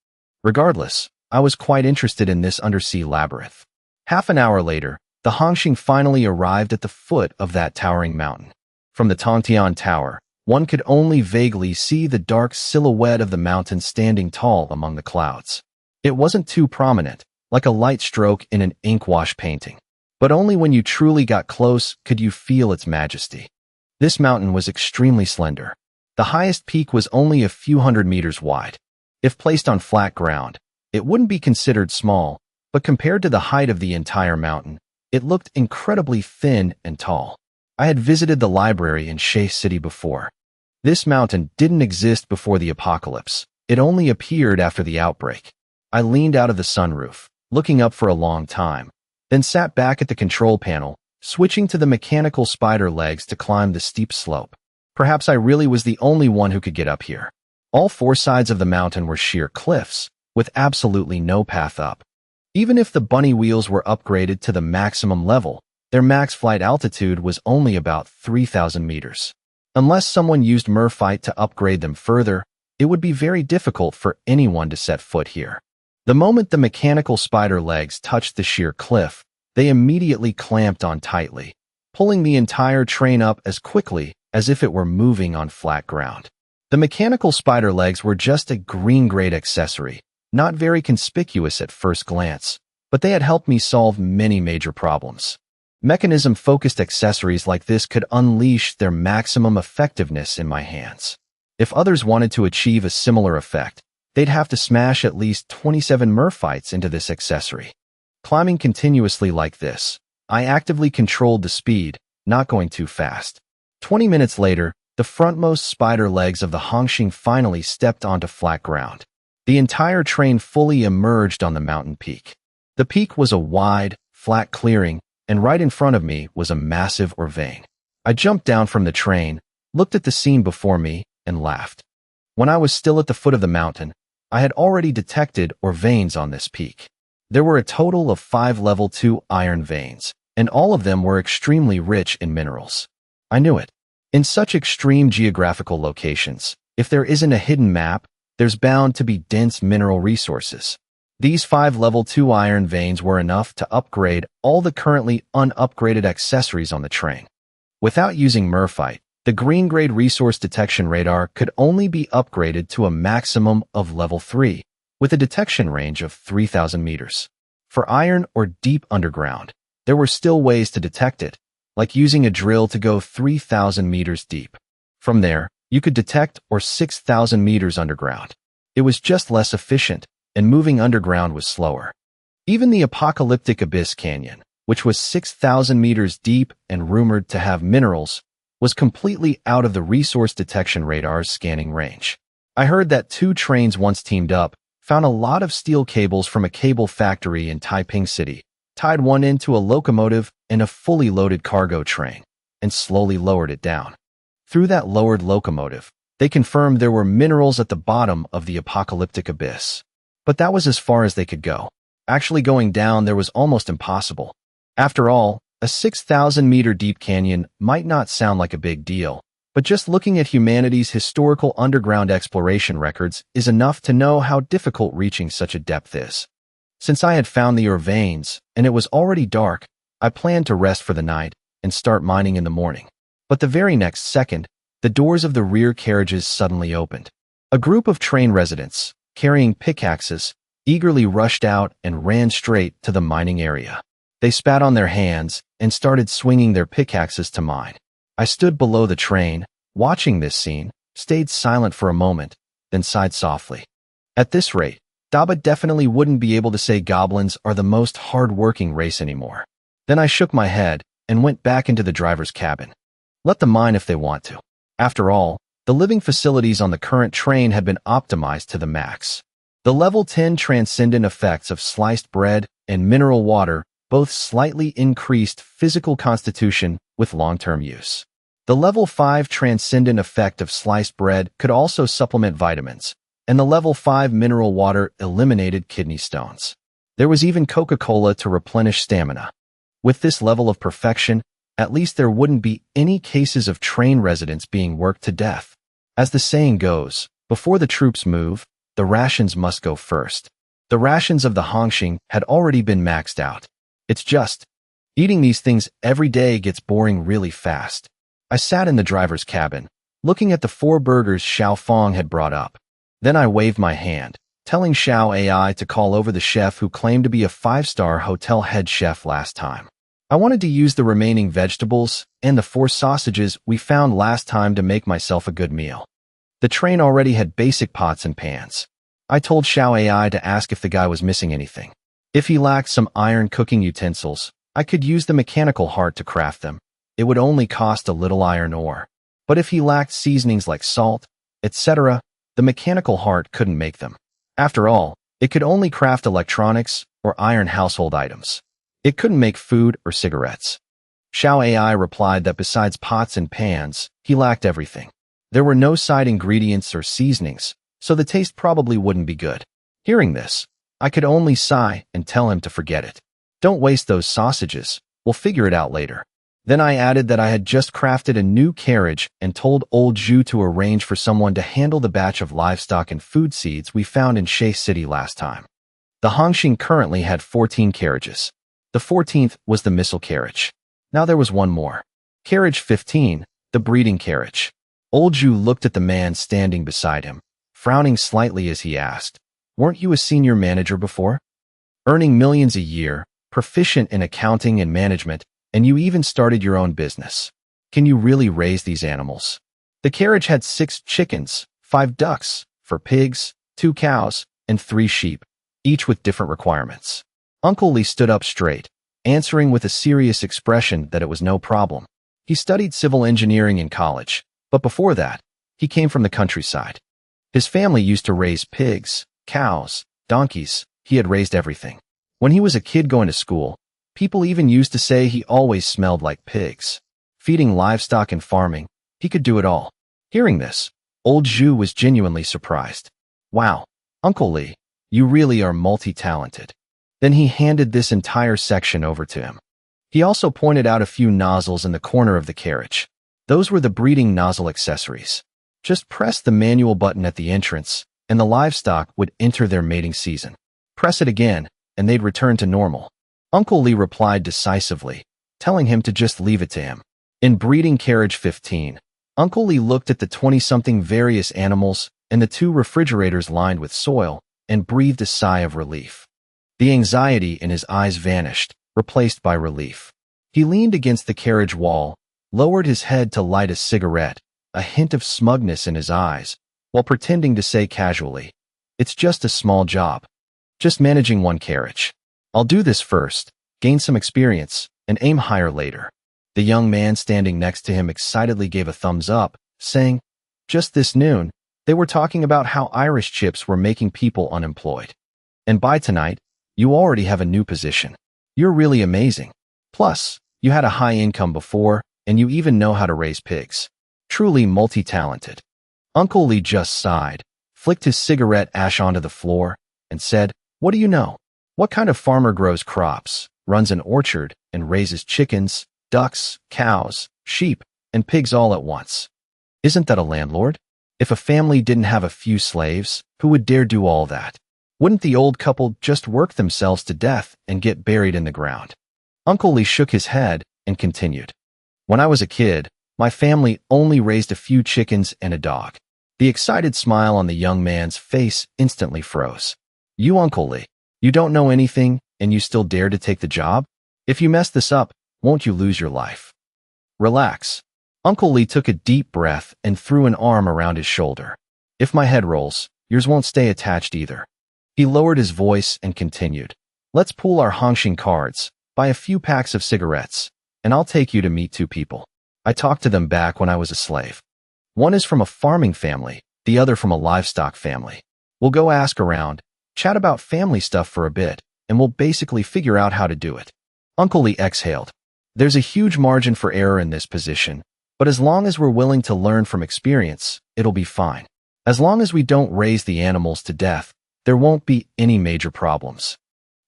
Regardless, I was quite interested in this undersea labyrinth. Half an hour later, the Hongxing finally arrived at the foot of that towering mountain. From the Tongtian Tower, one could only vaguely see the dark silhouette of the mountain standing tall among the clouds. It wasn't too prominent, like a light stroke in an ink wash painting. But only when you truly got close could you feel its majesty. This mountain was extremely slender. The highest peak was only a few hundred meters wide. If placed on flat ground, it wouldn't be considered small, but compared to the height of the entire mountain, it looked incredibly thin and tall. I had visited the library in Shay City before. This mountain didn't exist before the apocalypse. It only appeared after the outbreak. I leaned out of the sunroof, looking up for a long time, then sat back at the control panel, switching to the mechanical spider legs to climb the steep slope. Perhaps I really was the only one who could get up here. All four sides of the mountain were sheer cliffs, with absolutely no path up. Even if the bunny wheels were upgraded to the maximum level, their max flight altitude was only about 3,000 meters. Unless someone used Murphite to upgrade them further, it would be very difficult for anyone to set foot here. The moment the mechanical spider legs touched the sheer cliff, they immediately clamped on tightly, pulling the entire train up as quickly as if it were moving on flat ground. The mechanical spider legs were just a green-grade accessory, not very conspicuous at first glance, but they had helped me solve many major problems. Mechanism-focused accessories like this could unleash their maximum effectiveness in my hands. If others wanted to achieve a similar effect, they'd have to smash at least 27 Murphites into this accessory. Climbing continuously like this, I actively controlled the speed, not going too fast. 20 minutes later, the frontmost spider legs of the Hongxing finally stepped onto flat ground. The entire train fully emerged on the mountain peak. The peak was a wide, flat clearing, and right in front of me was a massive Orvain. I jumped down from the train, looked at the scene before me, and laughed. When I was still at the foot of the mountain, I had already detected Orvains on this peak. There were a total of 5 level 2 iron veins, and all of them were extremely rich in minerals. I knew it. In such extreme geographical locations, if there isn't a hidden map, there's bound to be dense mineral resources. These 5 level 2 iron veins were enough to upgrade all the currently unupgraded accessories on the train. Without using Murphite, the green-grade resource detection radar could only be upgraded to a maximum of level 3, with a detection range of 3,000 meters. For iron or deep underground, there were still ways to detect it, like using a drill to go 3,000 meters deep. From there, you could detect or 6,000 meters underground. It was just less efficient, and moving underground was slower. Even the apocalyptic Abyss Canyon, which was 6,000 meters deep and rumored to have minerals, was completely out of the resource detection radar's scanning range. I heard that 2 trains once teamed up, found a lot of steel cables from a cable factory in Taiping City, tied one into a locomotive and a fully loaded cargo train, and slowly lowered it down. Through that lowered locomotive, they confirmed there were minerals at the bottom of the apocalyptic abyss. But that was as far as they could go. Actually going down there was almost impossible. After all, a 6,000-meter deep canyon might not sound like a big deal, but just looking at humanity's historical underground exploration records is enough to know how difficult reaching such a depth is. Since I had found the Orvains, and it was already dark, I planned to rest for the night and start mining in the morning. But the very next second, the doors of the rear carriages suddenly opened. A group of train residents, carrying pickaxes, eagerly rushed out and ran straight to the mining area. They spat on their hands and started swinging their pickaxes to mine. I stood below the train, watching this scene, stayed silent for a moment, then sighed softly. At this rate, Daba definitely wouldn't be able to say goblins are the most hard-working race anymore. Then I shook my head and went back into the driver's cabin. Let them mine if they want to. After all, the living facilities on the current train had been optimized to the max. The level 10 transcendent effects of sliced bread and mineral water both slightly increased physical constitution with long-term use. The level 5 transcendent effect of sliced bread could also supplement vitamins, and the level 5 mineral water eliminated kidney stones. There was even Coca-Cola to replenish stamina. With this level of perfection, at least there wouldn't be any cases of train residents being worked to death. As the saying goes, before the troops move, the rations must go first. The rations of the Hongxing had already been maxed out. It's just, eating these things every day gets boring really fast. I sat in the driver's cabin, looking at the 4 burgers Xiao Fong had brought up. Then I waved my hand, telling Xiao AI to call over the chef who claimed to be a 5-star hotel head chef last time. I wanted to use the remaining vegetables and the 4 sausages we found last time to make myself a good meal. The train already had basic pots and pans. I told Xiao AI to ask if the guy was missing anything. If he lacked some iron cooking utensils, I could use the mechanical heart to craft them. It would only cost a little iron ore. But if he lacked seasonings like salt, etc., the mechanical heart couldn't make them. After all, It could only craft electronics or iron household items. It couldn't make food or cigarettes. Xiao AI replied that besides pots and pans, he lacked everything. There were no side ingredients or seasonings, so the taste probably wouldn't be good. Hearing this, I could only sigh and tell him to forget it. Don't waste those sausages, we'll figure it out later. Then I added that I had just crafted a new carriage and told old Zhu to arrange for someone to handle the batch of livestock and food seeds we found in Shay City last time. The Hongxing currently had 14 carriages. The 14th was the missile carriage. Now there was one more. Carriage 15, the breeding carriage. Old Zhu looked at the man standing beside him, frowning slightly as he asked, "Weren't you a senior manager before? Earning millions a year, proficient in accounting and management, and you even started your own business. Can you really raise these animals?" The carriage had 6 chickens, 5 ducks, 4 pigs, 2 cows, and 3 sheep, each with different requirements. Uncle Li stood up straight, answering with a serious expression that it was no problem. He studied civil engineering in college, but before that, he came from the countryside. His family used to raise pigs, cows, donkeys. He had raised everything. When he was a kid going to school, people even used to say he always smelled like pigs. Feeding livestock and farming, he could do it all. Hearing this, old Zhu was genuinely surprised. Wow, Uncle Li, you really are multi-talented. Then he handed this entire section over to him. He also pointed out a few nozzles in the corner of the carriage. Those were the breeding nozzle accessories. Just press the manual button at the entrance, and the livestock would enter their mating season. Press it again, and they'd return to normal. Uncle Li replied decisively, telling him to just leave it to him. In breeding carriage 15, Uncle Li looked at the 20-something various animals and the 2 refrigerators lined with soil and breathed a sigh of relief. The anxiety in his eyes vanished, replaced by relief. He leaned against the carriage wall, lowered his head to light a cigarette, a hint of smugness in his eyes, while pretending to say casually, "It's just a small job. Just managing one carriage. I'll do this first, gain some experience, and aim higher later." The young man standing next to him excitedly gave a thumbs up, saying, "Just this noon, they were talking about how Irish chips were making people unemployed. And by tonight, you already have a new position. You're really amazing. Plus, you had a high income before, and you even know how to raise pigs. Truly multi-talented." Uncle Li just sighed, flicked his cigarette ash onto the floor, and said, "What do you know? What kind of farmer grows crops, runs an orchard, and raises chickens, ducks, cows, sheep, and pigs all at once? Isn't that a landlord? If a family didn't have a few slaves, who would dare do all that? Wouldn't the old couple just work themselves to death and get buried in the ground?" Uncle Li shook his head and continued, "When I was a kid, my family only raised a few chickens and a dog." The excited smile on the young man's face instantly froze. "You, Uncle Li, you don't know anything and you still dare to take the job? If you mess this up, won't you lose your life?" "Relax." Uncle Li took a deep breath and threw an arm around his shoulder. "If my head rolls, yours won't stay attached either." He lowered his voice and continued, "Let's pool our Hongxing cards, buy a few packs of cigarettes, and I'll take you to meet 2 people. I talked to them back when I was a slave. One is from a farming family, the other from a livestock family. We'll go ask around, chat about family stuff for a bit, and we'll basically figure out how to do it." Uncle Li exhaled. "There's a huge margin for error in this position, but as long as we're willing to learn from experience, it'll be fine. As long as we don't raise the animals to death, there won't be any major problems.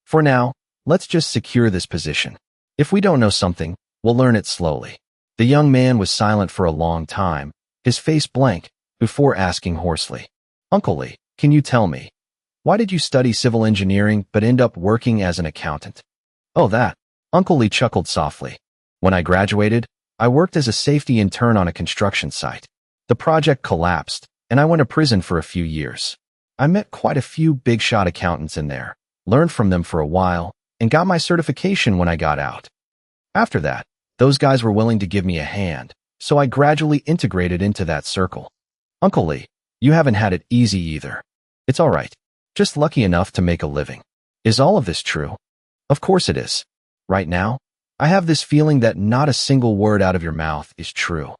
For now, let's just secure this position. If we don't know something, we'll learn it slowly." The young man was silent for a long time, his face blank, before asking hoarsely, "Uncle Li, can you tell me, why did you study civil engineering but end up working as an accountant?" "Oh, that." Uncle Li chuckled softly. "When I graduated, I worked as a safety intern on a construction site. The project collapsed, and I went to prison for a few years. I met quite a few big-shot accountants in there, learned from them for a while, and got my certification when I got out. After that, those guys were willing to give me a hand, so I gradually integrated into that circle. Uncle Li, you haven't had it easy either. It's all right. Just lucky enough to make a living. Is all of this true?" "Of course it is. Right now, I have this feeling that not a single word out of your mouth is true.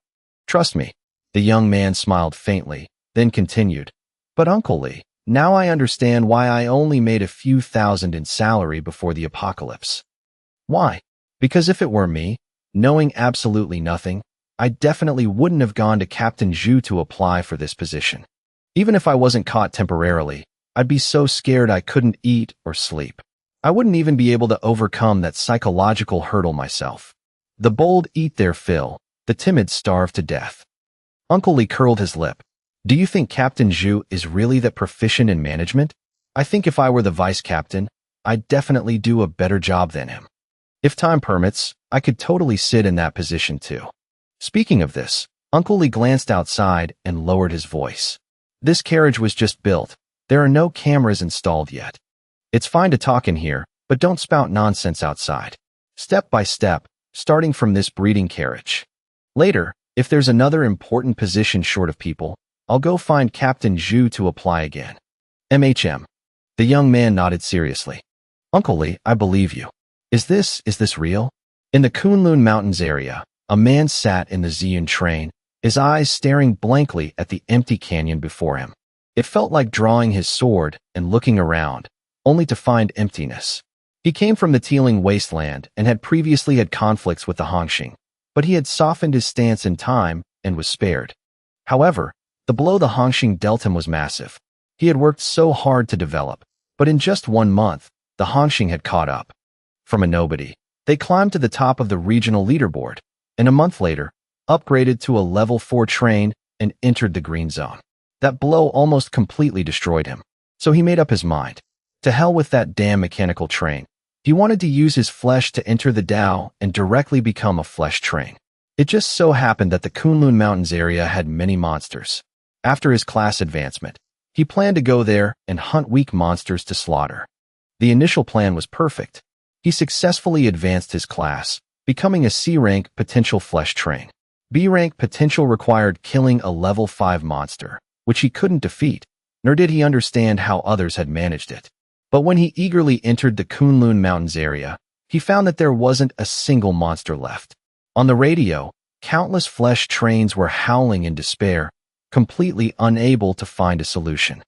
Trust me." The young man smiled faintly, then continued, "But Uncle Li, Now I understand why I only made a few thousand in salary before the apocalypse. Why? Because if it were me, knowing absolutely nothing, I definitely wouldn't have gone to Captain Zhu to apply for this position. Even if I wasn't caught temporarily, I'd be so scared I couldn't eat or sleep. I wouldn't even be able to overcome that psychological hurdle myself. The bold eat their fill, the timid starve to death. Uncle Lee curled his lip. Do you think Captain Zhu is really that proficient in management? I think if I were the vice captain, I'd definitely do a better job than him. If time permits, I could totally sit in that position too. Speaking of this, Uncle Lee glanced outside and lowered his voice. This carriage was just built. There are no cameras installed yet. It's fine to talk in here, but don't spout nonsense outside. Step by step, starting from this breeding carriage. Later, if there's another important position short of people, I'll go find Captain Zhu to apply again. MHM. The young man nodded seriously. Uncle Lee, I believe you. Is this real? In the Kunlun Mountains area, a man sat in the Ziyun train, his eyes staring blankly at the empty canyon before him. It felt like drawing his sword and looking around, only to find emptiness. He came from the Teeling wasteland and had previously had conflicts with the Hongxing, but he had softened his stance in time and was spared. However, the blow the Hongxing dealt him was massive. He had worked so hard to develop, but in just 1 month, the Hongxing had caught up. From a nobody, they climbed to the top of the regional leaderboard, and a month later, upgraded to a level 4 train and entered the green zone. That blow almost completely destroyed him, so he made up his mind. To hell with that damn mechanical train. He wanted to use his flesh to enter the Dao and directly become a flesh train. It just so happened that the Kunlun Mountains area had many monsters. After his class advancement, he planned to go there and hunt weak monsters to slaughter. The initial plan was perfect. He successfully advanced his class, becoming a C-rank potential flesh train. B-rank potential required killing a level 5 monster, which he couldn't defeat, nor did he understand how others had managed it. But when he eagerly entered the Kunlun Mountains area, he found that there wasn't a single monster left. On the radio, countless flesh trains were howling in despair, completely unable to find a solution.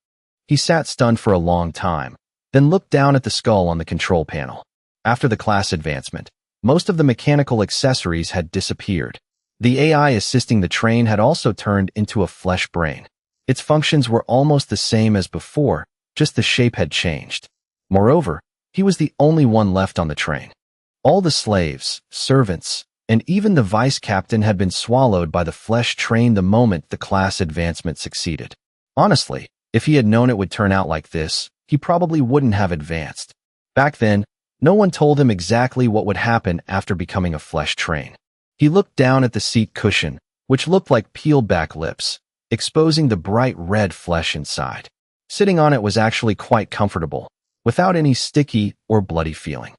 He sat stunned for a long time, then looked down at the skull on the control panel. After the class advancement, most of the mechanical accessories had disappeared. The AI assisting the train had also turned into a flesh brain. Its functions were almost the same as before, just the shape had changed. Moreover, he was the only one left on the train. All the slaves, servants, and even the vice captain had been swallowed by the flesh train the moment the class advancement succeeded. Honestly, if he had known it would turn out like this, he probably wouldn't have advanced. Back then, no one told him exactly what would happen after becoming a flesh train. He looked down at the seat cushion, which looked like peeled back lips, exposing the bright red flesh inside. Sitting on it was actually quite comfortable, without any sticky or bloody feeling.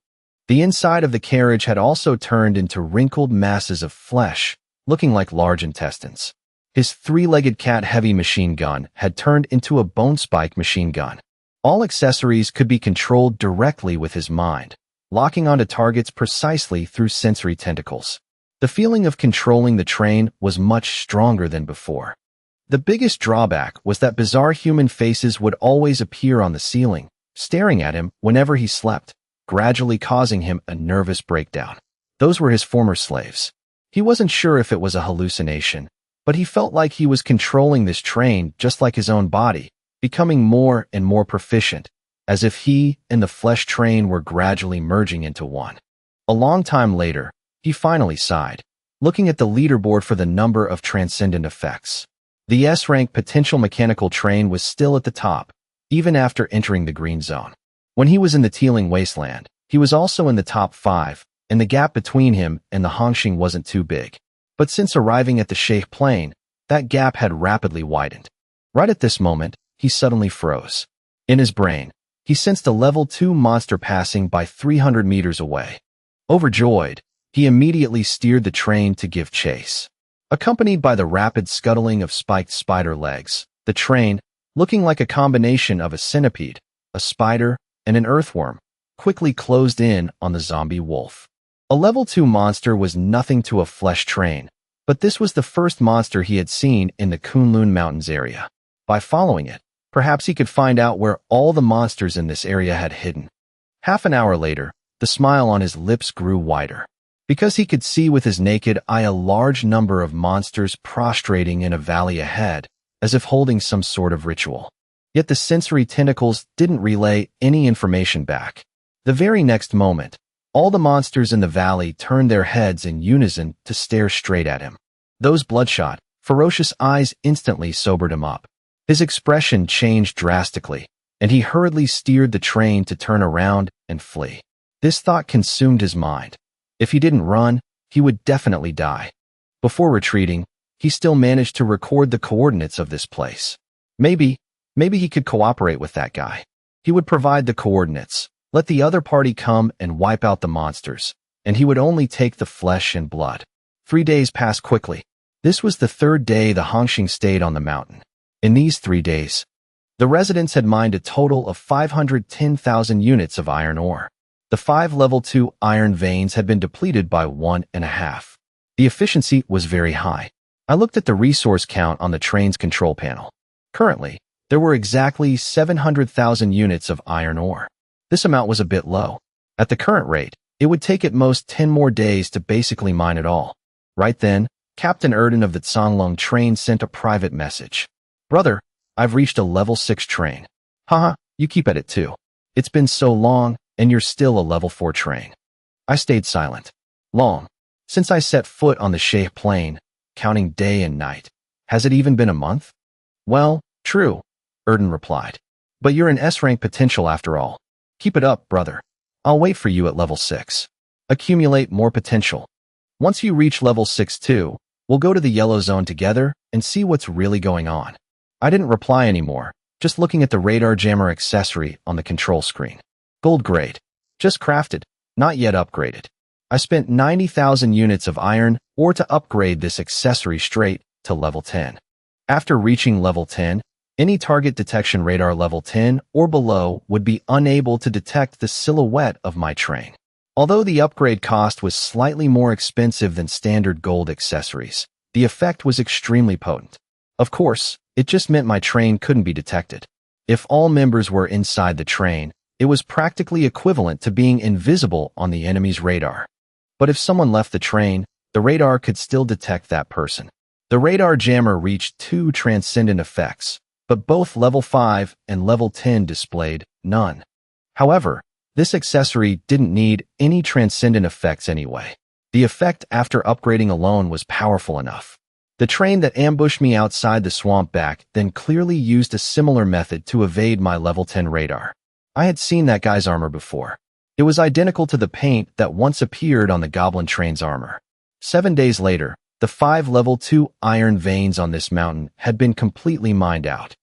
The inside of the carriage had also turned into wrinkled masses of flesh, looking like large intestines. His 3-legged cat heavy machine gun had turned into a bone spike machine gun. All accessories could be controlled directly with his mind, locking onto targets precisely through sensory tentacles. The feeling of controlling the train was much stronger than before. The biggest drawback was that bizarre human faces would always appear on the ceiling, staring at him whenever he slept, gradually causing him a nervous breakdown. Those were his former slaves. He wasn't sure if it was a hallucination, but he felt like he was controlling this train just like his own body, becoming more and more proficient, as if he and the flesh train were gradually merging into one. A long time later, he finally sighed, looking at the leaderboard for the number of transcendent effects. The S-rank potential mechanical train was still at the top, even after entering the green zone. When he was in the Teeling wasteland, he was also in the top 5, and the gap between him and the Hongxing wasn't too big. But since arriving at the Sheikh Plain, that gap had rapidly widened. Right at this moment, he suddenly froze. In his brain, he sensed a level 2 monster passing by 300 meters away. Overjoyed, he immediately steered the train to give chase. Accompanied by the rapid scuttling of spiked spider legs, the train, looking like a combination of a centipede, a spider, and an earthworm, quickly closed in on the zombie wolf. A level 2 monster was nothing to a flesh train, but this was the first monster he had seen in the Kunlun Mountains area. By following it, Perhaps he could find out where all the monsters in this area had hidden. Half an hour later, the smile on his lips grew wider. Because he could see with his naked eye a large number of monsters prostrating in a valley ahead, as if holding some sort of ritual. Yet the sensory tentacles didn't relay any information back. The very next moment, all the monsters in the valley turned their heads in unison to stare straight at him. Those bloodshot, ferocious eyes instantly sobered him up. His expression changed drastically, and he hurriedly steered the train to turn around and flee. This thought consumed his mind. If he didn't run, he would definitely die. Before retreating, he still managed to record the coordinates of this place. Maybe he could cooperate with that guy. He would provide the coordinates, let the other party come and wipe out the monsters, and he would only take the flesh and blood. 3 days passed quickly. This was the third day the Hongxing stayed on the mountain. In these 3 days, the residents had mined a total of 510,000 units of iron ore. The 5 level 2 iron veins had been depleted by 1.5. The efficiency was very high. I looked at the resource count on the train's control panel. Currently, there were exactly 700,000 units of iron ore. This amount was a bit low. At the current rate, it would take at most 10 more days to basically mine it all. Right then, Captain Erden of the Zonglong train sent a private message. Brother, I've reached a level 6 train. Haha, you keep at it too. It's been so long, and you're still a level 4 train. I stayed silent. Long. Since I set foot on the Sheikh Plain, counting day and night. Has it even been a month? Well, true, Erden replied. But you're an S-rank potential after all. Keep it up, brother. I'll wait for you at level 6. Accumulate more potential. Once you reach level 6 too, we'll go to the yellow zone together and see what's really going on. I didn't reply anymore, just looking at the radar jammer accessory on the control screen. Gold grade. Just crafted, not yet upgraded. I spent 90,000 units of iron ore to upgrade this accessory straight to level 10. After reaching level 10, any target detection radar level 10 or below would be unable to detect the silhouette of my train. Although the upgrade cost was slightly more expensive than standard gold accessories, the effect was extremely potent. Of course, it just meant my train couldn't be detected. If all members were inside the train, it was practically equivalent to being invisible on the enemy's radar. But if someone left the train, the radar could still detect that person. The radar jammer reached 2 transcendent effects, but both level 5 and level 10 displayed none. However, this accessory didn't need any transcendent effects anyway. The effect after upgrading alone was powerful enough. The train that ambushed me outside the swamp back then clearly used a similar method to evade my level 10 radar. I had seen that guy's armor before. It was identical to the paint that once appeared on the goblin train's armor. 7 days later, the 5 level 2 iron veins on this mountain had been completely mined out.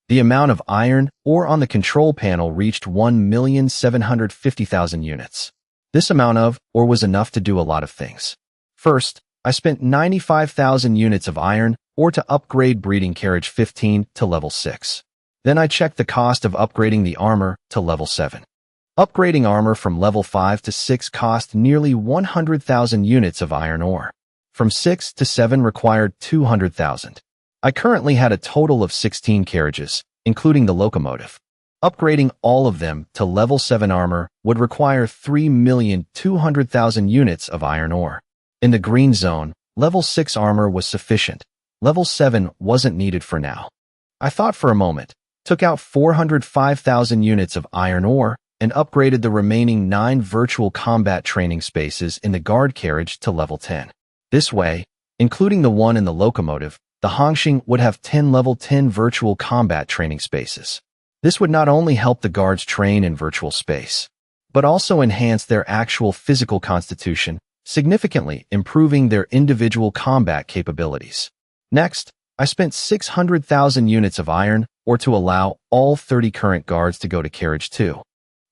The amount of iron ore on the control panel reached 1,750,000 units. This amount of ore was enough to do a lot of things. First, I spent 95,000 units of iron ore to upgrade breeding carriage 15 to level 6. Then I checked the cost of upgrading the armor to level 7. Upgrading armor from level 5 to 6 cost nearly 100,000 units of iron ore. From 6 to 7 required 200,000. I currently had a total of 16 carriages, including the locomotive. Upgrading all of them to level 7 armor would require 3,200,000 units of iron ore. In the green zone, level 6 armor was sufficient. Level 7 wasn't needed for now. I thought for a moment, took out 405,000 units of iron ore, and upgraded the remaining 9 virtual combat training spaces in the guard carriage to level 10. This way, including the one in the locomotive, the Hongxing would have 10 level 10 virtual combat training spaces. This would not only help the guards train in virtual space, but also enhance their actual physical constitution, significantly improving their individual combat capabilities. Next, I spent 600,000 units of iron ore to allow all 30 current guards to go to carriage 2.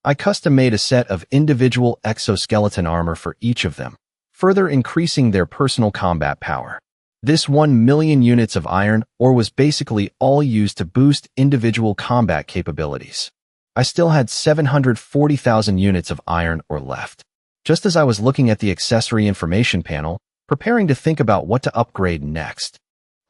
I custom-made a set of individual exoskeleton armor for each of them, further increasing their personal combat power. This 1 million units of iron ore was basically all used to boost individual combat capabilities. I still had 740,000 units of iron ore left. Just as I was looking at the accessory information panel, preparing to think about what to upgrade next,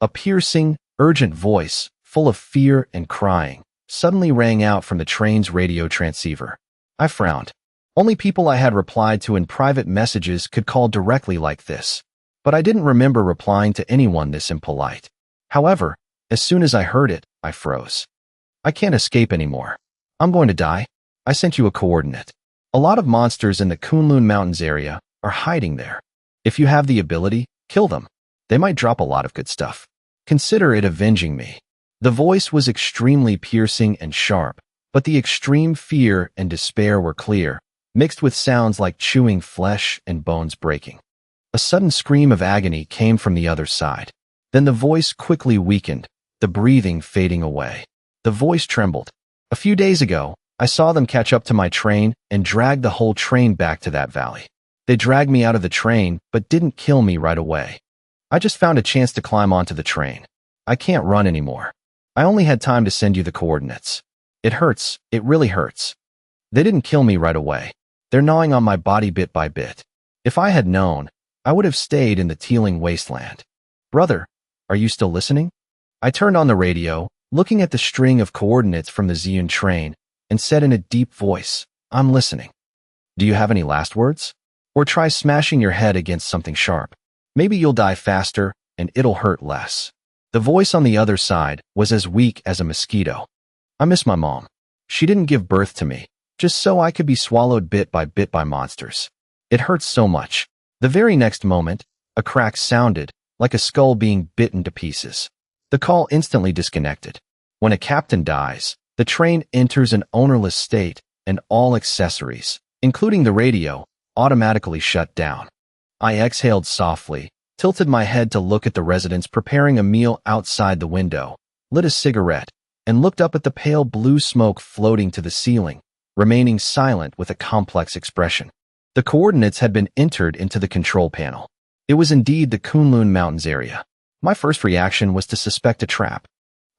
a piercing, urgent voice, full of fear and crying, suddenly rang out from the train's radio transceiver. I frowned. Only people I had replied to in private messages could call directly like this. But I didn't remember replying to anyone this impolite. However, as soon as I heard it, I froze. I can't escape anymore. I'm going to die. I sent you a coordinate. A lot of monsters in the Kunlun Mountains area are hiding there. If you have the ability, kill them. They might drop a lot of good stuff. Consider it avenging me. The voice was extremely piercing and sharp, but the extreme fear and despair were clear, mixed with sounds like chewing flesh and bones breaking. A sudden scream of agony came from the other side. Then the voice quickly weakened, the breathing fading away. The voice trembled. A few days ago, I saw them catch up to my train and drag the whole train back to that valley. They dragged me out of the train, but didn't kill me right away. I just found a chance to climb onto the train. I can't run anymore. I only had time to send you the coordinates. It hurts. It really hurts. They didn't kill me right away. They're gnawing on my body bit by bit. If I had known, I would have stayed in the teeming wasteland. Brother, are you still listening? I turned on the radio, looking at the string of coordinates from the Zeon train, and said in a deep voice, I'm listening. Do you have any last words? Or try smashing your head against something sharp. Maybe you'll die faster, and it'll hurt less. The voice on the other side was as weak as a mosquito. I miss my mom. She didn't give birth to me, just so I could be swallowed bit by monsters. It hurts so much. The very next moment, a crack sounded, like a skull being bitten to pieces. The call instantly disconnected. When a captain dies, the train enters an ownerless state, and all accessories, including the radio, automatically shut down. I exhaled softly, tilted my head to look at the residents preparing a meal outside the window, lit a cigarette, and looked up at the pale blue smoke floating to the ceiling, remaining silent with a complex expression. The coordinates had been entered into the control panel. It was indeed the Kunlun Mountains area. My first reaction was to suspect a trap.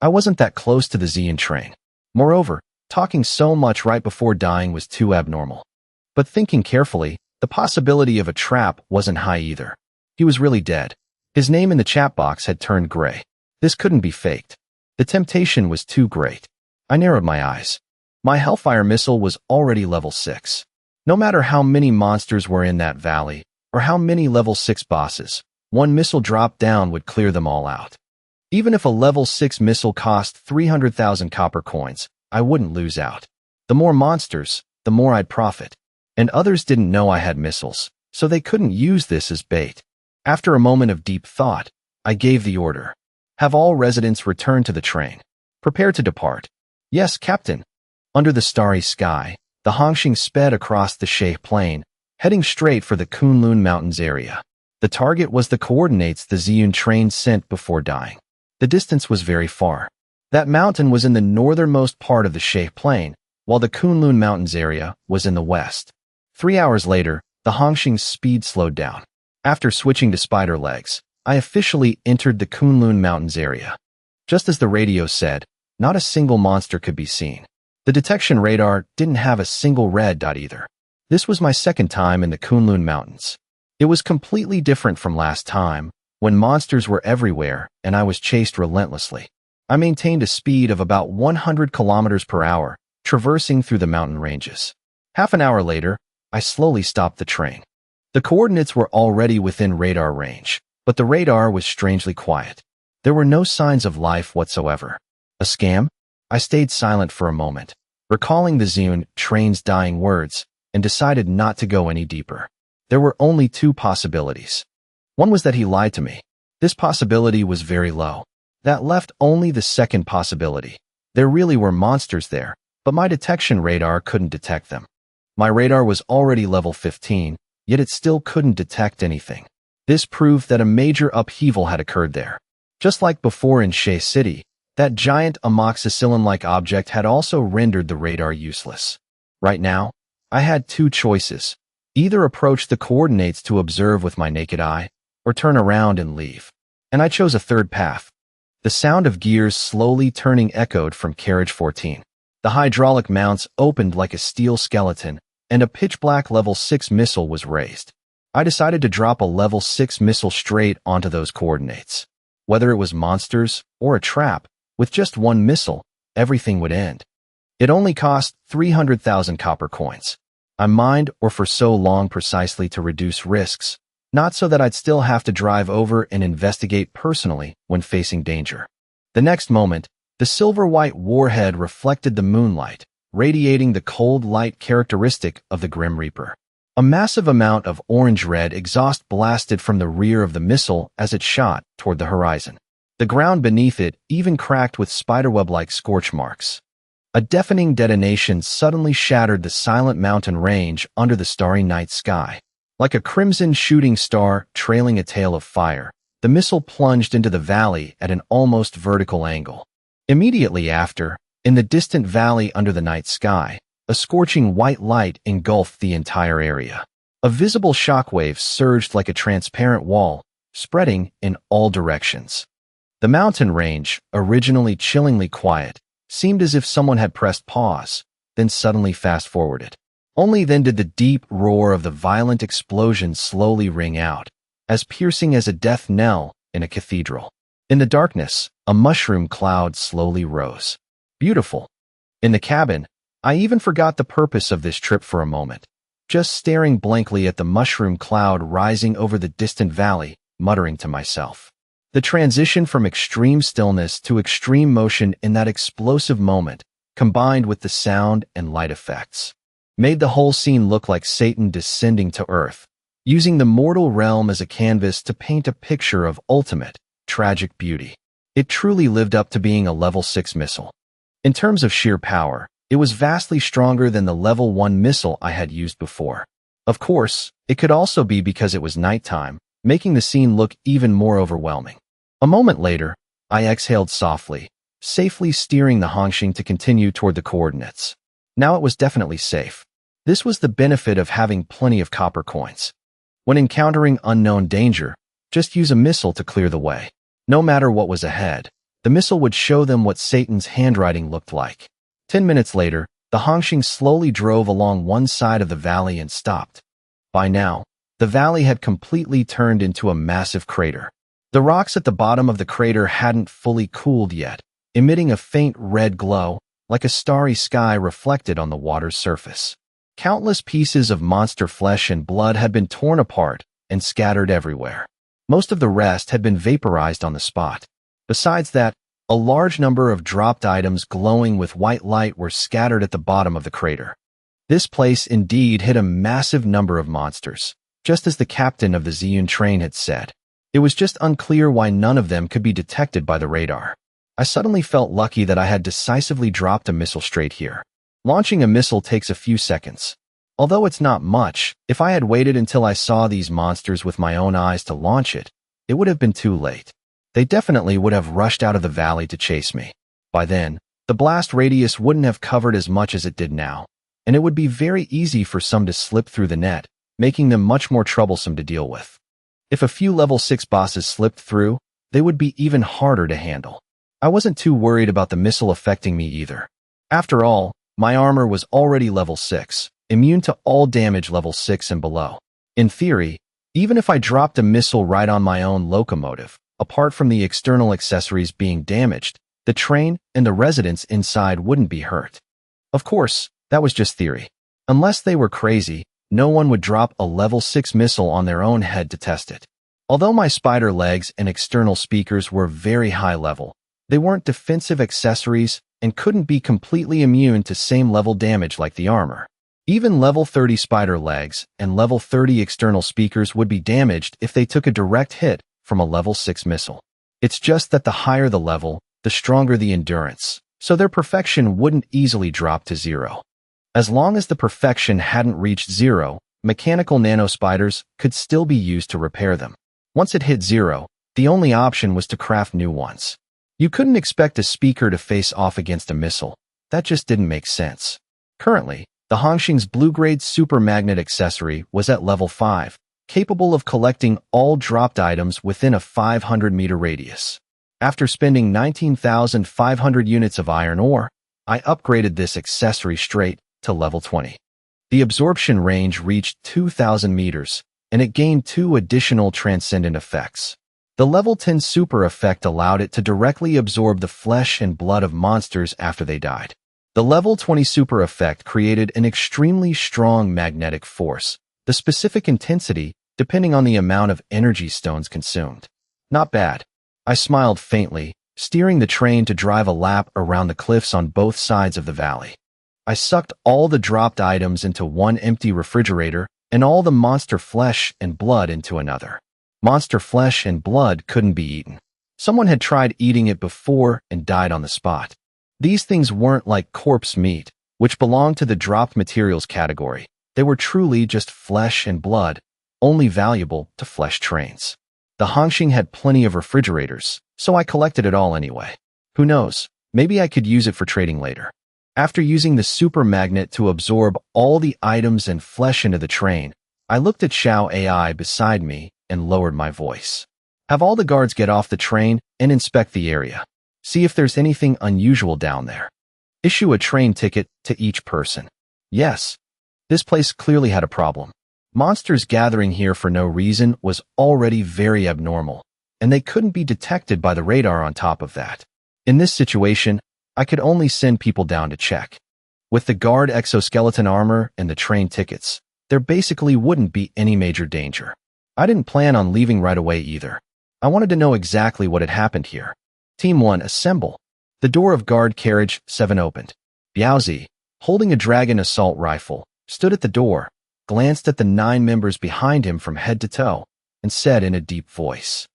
I wasn't that close to the Zeon train. Moreover, talking so much right before dying was too abnormal. But thinking carefully, the possibility of a trap wasn't high either. He was really dead. His name in the chat box had turned gray. This couldn't be faked. The temptation was too great. I narrowed my eyes. My Hellfire missile was already level 6. No matter how many monsters were in that valley, or how many level 6 bosses, one missile dropped down would clear them all out. Even if a level 6 missile cost 300,000 copper coins, I wouldn't lose out. The more monsters, the more I'd profit. And others didn't know I had missiles, so they couldn't use this as bait. After a moment of deep thought, I gave the order. Have all residents return to the train. Prepare to depart. Yes, Captain. Under the starry sky, the Hongxing sped across the Shay Plain, heading straight for the Kunlun Mountains area. The target was the coordinates the Zeon train sent before dying. The distance was very far. That mountain was in the northernmost part of the Shay Plain, while the Kunlun Mountains area was in the west. 3 hours later, the Hongxing's speed slowed down. After switching to spider legs, I officially entered the Kunlun Mountains area. Just as the radio said, not a single monster could be seen. The detection radar didn't have a single red dot either. This was my second time in the Kunlun Mountains. It was completely different from last time, when monsters were everywhere and I was chased relentlessly. I maintained a speed of about 100 kilometers per hour, traversing through the mountain ranges. Half an hour later, I slowly stopped the train. The coordinates were already within radar range, but the radar was strangely quiet. There were no signs of life whatsoever. A scam? I stayed silent for a moment, recalling the Zeon train's dying words, and decided not to go any deeper. There were only two possibilities. One was that he lied to me. This possibility was very low. That left only the second possibility. There really were monsters there, but my detection radar couldn't detect them. My radar was already level 15, yet it still couldn't detect anything. This proved that a major upheaval had occurred there. Just like before in Shay City, that giant amoxicillin-like object had also rendered the radar useless. Right now, I had two choices. Either approach the coordinates to observe with my naked eye, or turn around and leave. And I chose a third path. The sound of gears slowly turning echoed from carriage 14. The hydraulic mounts opened like a steel skeleton, and a pitch-black level 6 missile was raised. I decided to drop a level 6 missile straight onto those coordinates. Whether it was monsters or a trap, with just one missile, everything would end. It only cost 300,000 copper coins. I mined or for so long precisely to reduce risks, not so that I'd still have to drive over and investigate personally when facing danger. The next moment, the silver-white warhead reflected the moonlight, radiating the cold light characteristic of the Grim Reaper. A massive amount of orange-red exhaust blasted from the rear of the missile as it shot toward the horizon. The ground beneath it even cracked with spiderweb-like scorch marks. A deafening detonation suddenly shattered the silent mountain range under the starry night sky. Like a crimson shooting star trailing a tail of fire, the missile plunged into the valley at an almost vertical angle. Immediately after, in the distant valley under the night sky, a scorching white light engulfed the entire area. A visible shockwave surged like a transparent wall, spreading in all directions. The mountain range, originally chillingly quiet, seemed as if someone had pressed pause, then suddenly fast-forwarded. Only then did the deep roar of the violent explosion slowly ring out, as piercing as a death knell in a cathedral. In the darkness, a mushroom cloud slowly rose. Beautiful. In the cabin, I even forgot the purpose of this trip for a moment, just staring blankly at the mushroom cloud rising over the distant valley, muttering to myself. The transition from extreme stillness to extreme motion in that explosive moment, combined with the sound and light effects, made the whole scene look like Satan descending to earth, using the mortal realm as a canvas to paint a picture of ultimate, tragic beauty. It truly lived up to being a level 6 missile. In terms of sheer power, it was vastly stronger than the level 1 missile I had used before. Of course, it could also be because it was nighttime, making the scene look even more overwhelming. A moment later, I exhaled softly, safely steering the Hongxing to continue toward the coordinates. Now it was definitely safe. This was the benefit of having plenty of copper coins. When encountering unknown danger, just use a missile to clear the way. No matter what was ahead, the missile would show them what Satan's handwriting looked like. 10 minutes later, the Hongxing slowly drove along one side of the valley and stopped. By now, the valley had completely turned into a massive crater. The rocks at the bottom of the crater hadn't fully cooled yet, emitting a faint red glow, like a starry sky reflected on the water's surface. Countless pieces of monster flesh and blood had been torn apart and scattered everywhere. Most of the rest had been vaporized on the spot. Besides that, a large number of dropped items glowing with white light were scattered at the bottom of the crater. This place indeed hid a massive number of monsters, just as the captain of the Ziyun train had said. It was just unclear why none of them could be detected by the radar. I suddenly felt lucky that I had decisively dropped a missile straight here. Launching a missile takes a few seconds. Although it's not much, if I had waited until I saw these monsters with my own eyes to launch it, it would have been too late. They definitely would have rushed out of the valley to chase me. By then, the blast radius wouldn't have covered as much as it did now, and it would be very easy for some to slip through the net, making them much more troublesome to deal with. If a few level 6 bosses slipped through, they would be even harder to handle. I wasn't too worried about the missile affecting me either. After all, my armor was already level 6, immune to all damage level 6 and below. In theory, even if I dropped a missile right on my own locomotive, apart from the external accessories being damaged, the train and the residents inside wouldn't be hurt. Of course, that was just theory. Unless they were crazy, no one would drop a level 6 missile on their own head to test it. Although my spider legs and external speakers were very high level, they weren't defensive accessories and couldn't be completely immune to same level damage like the armor. Even level 30 spider legs and level 30 external speakers would be damaged if they took a direct hit from a level 6 missile. It's just that the higher the level, the stronger the endurance, so their perfection wouldn't easily drop to 0. As long as the perfection hadn't reached 0, mechanical nanospiders could still be used to repair them. Once it hit 0, the only option was to craft new ones. You couldn't expect a speaker to face off against a missile. That just didn't make sense. Currently, the Hongxing's blue-grade super magnet accessory was at level 5, capable of collecting all dropped items within a 500-meter radius. After spending 19,500 units of iron ore, I upgraded this accessory straight to level 20. The absorption range reached 2,000 meters, and it gained 2 additional transcendent effects. The level 10 super effect allowed it to directly absorb the flesh and blood of monsters after they died. The level 20 super effect created an extremely strong magnetic force, the specific intensity depending on the amount of energy stones consumed. Not bad. I smiled faintly, steering the train to drive a lap around the cliffs on both sides of the valley. I sucked all the dropped items into one empty refrigerator and all the monster flesh and blood into another. Monster flesh and blood couldn't be eaten. Someone had tried eating it before and died on the spot. These things weren't like corpse meat, which belonged to the dropped materials category. They were truly just flesh and blood, only valuable to flesh trains. The Hongxing had plenty of refrigerators, so I collected it all anyway. Who knows, maybe I could use it for trading later. After using the super magnet to absorb all the items and flesh into the train, I looked at Xiao AI beside me and lowered my voice. Have all the guards get off the train and inspect the area. See if there's anything unusual down there. Issue a train ticket to each person. Yes. This place clearly had a problem. Monsters gathering here for no reason was already very abnormal, and they couldn't be detected by the radar on top of that. In this situation, I could only send people down to check. With the guard exoskeleton armor and the train tickets, there basically wouldn't be any major danger. I didn't plan on leaving right away either. I wanted to know exactly what had happened here. Team 1, assemble. The door of guard carriage 7 opened. Biaozi, holding a dragon assault rifle, stood at the door, glanced at the 9 members behind him from head to toe, and said in a deep voice,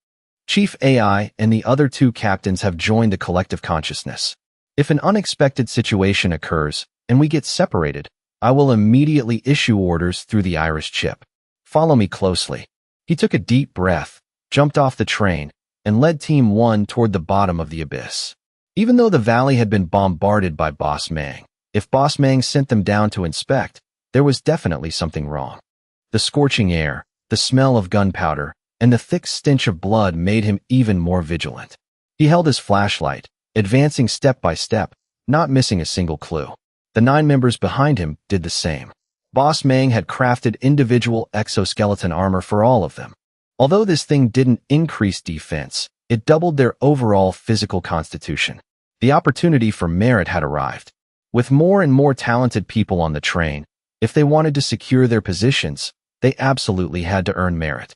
Chief AI and the other 2 captains have joined the collective consciousness. If an unexpected situation occurs and we get separated, I will immediately issue orders through the iris chip. Follow me closely. He took a deep breath, jumped off the train, and led Team 1 toward the bottom of the abyss. Even though the valley had been bombarded by Boss Mang, if Boss Mang sent them down to inspect, there was definitely something wrong. The scorching air, the smell of gunpowder, and the thick stench of blood made him even more vigilant. He held his flashlight, advancing step by step, not missing a single clue. The 9 members behind him did the same. Boss Mang had crafted individual exoskeleton armor for all of them. Although this thing didn't increase defense, it doubled their overall physical constitution. The opportunity for merit had arrived. With more and more talented people on the train, if they wanted to secure their positions, they absolutely had to earn merit.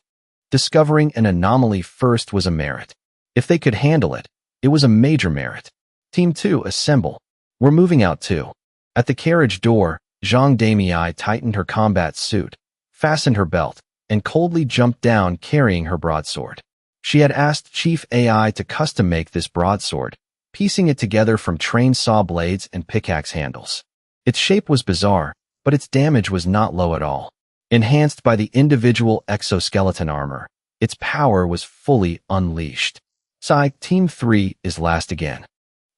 Discovering an anomaly first was a merit. If they could handle it, it was a major merit. Team 2, assemble. We're moving out too. At the carriage door, Zhang Damei tightened her combat suit, fastened her belt, and coldly jumped down carrying her broadsword. She had asked Chief AI to custom make this broadsword, piecing it together from train saw blades and pickaxe handles. Its shape was bizarre, but its damage was not low at all. Enhanced by the individual exoskeleton armor, its power was fully unleashed. Team 3 is last again.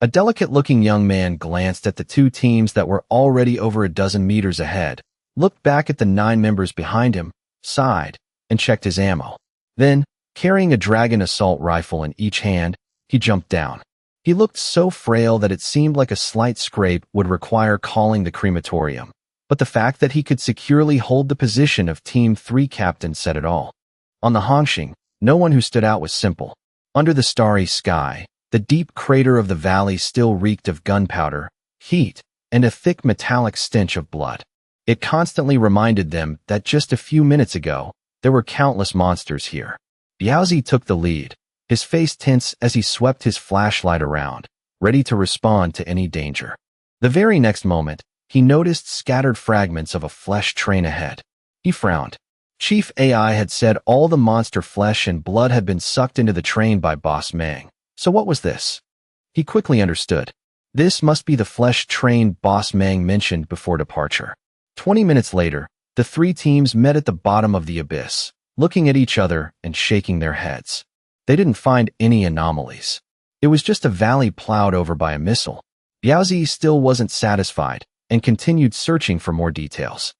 A delicate-looking young man glanced at the 2 teams that were already over a dozen meters ahead, looked back at the 9 members behind him, sighed, and checked his ammo. Then, carrying a dragon assault rifle in each hand, he jumped down. He looked so frail that it seemed like a slight scrape would require calling the crematorium. But the fact that he could securely hold the position of Team 3 captain said it all. On the Hongxing, no one who stood out was simple. Under the starry sky, the deep crater of the valley still reeked of gunpowder, heat, and a thick metallic stench of blood. It constantly reminded them that just a few minutes ago, there were countless monsters here. Biaozi took the lead, his face tense as he swept his flashlight around, ready to respond to any danger. The very next moment, he noticed scattered fragments of a flesh train ahead. He frowned. Chief AI had said all the monster flesh and blood had been sucked into the train by Boss Mang. So what was this? He quickly understood. This must be the flesh train Boss Mang mentioned before departure. 20 minutes later, the 3 teams met at the bottom of the abyss, looking at each other and shaking their heads. They didn't find any anomalies. It was just a valley plowed over by a missile. Biaozi still wasn't satisfied and continued searching for more details.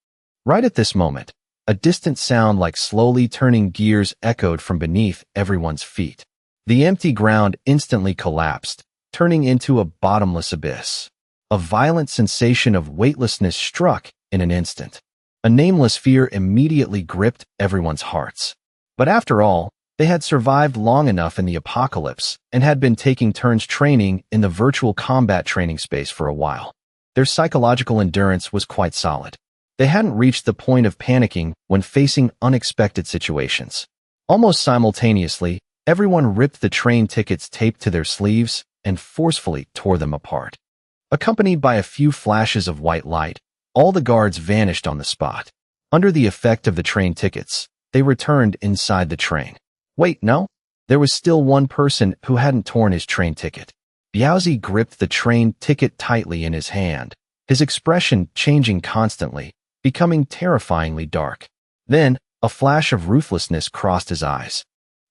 Right at this moment, a distant sound like slowly turning gears echoed from beneath everyone's feet. The empty ground instantly collapsed, turning into a bottomless abyss. A violent sensation of weightlessness struck in an instant. A nameless fear immediately gripped everyone's hearts. But after all, They had survived long enough in the apocalypse and had been taking turns training in the virtual combat training space for a while. Their psychological endurance was quite solid. They hadn't reached the point of panicking when facing unexpected situations. Almost simultaneously, everyone ripped the train tickets taped to their sleeves and forcefully tore them apart. Accompanied by a few flashes of white light, all the guards vanished on the spot. Under the effect of the train tickets, they returned inside the train. Wait, no? There was still one person who hadn't torn his train ticket. Biaozi gripped the train ticket tightly in his hand, his expression changing constantly, becoming terrifyingly dark. Then, a flash of ruthlessness crossed his eyes.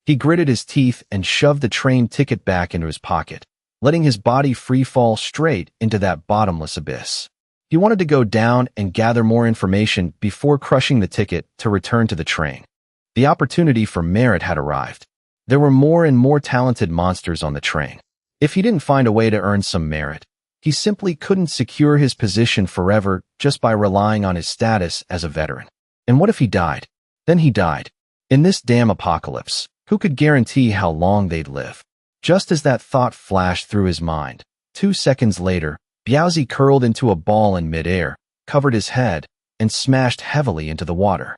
He gritted his teeth and shoved the train ticket back into his pocket, letting his body free fall straight into that bottomless abyss. He wanted to go down and gather more information before crushing the ticket to return to the train. The opportunity for merit had arrived. There were more and more talented monsters on the train. If he didn't find a way to earn some merit, he simply couldn't secure his position forever just by relying on his status as a veteran. And what if he died? Then he died. In this damn apocalypse, who could guarantee how long they'd live? Just as that thought flashed through his mind, 2 seconds later, Biaozi curled into a ball in midair, covered his head, and smashed heavily into the water.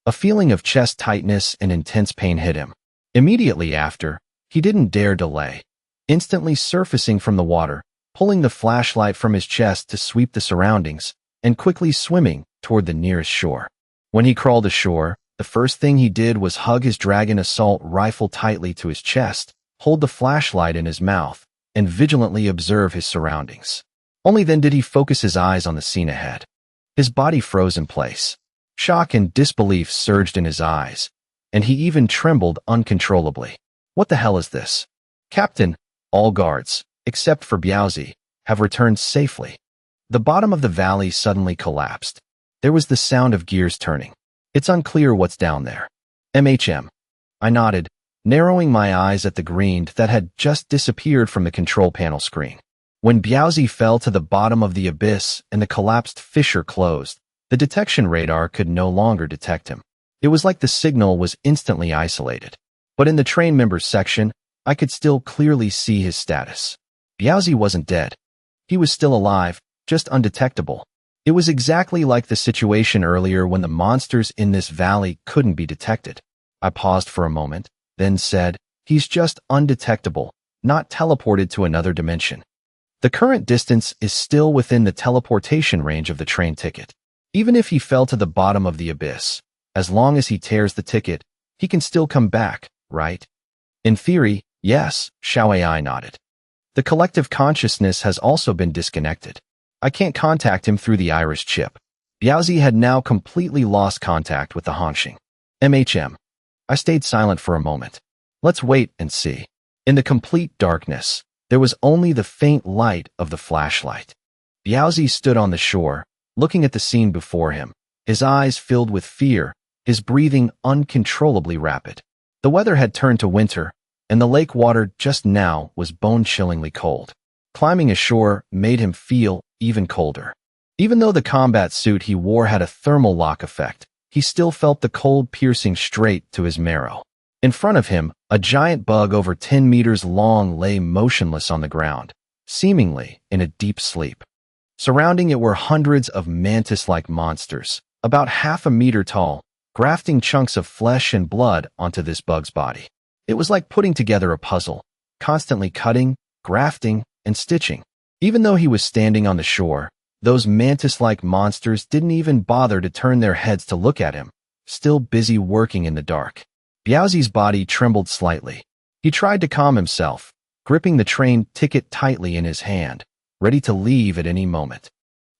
A feeling of chest tightness and intense pain hit him. Immediately after, he didn't dare delay, instantly surfacing from the water, pulling the flashlight from his chest to sweep the surroundings, and quickly swimming toward the nearest shore. When he crawled ashore, the first thing he did was hug his dragon assault rifle tightly to his chest, hold the flashlight in his mouth, and vigilantly observe his surroundings. Only then did he focus his eyes on the scene ahead. His body froze in place. Shock and disbelief surged in his eyes, and he even trembled uncontrollably. What the hell is this? Captain, all guards, except for Biaozi, have returned safely. The bottom of the valley suddenly collapsed. There was the sound of gears turning. It's unclear what's down there. MHM. I nodded, narrowing my eyes at the green that had just disappeared from the control panel screen. When Biaozi fell to the bottom of the abyss and the collapsed fissure closed, the detection radar could no longer detect him. It was like the signal was instantly isolated. But in the train members section, I could still clearly see his status. Biaozi wasn't dead. He was still alive, just undetectable. It was exactly like the situation earlier when the monsters in this valley couldn't be detected. I paused for a moment, then said, he's just undetectable, not teleported to another dimension. The current distance is still within the teleportation range of the train ticket. Even if he fell to the bottom of the abyss, as long as he tears the ticket, he can still come back, right? In theory, yes, Xiao AI nodded. The collective consciousness has also been disconnected. I can't contact him through the iris chip. Biaozi had now completely lost contact with the Hanxing. MHM. I stayed silent for a moment. Let's wait and see. In the complete darkness, there was only the faint light of the flashlight. Biaozi stood on the shore, looking at the scene before him, his eyes filled with fear, his breathing uncontrollably rapid. The weather had turned to winter, and the lake water just now was bone-chillingly cold. Climbing ashore made him feel even colder. Even though the combat suit he wore had a thermal lock effect, he still felt the cold piercing straight to his marrow. In front of him, a giant bug over 10 meters long lay motionless on the ground, seemingly in a deep sleep. Surrounding it were hundreds of mantis-like monsters, about half a meter tall, grafting chunks of flesh and blood onto this bug's body. It was like putting together a puzzle, constantly cutting, grafting, and stitching. Even though he was standing on the shore, those mantis-like monsters didn't even bother to turn their heads to look at him, still busy working in the dark. Biaozi's body trembled slightly. He tried to calm himself, gripping the train ticket tightly in his hand, ready to leave at any moment.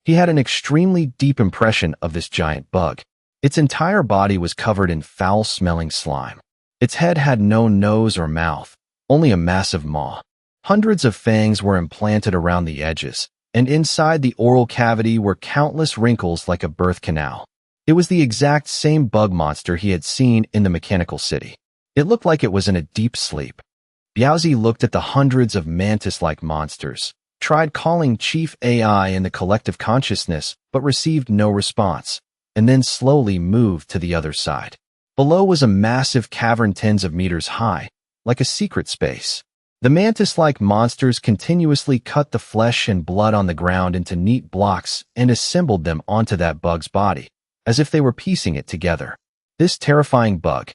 He had an extremely deep impression of this giant bug. Its entire body was covered in foul-smelling slime. Its head had no nose or mouth, only a massive maw. Hundreds of fangs were implanted around the edges, and inside the oral cavity were countless wrinkles like a birth canal. It was the exact same bug monster he had seen in the mechanical city. It looked like it was in a deep sleep. Biaozi looked at the hundreds of mantis-like monsters, tried calling Chief AI in the collective consciousness, but received no response, and then slowly moved to the other side. Below was a massive cavern tens of meters high, like a secret space. The mantis-like monsters continuously cut the flesh and blood on the ground into neat blocks and assembled them onto that bug's body, as if they were piecing it together. This terrifying bug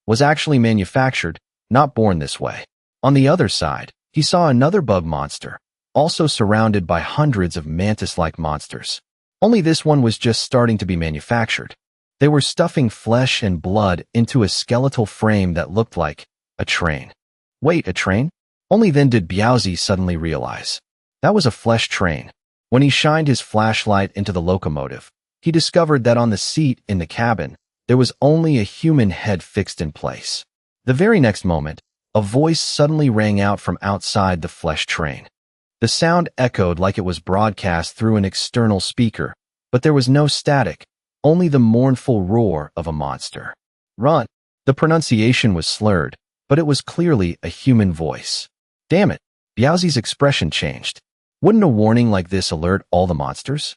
was actually manufactured, not born this way. On the other side, he saw another bug monster, also surrounded by hundreds of mantis-like monsters. Only this one was just starting to be manufactured. They were stuffing flesh and blood into a skeletal frame that looked like a train. Wait, a train? Only then did Biaozi suddenly realize. That was a flesh train. When he shined his flashlight into the locomotive, he discovered that on the seat in the cabin, there was only a human head fixed in place. The very next moment, a voice suddenly rang out from outside the flesh train. The sound echoed like it was broadcast through an external speaker, but there was no static, only the mournful roar of a monster. Run! The pronunciation was slurred, but it was clearly a human voice. Damn it! Biaozi's expression changed. Wouldn't a warning like this alert all the monsters?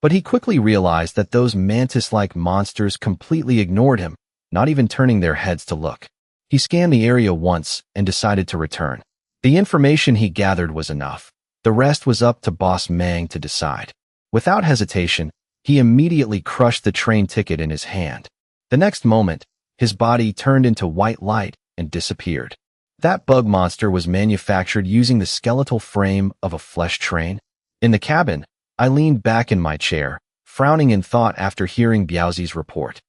But he quickly realized that those mantis-like monsters completely ignored him, not even turning their heads to look. He scanned the area once and decided to return. The information he gathered was enough. The rest was up to Boss Mang to decide. Without hesitation, he immediately crushed the train ticket in his hand. The next moment, his body turned into white light and disappeared. That bug monster was manufactured using the skeletal frame of a flesh train. In the cabin, I leaned back in my chair, frowning in thought after hearing Biaozi's report.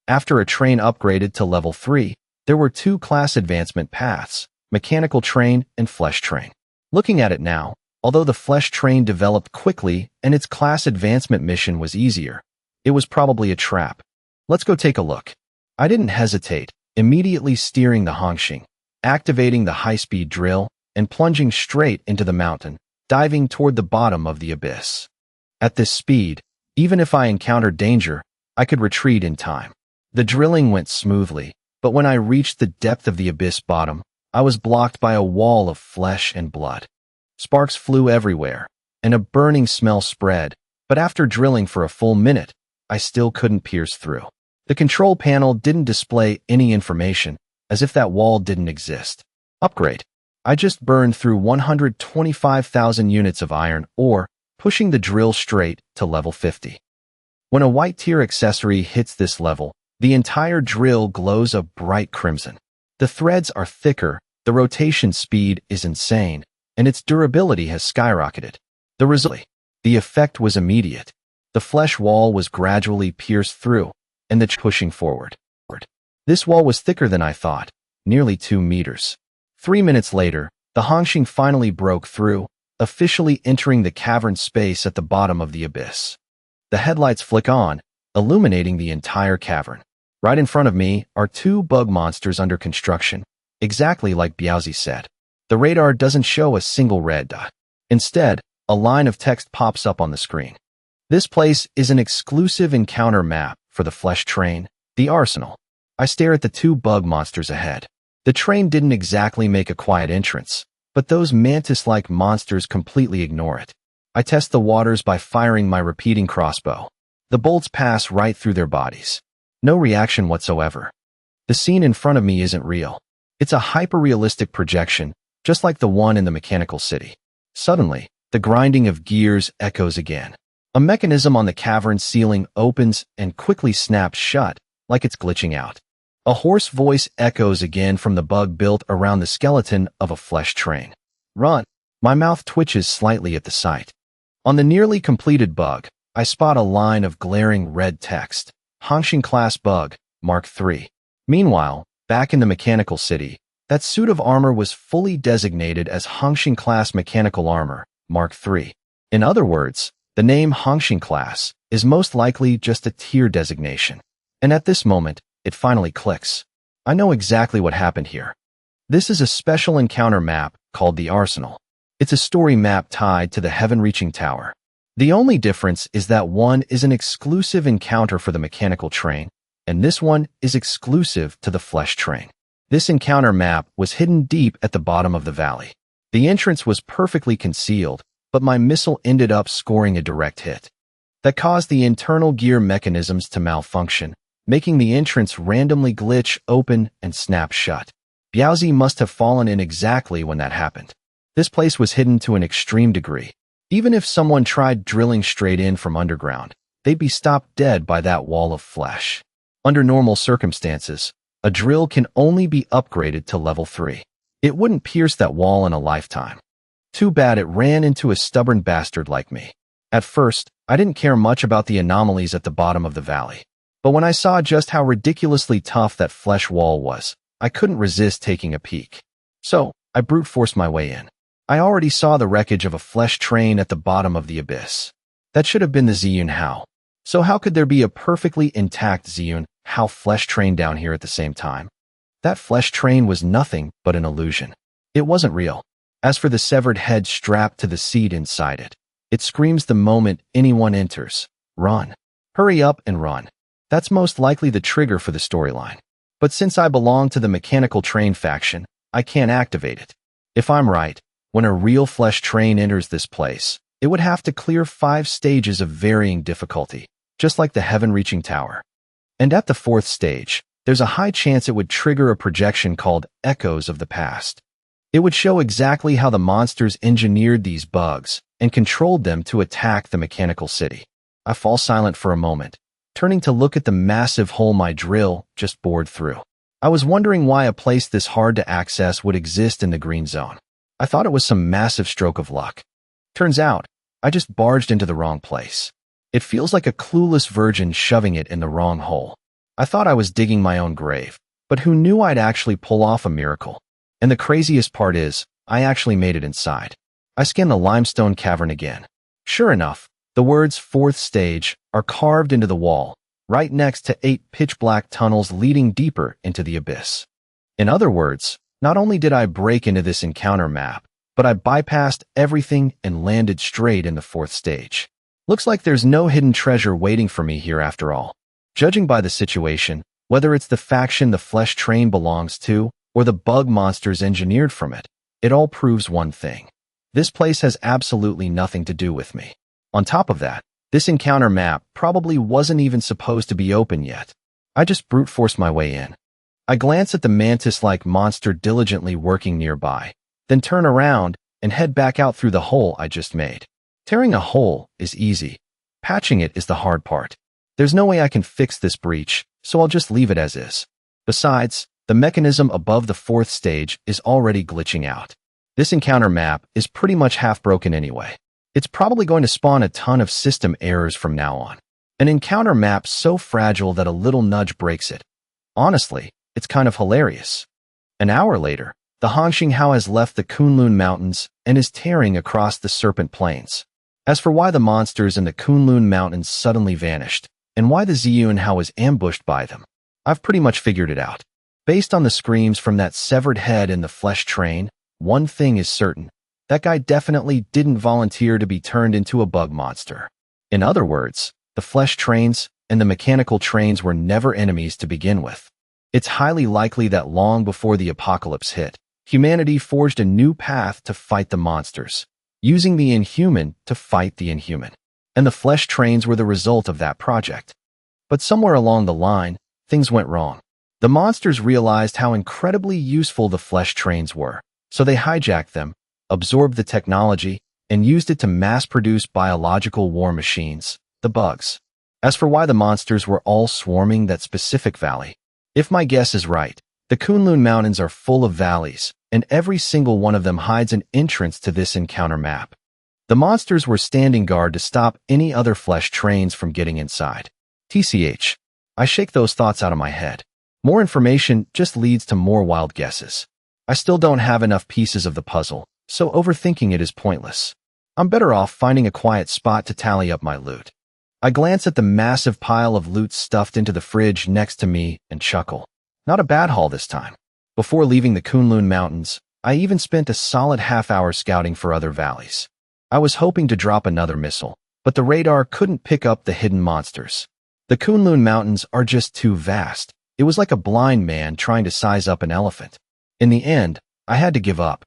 After a train upgraded to level 3, there were 2 class advancement paths, mechanical train and flesh train. Looking at it now, although the flesh train developed quickly and its class advancement mission was easier, it was probably a trap. Let's go take a look. I didn't hesitate, immediately steering the Hongxing, activating the high-speed drill, and plunging straight into the mountain, diving toward the bottom of the abyss. At this speed, even if I encountered danger, I could retreat in time. The drilling went smoothly, but when I reached the depth of the abyss bottom, I was blocked by a wall of flesh and blood. Sparks flew everywhere, and a burning smell spread, but after drilling for a full minute, I still couldn't pierce through. The control panel didn't display any information, as if that wall didn't exist. Upgrade. I just burned through 125,000 units of iron ore, pushing the drill straight to level 50. When a white tier accessory hits this level, the entire drill glows a bright crimson. The threads are thicker, the rotation speed is insane, and its durability has skyrocketed. The effect was immediate. The flesh wall was gradually pierced through, and the pushing forward. This wall was thicker than I thought, nearly 2 meters. 3 minutes later, the Hongxing finally broke through, officially entering the cavern space at the bottom of the abyss. The headlights flick on, illuminating the entire cavern. Right in front of me are 2 bug monsters under construction, exactly like Biaozi said. The radar doesn't show a single red dot. Instead, a line of text pops up on the screen. This place is an exclusive encounter map for the flesh train, the arsenal. I stare at the 2 bug monsters ahead. The train didn't exactly make a quiet entrance, but those mantis-like monsters completely ignore it. I test the waters by firing my repeating crossbow. The bolts pass right through their bodies. No reaction whatsoever. The scene in front of me isn't real. It's a hyper-realistic projection, just like the one in the mechanical city. Suddenly, the grinding of gears echoes again. A mechanism on the cavern ceiling opens and quickly snaps shut, like it's glitching out. A hoarse voice echoes again from the bug built around the skeleton of a flesh train. Run! My mouth twitches slightly at the sight. On the nearly completed bug, I spot a line of glaring red text. Hongxing Class Bug, Mark III. Meanwhile, back in the mechanical city, that suit of armor was fully designated as Hongxing Class Mechanical Armor, Mark III. In other words, the name Hongxing Class is most likely just a tier designation. And at this moment, it finally clicks. I know exactly what happened here. This is a special encounter map called the Arsenal. It's a story map tied to the Heaven-Reaching Tower. The only difference is that one is an exclusive encounter for the mechanical train, and this one is exclusive to the flesh train. This encounter map was hidden deep at the bottom of the valley. The entrance was perfectly concealed, but my missile ended up scoring a direct hit. That caused the internal gear mechanisms to malfunction, making the entrance randomly glitch open and snap shut. Biaozi must have fallen in exactly when that happened. This place was hidden to an extreme degree. Even if someone tried drilling straight in from underground, they'd be stopped dead by that wall of flesh. Under normal circumstances, a drill can only be upgraded to level 3. It wouldn't pierce that wall in a lifetime. Too bad it ran into a stubborn bastard like me. At first, I didn't care much about the anomalies at the bottom of the valley. But when I saw just how ridiculously tough that flesh wall was, I couldn't resist taking a peek. So, I brute forced my way in. I already saw the wreckage of a flesh train at the bottom of the abyss. That should have been the Ziyun Hao. So how could there be a perfectly intact Ziyun Hao flesh train down here at the same time? That flesh train was nothing but an illusion. It wasn't real. As for the severed head strapped to the seat inside it, it screams the moment anyone enters, run. Hurry up and run. That's most likely the trigger for the storyline. But since I belong to the mechanical train faction, I can't activate it. If I'm right, when a real flesh train enters this place, it would have to clear 5 stages of varying difficulty, just like the heaven-reaching tower. And at the 4th stage, there's a high chance it would trigger a projection called Echoes of the Past. It would show exactly how the monsters engineered these bugs and controlled them to attack the mechanical city. I fall silent for a moment, turning to look at the massive hole my drill just bored through. I was wondering why a place this hard to access would exist in the green zone. I thought it was some massive stroke of luck. Turns out, I just barged into the wrong place. It feels like a clueless virgin shoving it in the wrong hole. I thought I was digging my own grave, but who knew I'd actually pull off a miracle? And the craziest part is, I actually made it inside. I scanned the limestone cavern again. Sure enough, the words 4th stage are carved into the wall, right next to 8 pitch-black tunnels leading deeper into the abyss. In other words, not only did I break into this encounter map, but I bypassed everything and landed straight in the 4th stage. Looks like there's no hidden treasure waiting for me here after all. Judging by the situation, whether it's the faction the flesh train belongs to, or the bug monsters engineered from it, it all proves one thing. This place has absolutely nothing to do with me. On top of that, this encounter map probably wasn't even supposed to be open yet. I just brute forced my way in. I glance at the mantis-like monster diligently working nearby, then turn around and head back out through the hole I just made. Tearing a hole is easy. Patching it is the hard part. There's no way I can fix this breach, so I'll just leave it as is. Besides, the mechanism above the 4th stage is already glitching out. This encounter map is pretty much half broken anyway. It's probably going to spawn a ton of system errors from now on. An encounter map so fragile that a little nudge breaks it. Honestly, it's kind of hilarious. An hour later, the Hongxing Hao has left the Kunlun Mountains and is tearing across the Serpent Plains. As for why the monsters in the Kunlun Mountains suddenly vanished, and why the Ziyun Hao was ambushed by them, I've pretty much figured it out. Based on the screams from that severed head in the flesh train, one thing is certain. That guy definitely didn't volunteer to be turned into a bug monster. In other words, the flesh trains and the mechanical trains were never enemies to begin with. It's highly likely that long before the apocalypse hit, humanity forged a new path to fight the monsters, using the inhuman to fight the inhuman. And the flesh trains were the result of that project. But somewhere along the line, things went wrong. The monsters realized how incredibly useful the flesh trains were, so they hijacked them, absorbed the technology, and used it to mass-produce biological war machines, the bugs. As for why the monsters were all swarming that specific valley, if my guess is right, the Kunlun Mountains are full of valleys, and every single one of them hides an entrance to this encounter map. The monsters were standing guard to stop any other flesh trains from getting inside. TCH, I shake those thoughts out of my head. More information just leads to more wild guesses. I still don't have enough pieces of the puzzle, so overthinking it is pointless. I'm better off finding a quiet spot to tally up my loot. I glance at the massive pile of loot stuffed into the fridge next to me and chuckle. Not a bad haul this time. Before leaving the Kunlun Mountains, I even spent a solid half-hour scouting for other valleys. I was hoping to drop another missile, but the radar couldn't pick up the hidden monsters. The Kunlun Mountains are just too vast. It was like a blind man trying to size up an elephant. In the end, I had to give up,